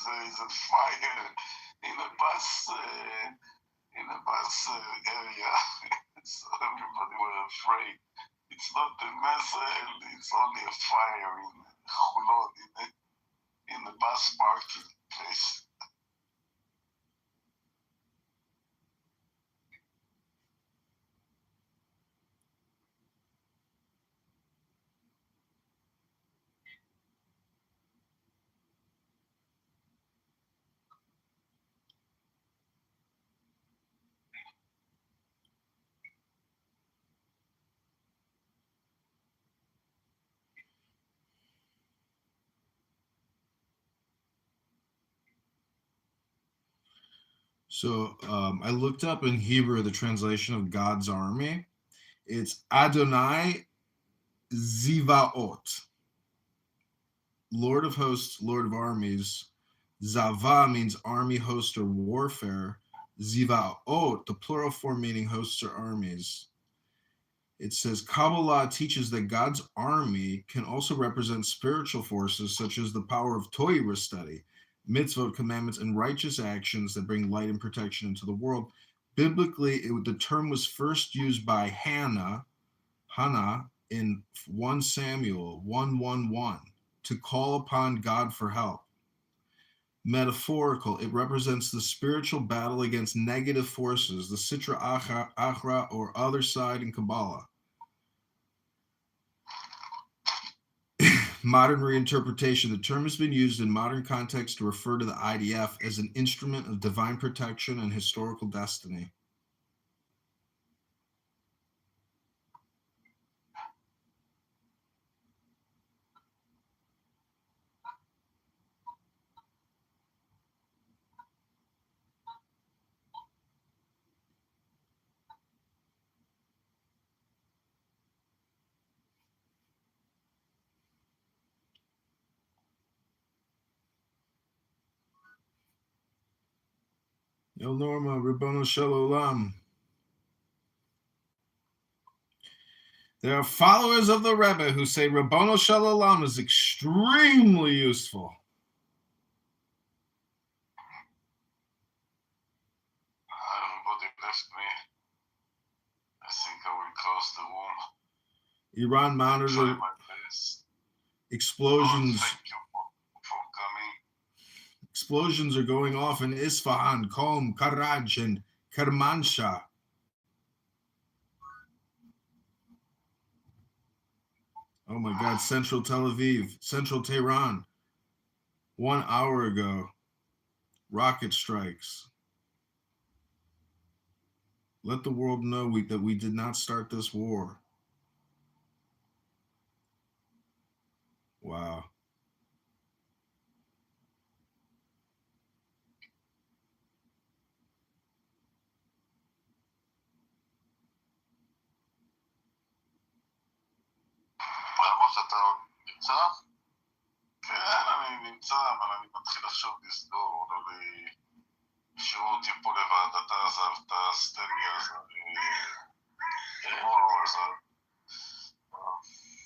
There's a fire in a bus area. So everybody were afraid. It's not a missile, it's only a fire in Hulon, in the bus parking place. so. I looked up in Hebrew the translation of God's army. It's Adonai Zivaot, Lord of hosts, Lord of armies. Zava means army, host, or warfare. Zivaot, the plural form meaning hosts or armies. It says Kabbalah teaches that God's army can also represent spiritual forces such as the power of Torah study, mitzvot, commandments, and righteous actions that bring light and protection into the world. Biblically, the term was first used by Hannah in 1 Samuel 1:1:1 to call upon God for help. Metaphorical, it represents the spiritual battle against negative forces, the Sitra Achra or other side in Kabbalah. Modern reinterpretation, the term has been used in modern context to refer to the IDF as an instrument of divine protection and historical destiny. Yo, Norma, Ribbono Shel Olam. There are followers of the Rebbe who say Ribbono Shel Olam is extremely useful. Everybody left me. I think I will close the room. Iran monitored explosions. Thank you for coming. Explosions are going off in Isfahan, Qom, Karaj, and Kermanshah. Oh my God, Central Tel Aviv, Central Tehran. 1 hour ago, rocket strikes. Let the world know that we did not start this war. Wow. ברמוס, אתה עוד נמצא? כן, אני נמצא, אבל אני מתחיל עכשיו לסגור. השאירו אותי פה לבד, אתה עזבת, סטנלי עזב, מורו עזב.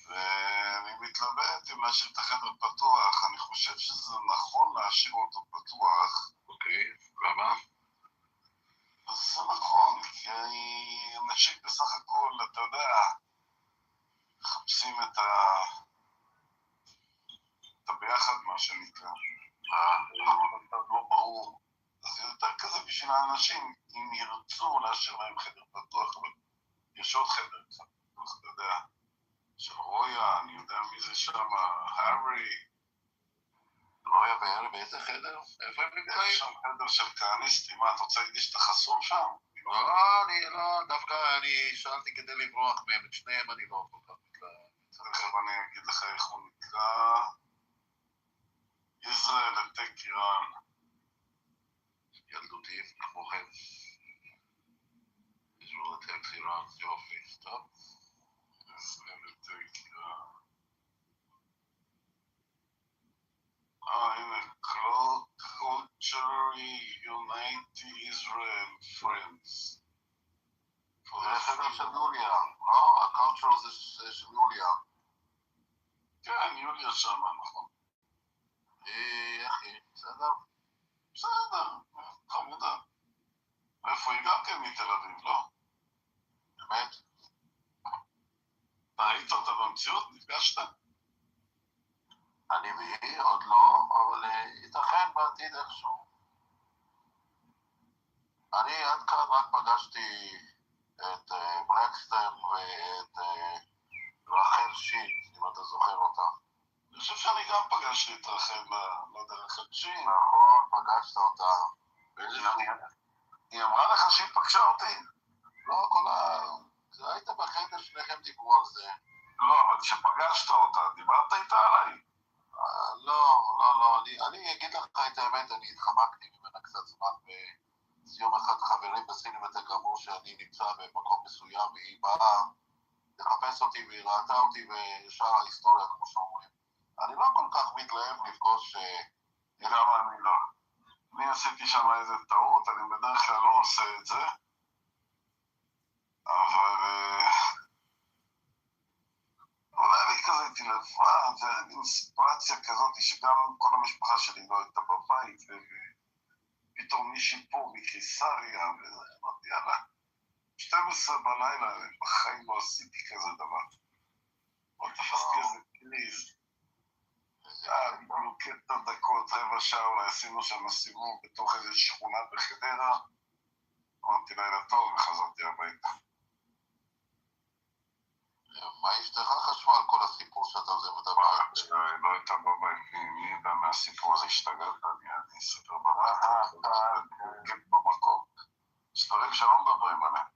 ואני מתלבט אם להשאיר את החדר פתוח. אני חושב שזה נכון להשאיר אותו פתוח. אוקיי, למה? זה נכון, כי אנשים בסך הכל, אתה יודע, מחפשים את הביחד, מה שנקרא. המצב לא ברור. אז זה יותר כזה בשביל האנשים, אם ירצו להשאיר להם חדר פתוח, אבל יש עוד חדר קצת פתוח, אתה יודע, של רויה, אני יודע מי זה שם, הארי. רויה והארי באיזה חדר? איפה הם נמצאים? יש שם חדר של כהניסטים, מה, אתה רוצה להגיד שאתה חסום שם? לא, דווקא אני שאלתי כדי לברוח מהם, את שניהם אני לא כל כך מתלהב. תכף אני אגיד לך איך הוא נקרא. ישראל העתק איראן. ילדותי, כמוכם. ישראל העתק איראן, יופי, טוב. ישראל העתק איראן. הנה, Culturally United Israel Friends. זה חדר של יוליה, לא? הקולצ'ר זה של יוליה. כן, יוליה שם, נכון. איך היא? בסדר? בסדר, חמודה. איפה היא? גם כן מתל אביב, לא? באמת? אתה ראית אותה במציאות? נפגשת? אני והיא עוד לא, אבל ייתכן בעתיד איכשהו. אני עד כאן רק פגשתי את ברקסטן ואת רחל שין, אם אתה זוכר אותה. אני חושב שאני גם פגשתי את רחל, לא יודע, רחל שין. נכון, פגשת אותה. היא אמרה לך שהיא פגשה אותי? לא, היית בחדר, שניכם דיברו על זה. לא, אבל כשפגשת אותה, דיברת איתה עליי? לא, אני אגיד לך את האמת, אני התחמקתי ממנה קצת זמן, ויום אחד חברים בסינמטק אמרו שאני נמצא במקום מסוים, והיא באה לחפש אותי, והיא ראתה אותי בשאר ההיסטוריה, כמו שאומרים. אני לא כל כך מתלהב לפגוש... גם אני לא. אני עשיתי שם איזה טעות, אני בדרך כלל לא עושה את זה, אבל... אולי אני כזה הייתי לבד, זה מין סיטואציה כזאת שגם כל המשפחה שלי לא הייתה בבית, ופתאום מישהי פה מקיסריה, וזה, אמרתי, יאללה, 12 בלילה, בחיים לא עשיתי כזה דבר. עוד תפסתי איזה קליז. בדיוק קטע דקות, רבע שעה, אולי עשינו שם סיבוב בתוך איזו שכונה בחדרה, אמרתי לילה טוב וחזרתי הביתה. מה אשתך חשבה על כל הסיפור שאתה עוזב את הבית? לא הייתה בבית, מי ידע מהסיפור הזה השתגעת? אני אספר בבית, כן במקום. יש דברים שלא מדברים עליהם.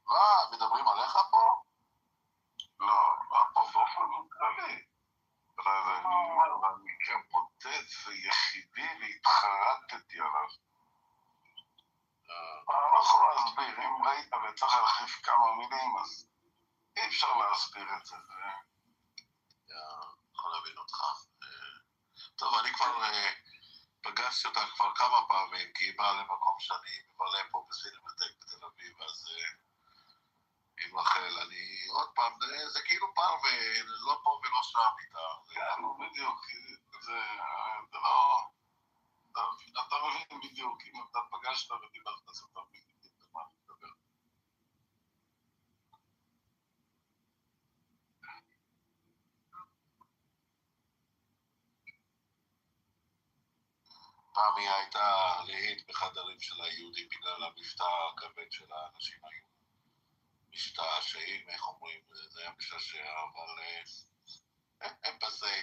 לא, מדברים עליך פה? לא, פה באופן כללי. זה מקרה בודד ויחידי והתחרטתי עליו. אני לא יכול להסביר, אם ראית וצריך להחליף כמה מילים, אז אי אפשר להסביר את זה. יכול להבין אותך. טוב, אני כבר פגשתי אותה כבר כמה פעמים, כי היא באה למקום שאני מבלה פה בסינמטק בתל אביב, אז עם רחל, אני עוד פעם, זה כאילו פעם ולא פה ולא שם איתה. כן, בדיוק, זה לא... אתה מבין בדיוק, אם אתה פגשת ודיברת, אז אתה מבין בדיוק על מה אני מדבר. פעם היא הייתה להיט בחדרים של היהודים בגלל המבטא הכבד של האנשים היהודים. מבטא שאם, איך אומרים, זה היה משעשע, אבל הם בזה.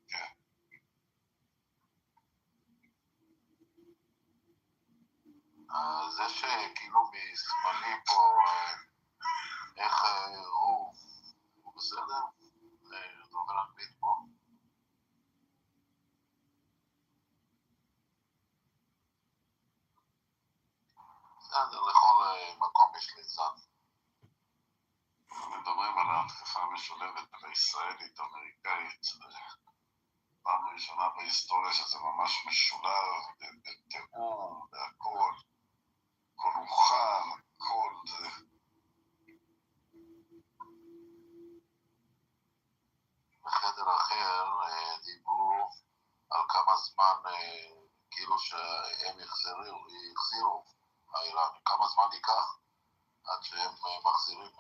כן. זה שכאילו משמאלי פה, איך הוא בסדר? זה אומר אנגלית פה. בסדר, לכל מקום יש ליצן. מדברים על ההתקפה המשולבת הישראלית, אמריקאית. פעם ראשונה בהיסטוריה שזה ממש משולב, בתיאום, בהכל. הכל מוכן, הכל זה... בחדר אחר דיברו על כמה זמן, כאילו שהם החזירו האיראנים, כמה זמן ייקח עד שהם מחזירים...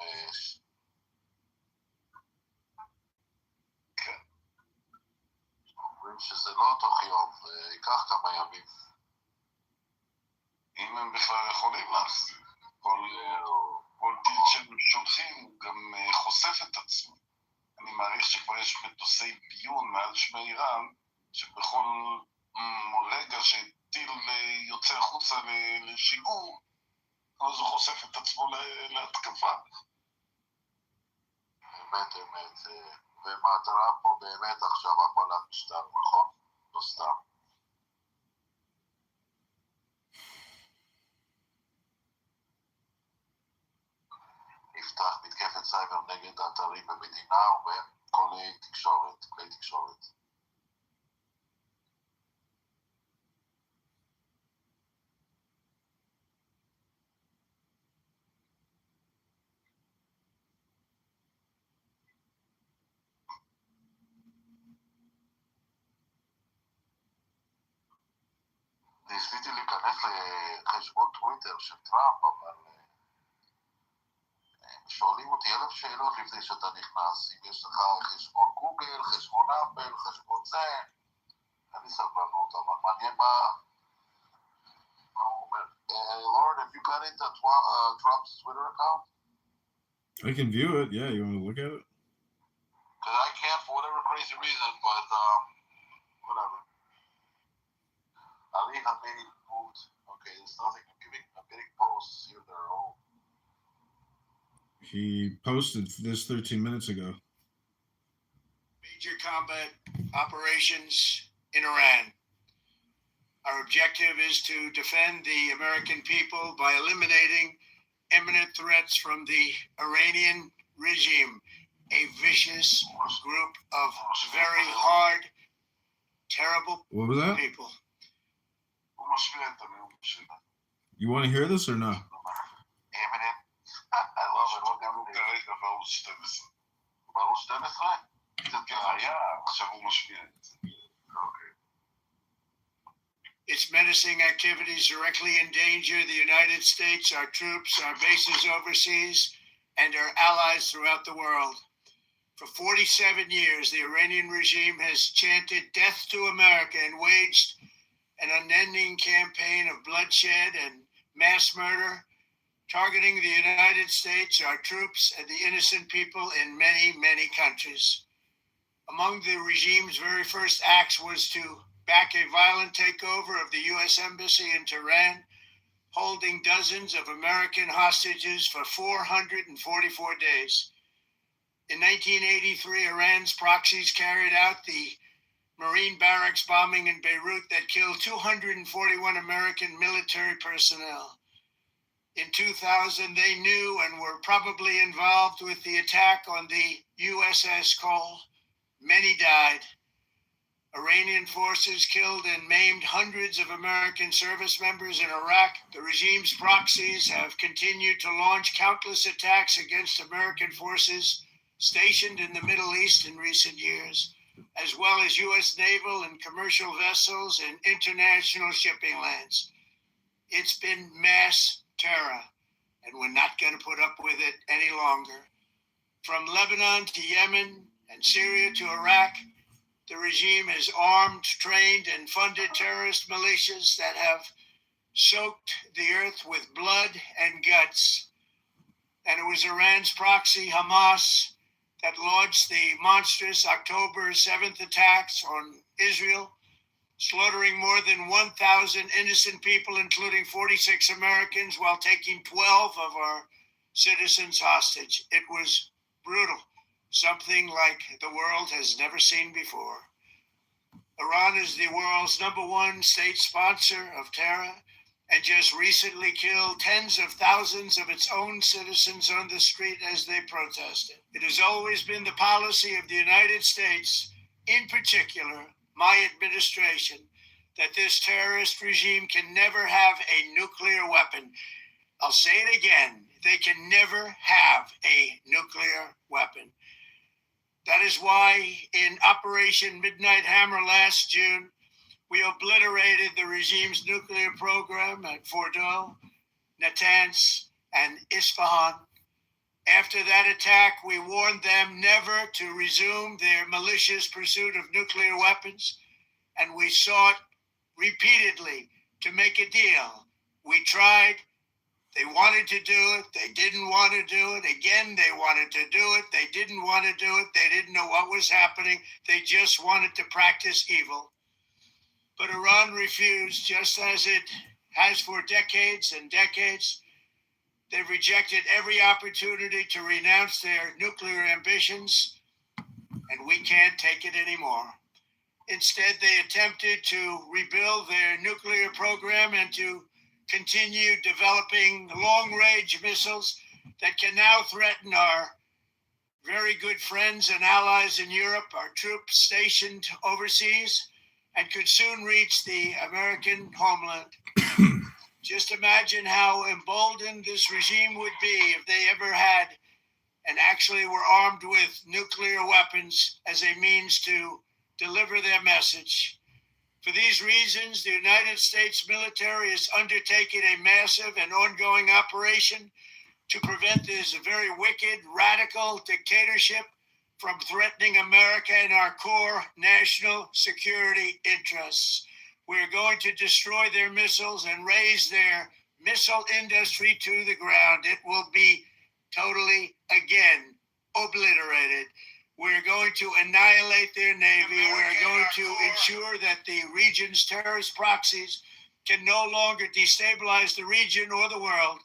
כן. אומרים שזה לא תוך יום, זה ייקח כמה ימים. אם הם בכלל יכולים להחזיר. כל טיל שהם שולחים גם חושף את עצמו. אני מעריך שכבר יש מטוסי ביון מעל שמי איראן, שבכל רגע שטיל יוצא החוצה לשיגור, אז הוא חושף את עצמו להתקפה. אמת, והמטרה פה באמת עכשיו הפעלת משטר, נכון? לא סתם. נפתח מתקפת סייבר נגד אתרים במדינה ובהם כלי תקשורת. ניסיתי להיכנס לחשבון טוויטר של טראמפ, אבל שואלים אותי 1,000 שאלות לפני שאתה נכנס. אם יש לך חשבון גוגל, חשבון אפל, חשבון זה, אין לי סבלנות, אבל מעניין מה הוא אומר. Lord, have you got into Trump's Twitter account? I can view it. Yeah, you want to look at it? Because I can't for whatever crazy reason, but whatever. Ali Hamid moved. Okay, there's nothing. I'm getting posts here that are old. He posted this 13 minutes ago. Major combat operations in Iran. Our objective is to defend the American people by eliminating imminent threats from the Iranian regime, a vicious group of very hard, terrible What was that? people. You want to hear this or no? Imminent. I love it. Look at כרגע בערוץ 12. בערוץ 12? זה היה, עכשיו הוא משמיע את זה. אוקיי. Its menacing activities directly endanger the United States, our troops, our bases overseas, and our allies throughout the world. For 47 years, the Iranian regime has chanted death to America and waged an unending campaign of bloodshed and mass murder, targeting the United States, our troops, and the innocent people in many, many countries. Among the regime's very first acts was to back a violent takeover of the U.S. Embassy in Tehran, holding dozens of American hostages for 444 days. In 1983, Iran's proxies carried out the Marine barracks bombing in Beirut that killed 241 American military personnel. In 2000, they knew and were probably involved with the attack on the USS Cole. Many died. Iranian forces killed and maimed hundreds of American service members in Iraq. The regime's proxies have continued to launch countless attacks against American forces stationed in the Middle East in recent years, as well as U.S. naval and commercial vessels and international shipping lanes. It's been mass terror, and we're not going to put up with it any longer. From Lebanon to Yemen and Syria to Iraq, the regime has armed, trained, and funded terrorist militias that have soaked the earth with blood and guts. And it was Iran's proxy, Hamas, that launched the monstrous October 7th attacks on Israel, slaughtering more than 1,000 innocent people, including 46 Americans, while taking 12 of our citizens hostage. It was brutal, something like the world has never seen before. Iran is the world's #1 state sponsor of terror and just recently killed tens of thousands of its own citizens on the street as they protested. It has always been the policy of the United States, in particular, my administration, that this terrorist regime can never have a nuclear weapon. I'll say it again, they can never have a nuclear weapon. That is why in Operation Midnight Hammer last June, we obliterated the regime's nuclear program at Fordow, Natanz, and Isfahan. After that attack, we warned them never to resume their malicious pursuit of nuclear weapons, and we sought repeatedly to make a deal. We tried. They wanted to do it. They didn't want to do it. Again, they wanted to do it. They didn't want to do it. They didn't know what was happening. They just wanted to practice evil. But Iran refused, just as it has for decades and decades. They've rejected every opportunity to renounce their nuclear ambitions. and we can't take it anymore. Instead, they attempted to rebuild their nuclear program and to continue developing long-range missiles that can now threaten our very good friends and allies in Europe, our troops stationed overseas, and could soon reach the American homeland. Just imagine how emboldened this regime would be if they ever had and actually were armed with nuclear weapons as a means to deliver their message. For these reasons, the United States military is undertaking a massive and ongoing operation to prevent this very wicked, radical dictatorship from threatening America and our core national security interests. We're going to destroy their missiles and raise their missile industry to the ground. It will be totally, again, obliterated. We're going to annihilate their Navy. We're going to ensure that the region's terrorist proxies can no longer destabilize the region or the world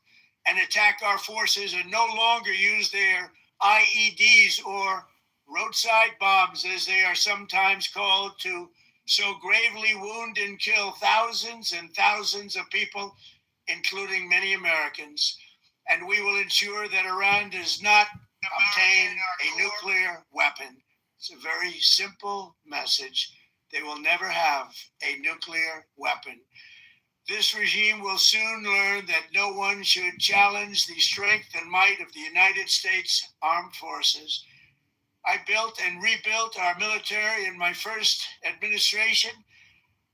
and attack our forces and no longer use their IEDs or roadside bombs, as they are sometimes called, to so gravely wound and kill thousands and thousands of people, including many Americans. And we will ensure that Iran does not obtain a nuclear weapon. It's a very simple message. They will never have a nuclear weapon. This regime will soon learn that no one should challenge the strength and might of the United States Armed Forces. I built and rebuilt our military in my first administration,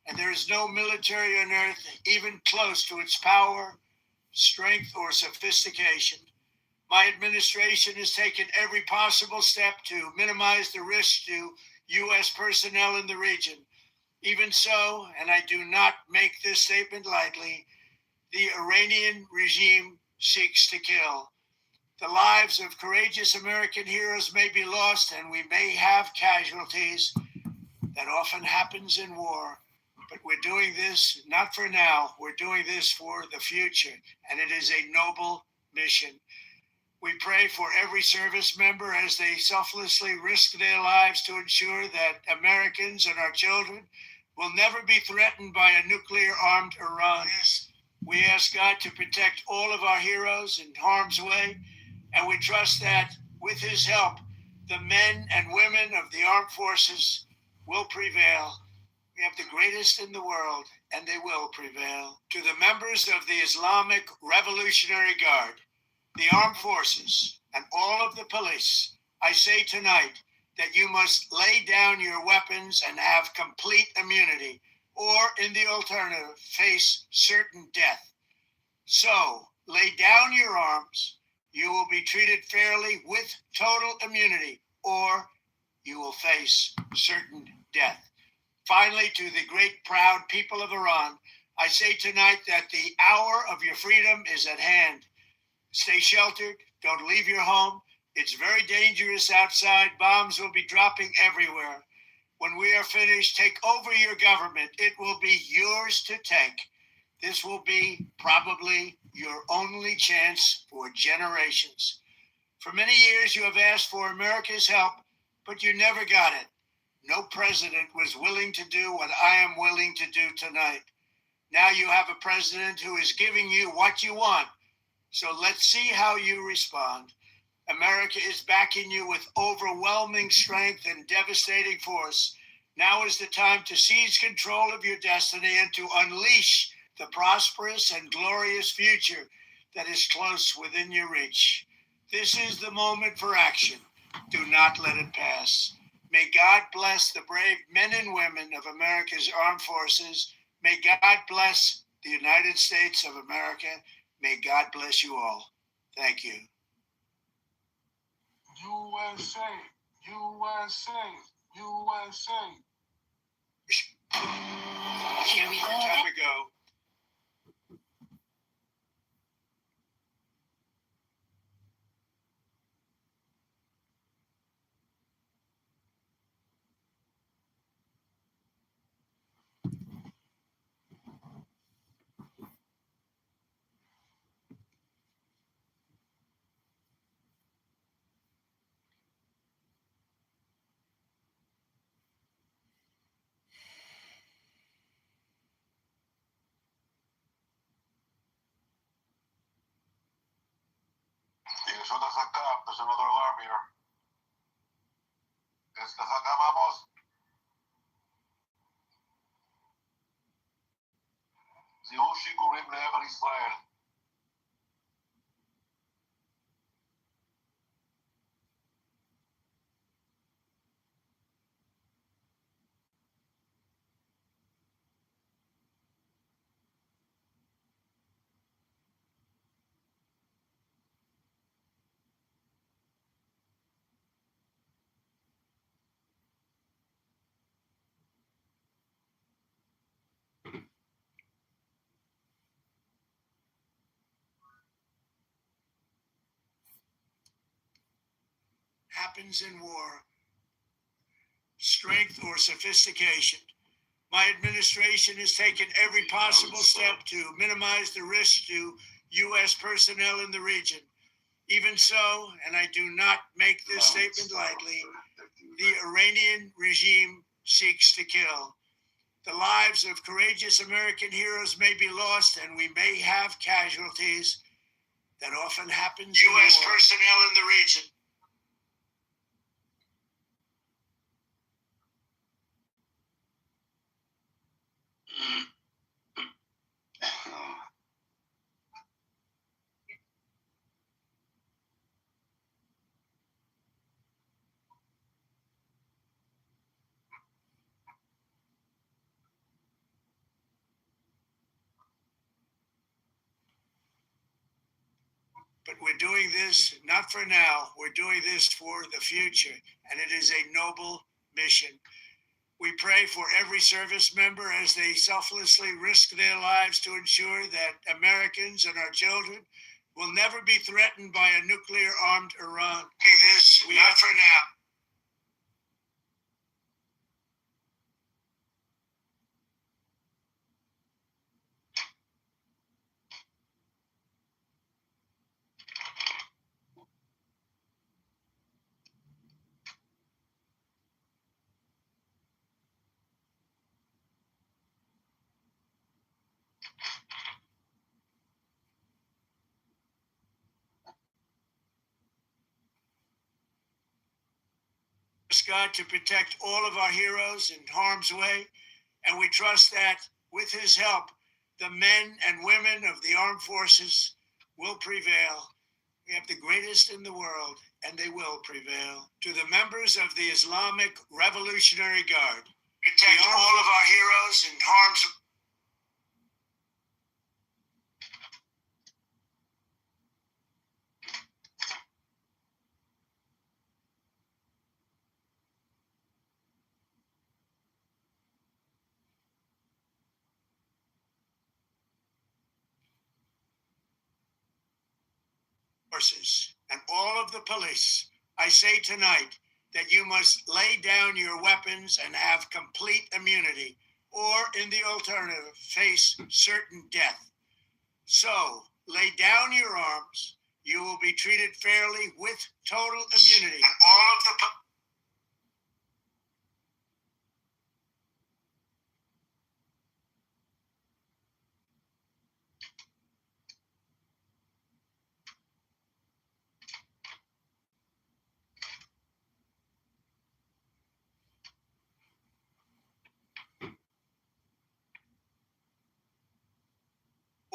and there is no military on earth even close to its power, strength, or sophistication. My administration has taken every possible step to minimize the risk to U.S. personnel in the region. Even so, and I do not make this statement lightly, the Iranian regime seeks to kill. The lives of courageous American heroes may be lost, and we may have casualties. That often happens in war. But we're doing this not for now. We're doing this for the future, and it is a noble mission. We pray for every service member as they selflessly risk their lives to ensure that Americans and our children will never be threatened by a nuclear-armed Iran. We ask God to protect all of our heroes in harm's way, and we trust that with his help, the men and women of the armed forces will prevail. We have the greatest in the world, and they will prevail. To the members of the Islamic Revolutionary Guard, the armed forces, and all of the police, I say tonight that you must lay down your weapons and have complete immunity, or in the alternative, face certain death. So, lay down your arms. You will be treated fairly with total immunity, or you will face certain death. Finally, to the great proud people of Iran, I say tonight that the hour of your freedom is at hand. Stay sheltered. Don't leave your home. It's very dangerous outside. Bombs will be dropping everywhere. When we are finished, take over your government. It will be yours to take. This will be probably your only chance for generations. For many years, you have asked for America's help, but you never got it. No president was willing to do what I am willing to do tonight. Now you have a president who is giving you what you want. So let's see how you respond. America is backing you with overwhelming strength and devastating force. Now is the time to seize control of your destiny and to unleash the prosperous and glorious future that is close within your reach. This is the moment for action. Do not let it pass. May God bless the brave men and women of America's armed forces. May God bless the United States of America. May God bless you all. Thank you. USA, USA, USA. Here we go. Time to go. Eso te saca, there's another alarm here. Esta acá vamos. The Oshi Gorim Never Israel. Happens in war, strength or sophistication. My administration has taken every possible step to minimize the risk to U.S. personnel in the region. Even so, and I do not make this statement lightly, the Iranian regime seeks to kill. The lives of courageous American heroes may be lost, and we may have casualties. That often happens. U.S. personnel in the region. But we're doing this not for now, we're doing this for the future, and it is a noble mission. We pray for every service member as they selflessly risk their lives to ensure that Americans and our children will never be threatened by a nuclear-armed Iran. This not for now. God to protect all of our heroes in harm's way, and we trust that with his help, the men and women of the armed forces will prevail. We have the greatest in the world, and they will prevail. To the members of the Islamic Revolutionary Guard, protect all of our heroes in harm's way. Forces and all of the police, I say tonight that you must lay down your weapons and have complete immunity, or in the alternative, face certain death. So, lay down your arms. You will be treated fairly with total immunity. And all of the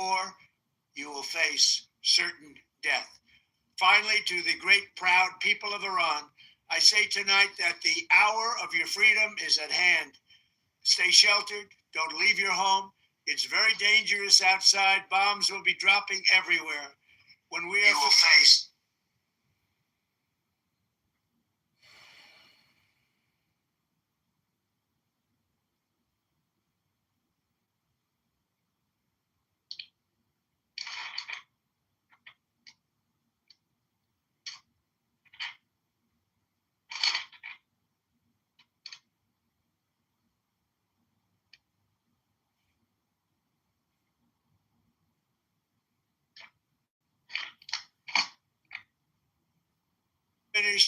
or you will face certain death. Finally, to the great proud people of Iran, I say tonight that the hour of your freedom is at hand. Stay sheltered. Don't leave your home. It's very dangerous outside. Bombs will be dropping everywhere. When we are faced.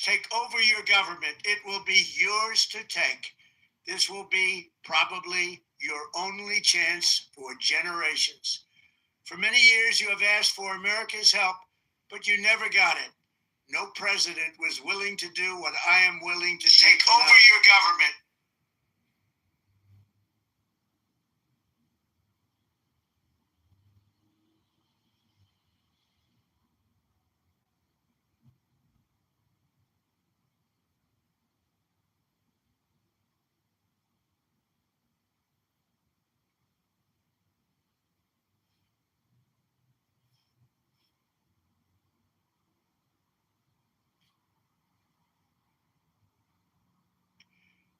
Take over your government. It will be yours to take. This will be probably your only chance for generations. For many years, you have asked for America's help, but you never got it. No president was willing to do what I am willing to do. Take over your government.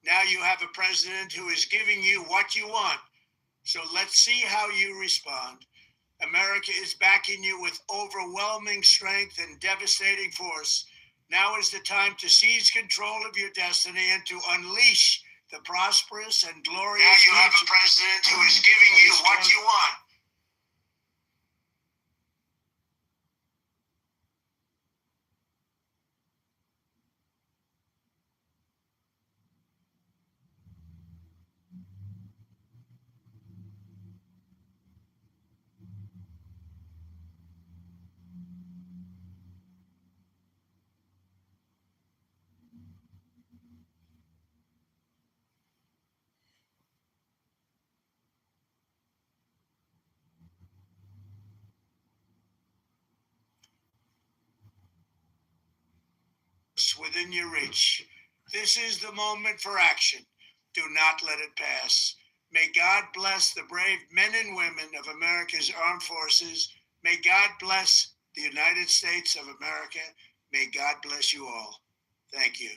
Now you have a president who is giving you what you want. So let's see how you respond. America is backing you with overwhelming strength and devastating force. Now is the time to seize control of your destiny and to unleash the prosperous and glorious. Now you have a president who is giving you what you want. Within your reach. This is the moment for action. Do not let it pass. May God bless the brave men and women of America's armed forces. May God bless the United States of America. May God bless you all. Thank you.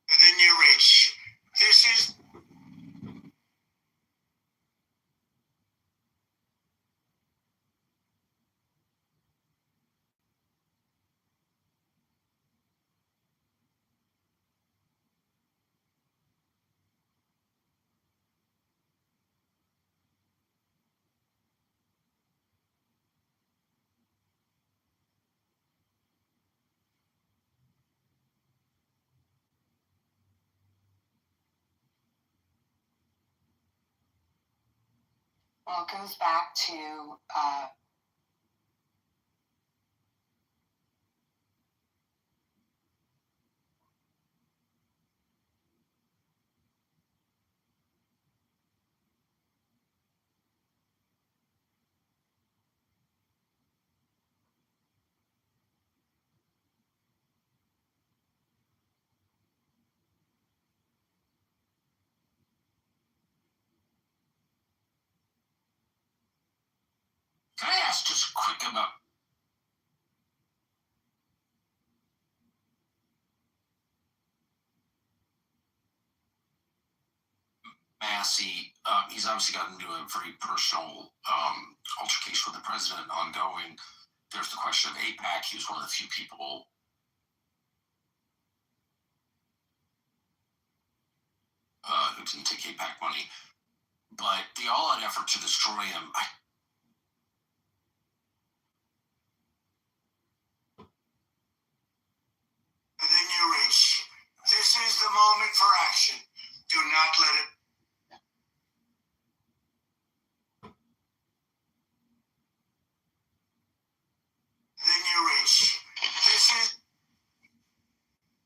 Within your reach. This is Well, it goes back to Can I ask just quick about Massey? He's obviously gotten into a very personal altercation with the president ongoing. There's the question of AIPAC. He was one of the few people who didn't take AIPAC money. But the all-out effort to destroy him, within your reach. This is the moment for action. Do not let it. Within your reach. This is.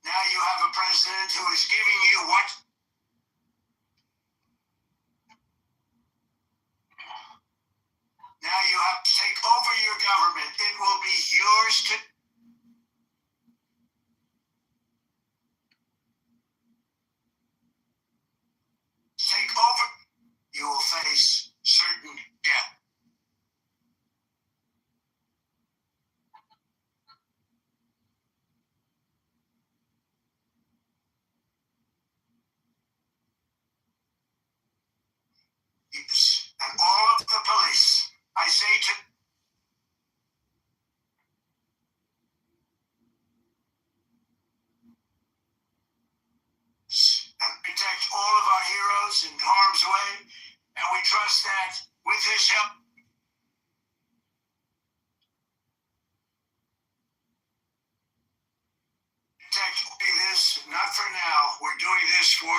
Now you have a president who is giving you what? Now you have to take over your government. It will be yours to. Take over. You will face certain death. Yes. And all of the police, I say to. And protect all of our heroes in harm's way, and we trust that with his help. Protect this, not for now. We're doing this for.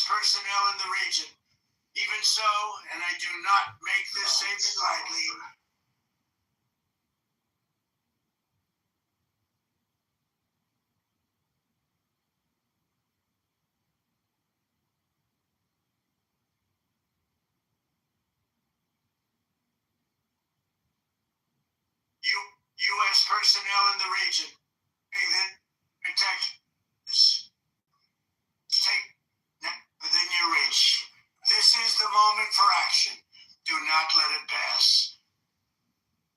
personnel in the region. Even so, and I do not make this statement lightly, U.S. personnel in the region, protect this. Take within your reach. This is the moment for action. Do not let it pass.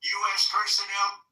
U.S. personnel.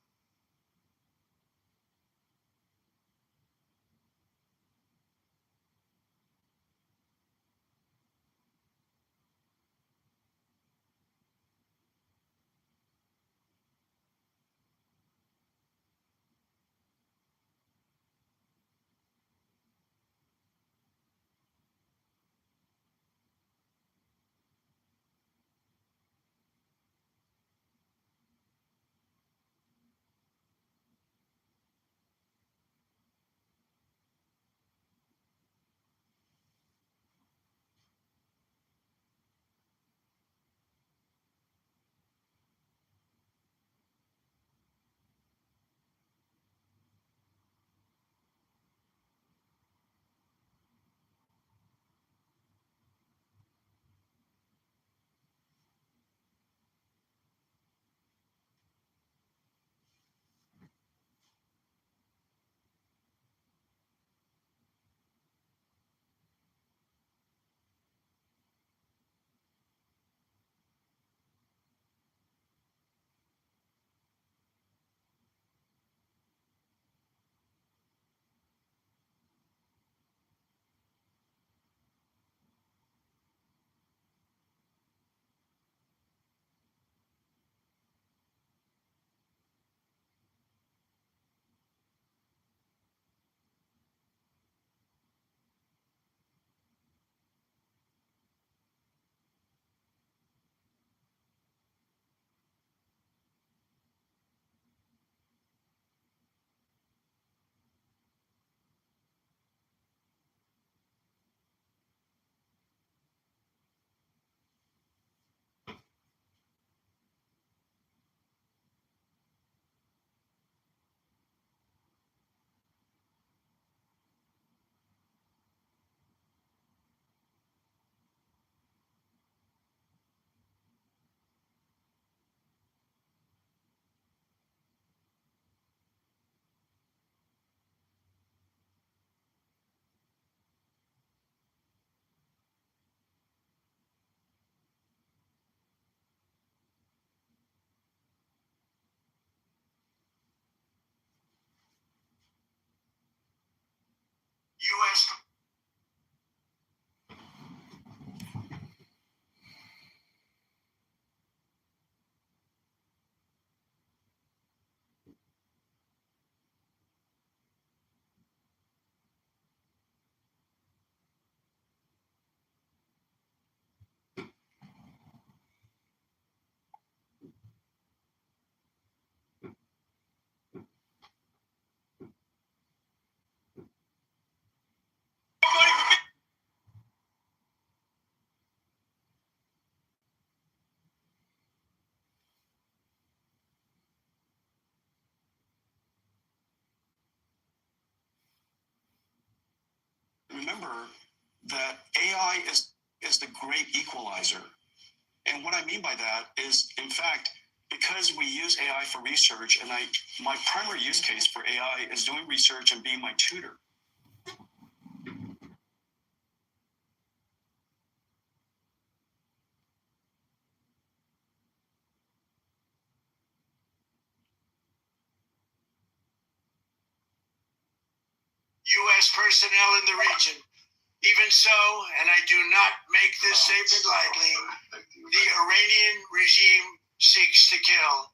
U.S. Remember that AI is the great equalizer. And what I mean by that is, in fact, because we use AI for research, and my primary use case for AI is doing research and being my tutor. U.S. personnel in the region. Even so, and I do not make this statement lightly, the Iranian regime seeks to kill.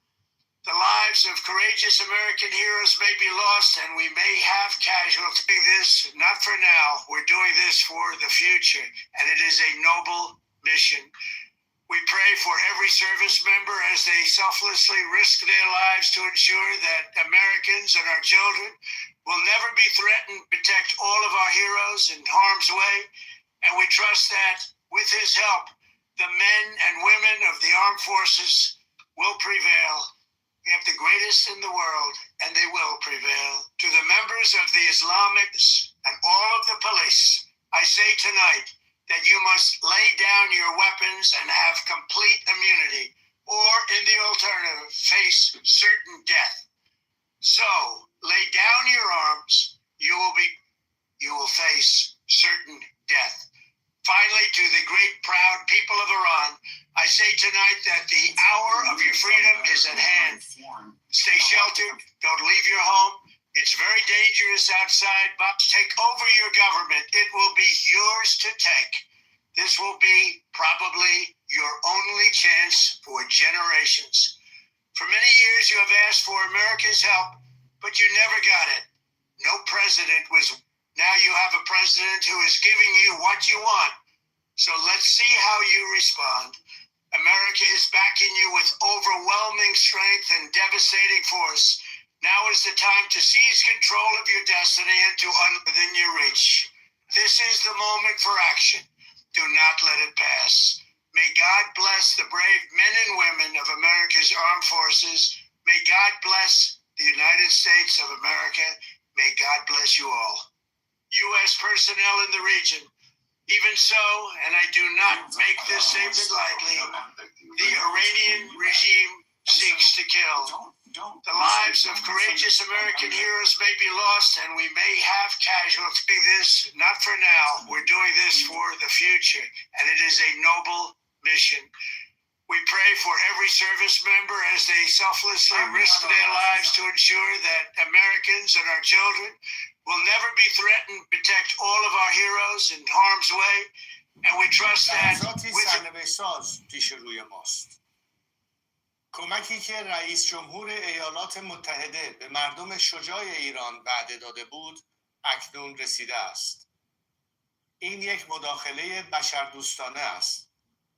The lives of courageous American heroes may be lost, and we may have casualties. This, not for now. We're doing this for the future, and it is a noble mission. We pray for every service member as they selflessly risk their lives to ensure that Americans and our children will never be threatened. Protect all of our heroes in harm's way And we trust that with his help, the men and women of the armed forces will prevail. We have the greatest in the world, and they will prevail. To the members of the Islamics and all of the police, I say tonight that you must lay down your weapons and have complete immunity, or in the alternative, face certain death. So, lay down your arms, you will face certain death. Finally, to the great proud people of Iran, I say tonight that the hour of your freedom is at hand. Stay sheltered, don't leave your home. It's very dangerous outside, but take over your government. It will be yours to take. This will be probably your only chance for generations. For many years you have asked for America's help, but you never got it. No president was. Now you have a president who is giving you what you want. So let's see how you respond. America is backing you with overwhelming strength and devastating force. Now is the time to seize control of your destiny and to within your reach. This is the moment for action. Do not let it pass. May God bless the brave men and women of America's armed forces. May God bless the United States of America. May God bless you all. U.S. personnel in the region. Even so, and I do not make this statement lightly, the Iranian regime seeks to kill. The lives of courageous American heroes may be lost, and we may have casualties. This, not for now. We're doing this for the future, and it is a noble mission. We pray for every service member as they selflessly risk their lives to ensure that Americans and our children will never be threatened. Protect all of our heroes in harm's way, and we trust that سرنوشت‌ساز پیش روی ماست. کمکی که رئیس جمهور ایالات متحده به مردم شجاع ایران وعده داده بود اکنون رسیده است. این یک مداخله بشردوستانه است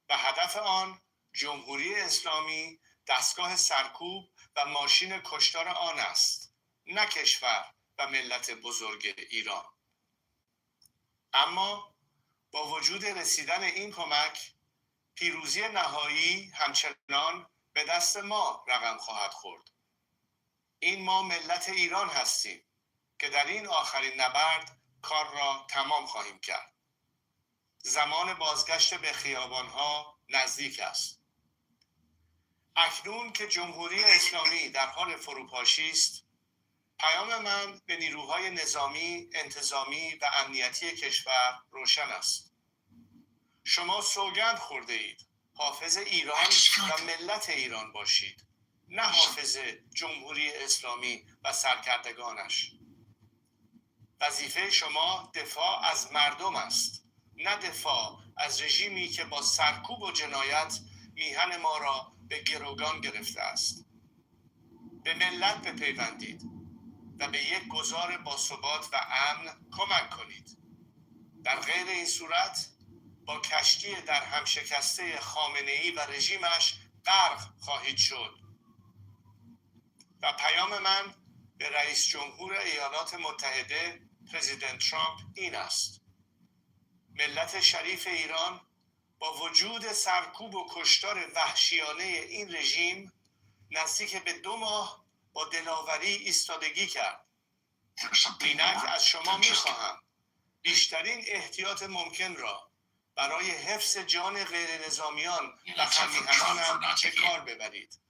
و هدف آن جمهوری اسلامی دستگاه سرکوب و ماشین کشتار آن است، نه کشور و ملت بزرگ ایران. اما با وجود رسیدن این کمک، پیروزی نهایی همچنان به دست ما رقم خواهد خورد. این ما ملت ایران هستیم که در این آخرین نبرد کار را تمام خواهیم کرد. زمان بازگشت به خیابانها نزدیک است. اکنون که جمهوری اسلامی در حال فروپاشی است، پیام من به نیروهای نظامی، انتظامی و امنیتی کشور روشن است. شما سوگند خورده اید حافظ ایران و ملت ایران باشید، نه حافظ جمهوری اسلامی و سرکردگانش. وظیفه شما دفاع از مردم است، نه دفاع از رژیمی که با سرکوب و جنایت میهن ما را به گروگان گرفته است. به ملت بپیوندید و به یک گذار باثبات و امن کمک کنید. در غیر این صورت با کشتی در هم شکسته خامنه‌ای و رژیمش غرق خواهید شد. و پیام من به رئیس جمهور ایالات متحده پرزیدنت ترامپ این است: ملت شریف ایران با وجود سرکوب و کشتار وحشیانه این رژیم نزدیک به 2 ماه با دلاوری ایستادگی کرد. اینک از شما می‌خواهم بیشترین احتیاط ممکن را برای حفظ جان غیر نظامیان و همیهنانم به کار ببرید.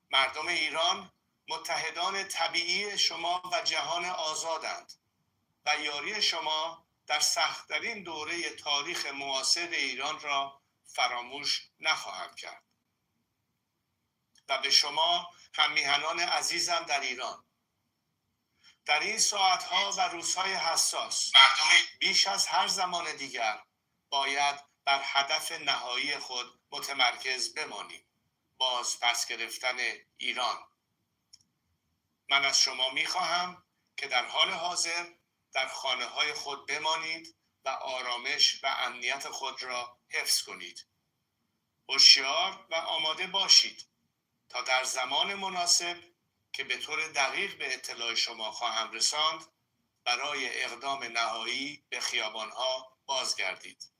مردم ایران متحدان طبیعی شما و جهان آزادند و یاری شما در سخت‌ترین دوره تاریخ معاصر ایران را فراموش نخواهند کرد. و به شما همیهنان عزیزم در ایران، در این ساعتها و روزهای حساس بیش از هر زمان دیگر باید بر هدف نهایی خود متمرکز بمانیم: باز پس گرفتن ایران. من از شما می‌خواهم که در حال حاضر در خانه‌های خود بمانید و آرامش و امنیت خود را حفظ کنید. هوشیار و آماده باشید تا در زمان مناسب که به طور دقیق به اطلاع شما خواهم رساند برای اقدام نهایی به خیابانها بازگردید.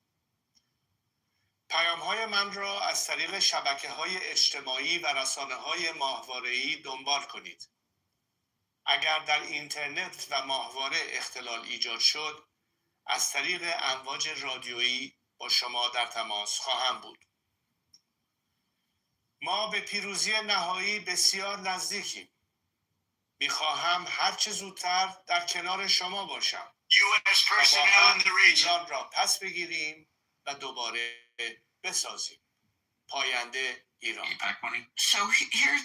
پیام‌های من را از طریق شبکه‌های اجتماعی و رسانه‌های ماهواره‌ای دنبال کنید. اگر در اینترنت و ماهواره اختلال ایجاد شد، از طریق امواج رادیویی با شما در تماس خواهم بود. ما به پیروزی نهایی بسیار نزدیکیم. می‌خواهم هرچه زودتر در کنار شما باشم. و با هم ایران را پس بگیریم و دوباره بسازیم. پاینده ایران. So here's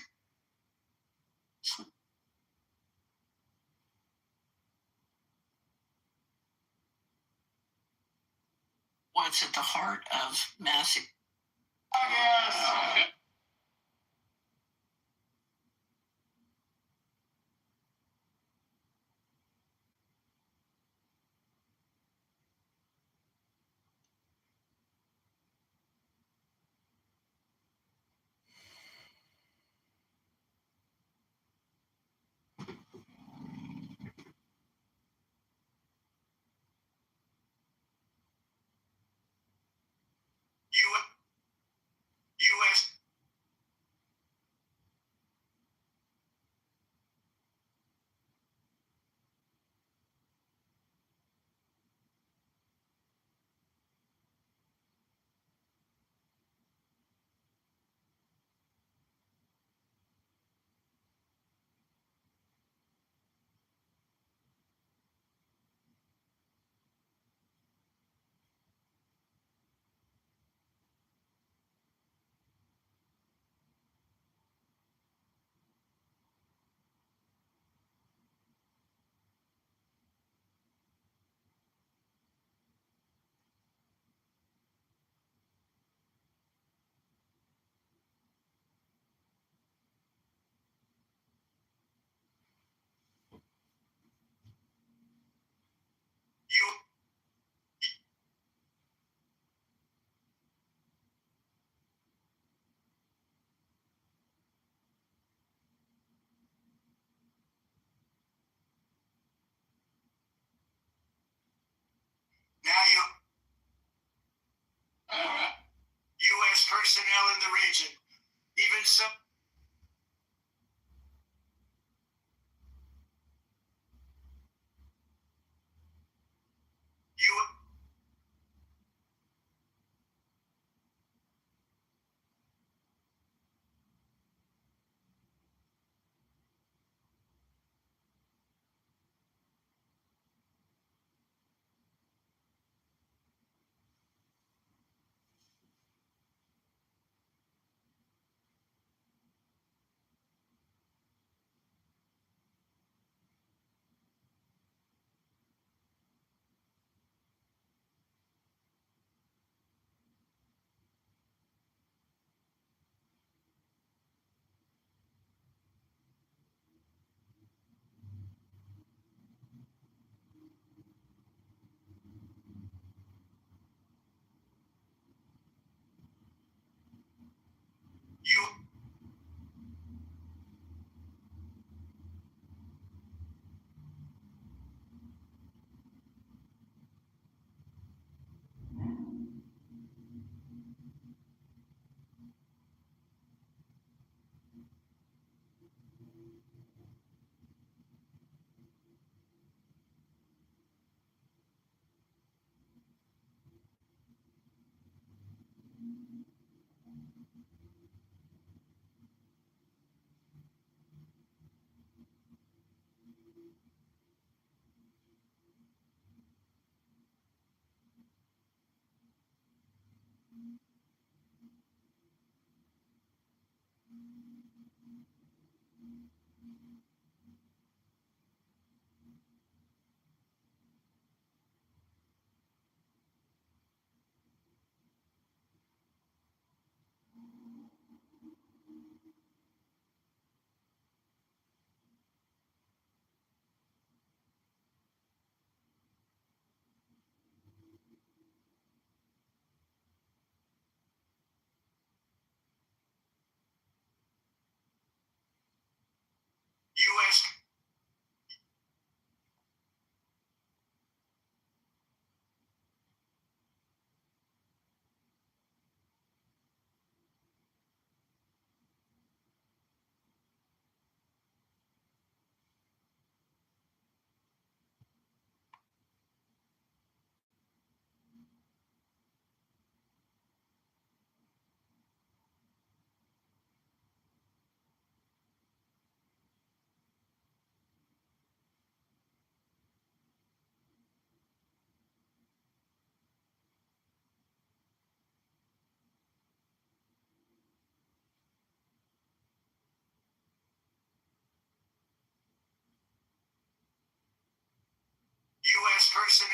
what's at the heart of massive. U.S.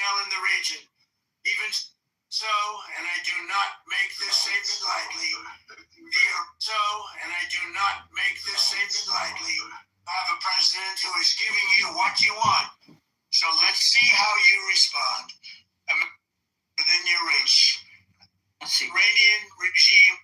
personnel in the region. Even so, and I do not make this statement lightly, I have a president who is giving you what you want. So let's see how you respond. Within your reach. Iranian regime.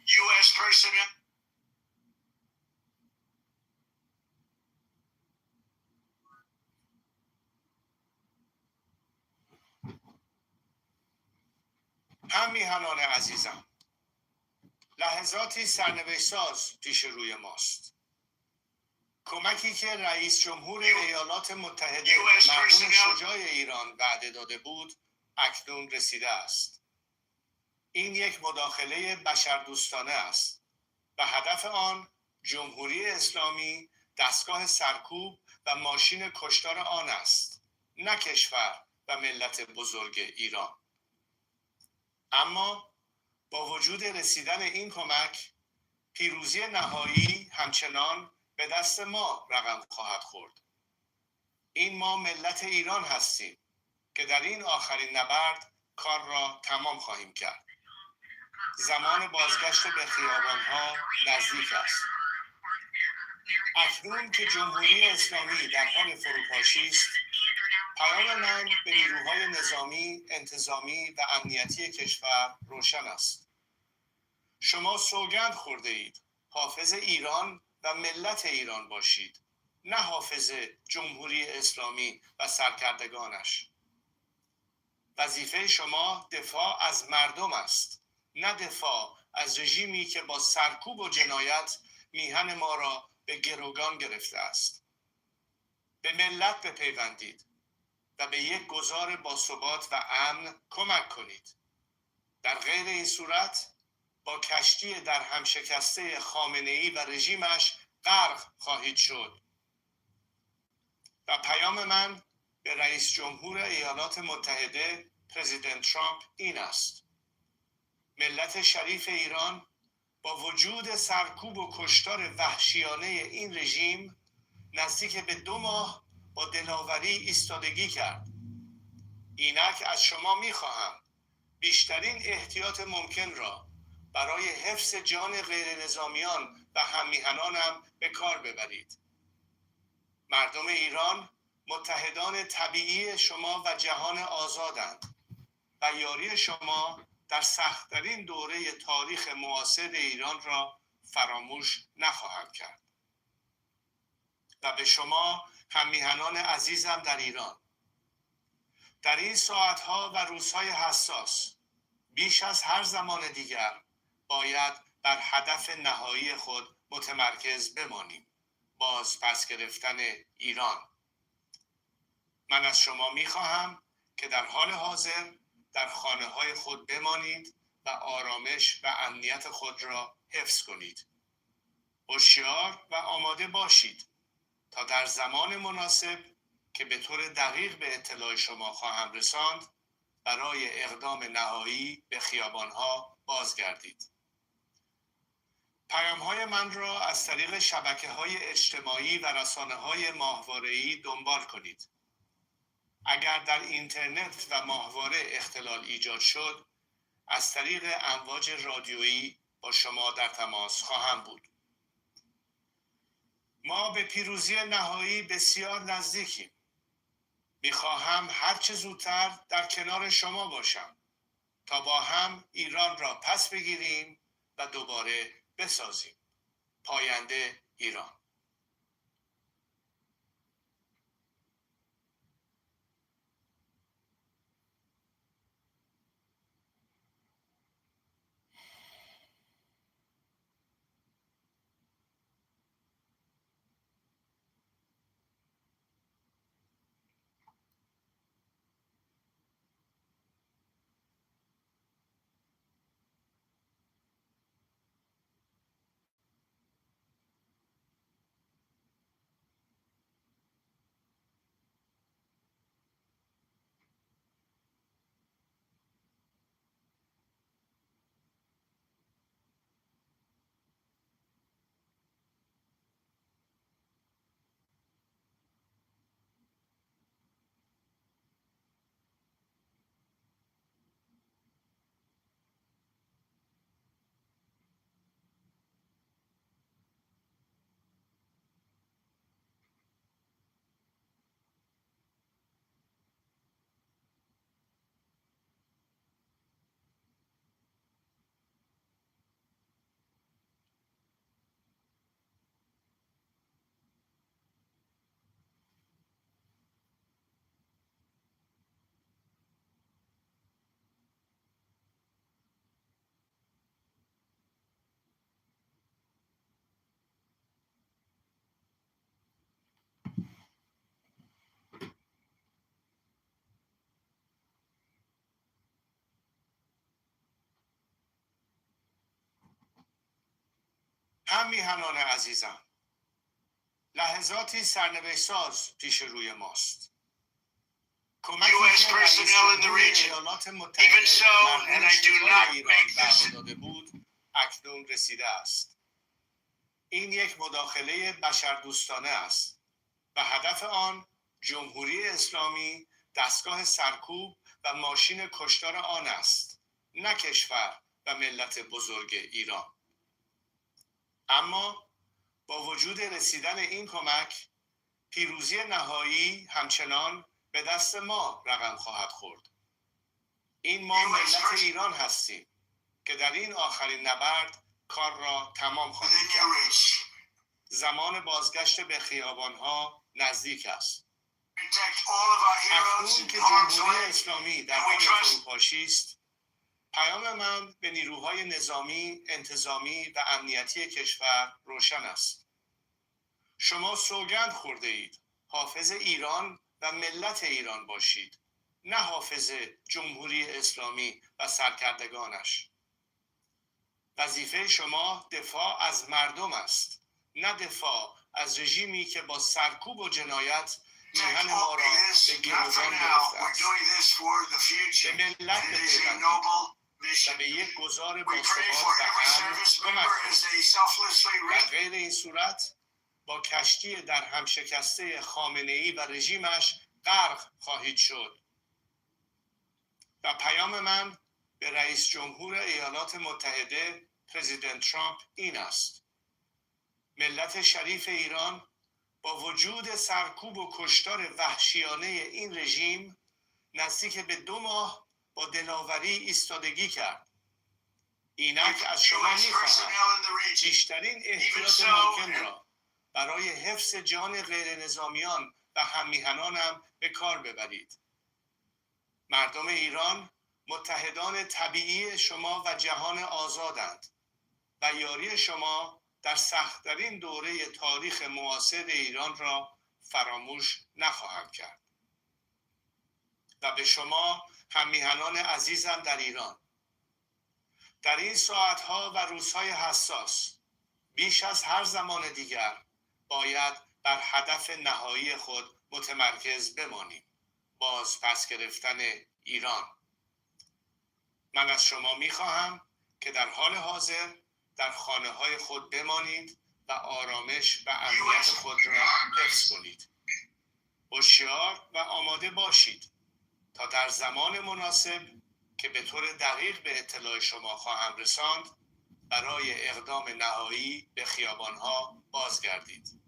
U.S. personnel. هم میهنان عزیزم، لحظاتی سرنوشت ساز پیش روی ماست. کمکی که رئیس جمهور ایالات متحده مردم شجاع ایران وعده داده بود اکنون رسیده است. این یک مداخله بشردوستانه است و هدف آن جمهوری اسلامی دستگاه سرکوب و ماشین کشتار آن است، نه کشور و ملت بزرگ ایران. اما با وجود رسیدن این کمک، پیروزی نهایی همچنان به دست ما رقم خواهد خورد. این ما ملت ایران هستیم که در این آخرین نبرد کار را تمام خواهیم کرد. زمان بازگشت به خیابانها نزدیک است. اکنون که جمهوری اسلامی در حال فروپاشی است، پیام من به نیروهای نظامی، انتظامی و امنیتی کشور روشن است. شما سوگند خورده اید حافظ ایران و ملت ایران باشید، نه حافظ جمهوری اسلامی و سرکردگانش. وظیفه شما دفاع از مردم است، نه دفاع از رژیمی که با سرکوب و جنایت میهن ما را به گروگان گرفته است. به ملت بپیوندید و به یک گذار باثبات و امن کمک کنید. در غیر این صورت با کشتی در هم شکسته خامنه‌ای و رژیمش غرق خواهید شد. و پیام من به رئیس جمهور ایالات متحده پرزیدنت ترامپ این است: ملت شریف ایران با وجود سرکوب و کشتار وحشیانه این رژیم نزدیک به 2 ماه با دلاوری ایستادگی کرد. اینک از شما می‌خواهم بیشترین احتیاط ممکن را برای حفظ جان غیر نظامیان و هممیهنانم به کار ببرید. مردم ایران متحدان طبیعی شما و جهان آزادند و یاری شما در سخت‌ترین دوره تاریخ معاصر ایران را فراموش نخواهند کرد. و به شما هممیهنان عزیزم در ایران، در این ساعتها و روزهای حساس بیش از هر زمان دیگر باید بر هدف نهایی خود متمرکز بمانیم: باز پس گرفتن ایران. من از شما می‌خواهم که در حال حاضر در خانه‌های خود بمانید و آرامش و امنیت خود را حفظ کنید. هوشیار و آماده باشید تا در زمان مناسب که به طور دقیق به اطلاع شما خواهم رساند برای اقدام نهایی به خیابانها بازگردید. پیام‌های من را از طریق شبکه‌های اجتماعی و رسانه‌های ماهواره‌ای دنبال کنید. اگر در اینترنت و ماهواره اختلال ایجاد شد، از طریق امواج رادیویی با شما در تماس خواهم بود. ما به پیروزی نهایی بسیار نزدیکیم. می‌خواهم هر چه زودتر در کنار شما باشم تا با هم ایران را پس بگیریم و دوباره بسازیم. پاینده ایران. هم میهنان عزیزم، لحظاتی سرنوشت ساز پیش روی ماست. کمکی که رئیس جمهور ایالات متحده به مردم شجاع ایران وعده داده بود اکنون رسیده است. این یک مداخله بشردوستانه است و هدف آن جمهوری اسلامی دستگاه سرکوب و ماشین کشتار آن است، نه کشور و ملت بزرگ ایران. اما با وجود رسیدن این کمک، پیروزی نهایی همچنان به دست ما رقم خواهد خورد. این ما ملت ایران هستیم که در این آخرین نبرد کار را تمام خواهیم کرد. زمان بازگشت به خیابانها نزدیک است. اکنون که جمهوری اسلامی در حال فروپاشی است، پیام من به نیروهای نظامی، انتظامی و امنیتی کشور روشن است. شما سوگند خورده اید حافظ ایران و ملت ایران باشید، نه حافظ جمهوری اسلامی و سرکردگانش. وظیفه شما دفاع از مردم است، نه دفاع از رژیمی که با سرکوب و جنایت میهن ما را به گروگان گرفته است. به ملت بپیوندید و به یک گذار باثبات و امن کمک کنید. در غیر این صورت با کشتی در هم شکسته خامنه‌ای و رژیمش غرق خواهید شد. و پیام من به رئیس جمهور ایالات متحده پرزیدنت ترامپ این است: ملت شریف ایران با وجود سرکوب و کشتار وحشیانه این رژیم نزدیک به 2 ماه با دلاوری ایستادگی کرد. اینک از شما می‌خواهم بیشترین احتیاط ممکن را برای حفظ جان غیر نظامیان و هم‌میهنانم به کار ببرید. مردم ایران متحدان طبیعی شما و جهان آزادند و یاری شما در سخت‌ترین دوره تاریخ معاصر ایران را فراموش نخواهند کرد. و به شما هم‌میهنان عزیزم در ایران، در این ساعتها و روزهای حساس بیش از هر زمان دیگر باید بر هدف نهایی خود متمرکز بمانیم: باز پس گرفتن ایران. من از شما می‌خواهم که در حال حاضر در خانه‌های خود بمانید و آرامش و امنیت خود را حفظ کنید. هوشیار و آماده باشید تا در زمان مناسب که به طور دقیق به اطلاع شما خواهم رساند برای اقدام نهایی به خیابان‌ها بازگردید.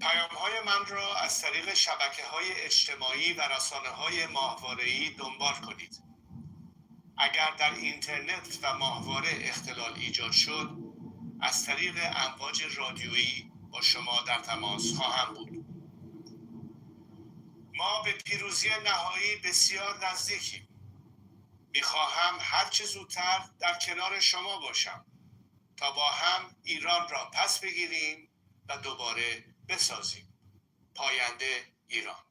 پیام‌های من را از طریق شبکه‌های اجتماعی و رسانه‌های ماهواره‌ای دنبال کنید. اگر در اینترنت و ماهواره اختلال ایجاد شد، از طریق امواج رادیویی با شما در تماس خواهم بود. ما به پیروزی نهایی بسیار نزدیکیم. می‌خواهم هر چه زودتر در کنار شما باشم تا با هم ایران را پس بگیریم و دوباره بسازیم. پاینده ایران.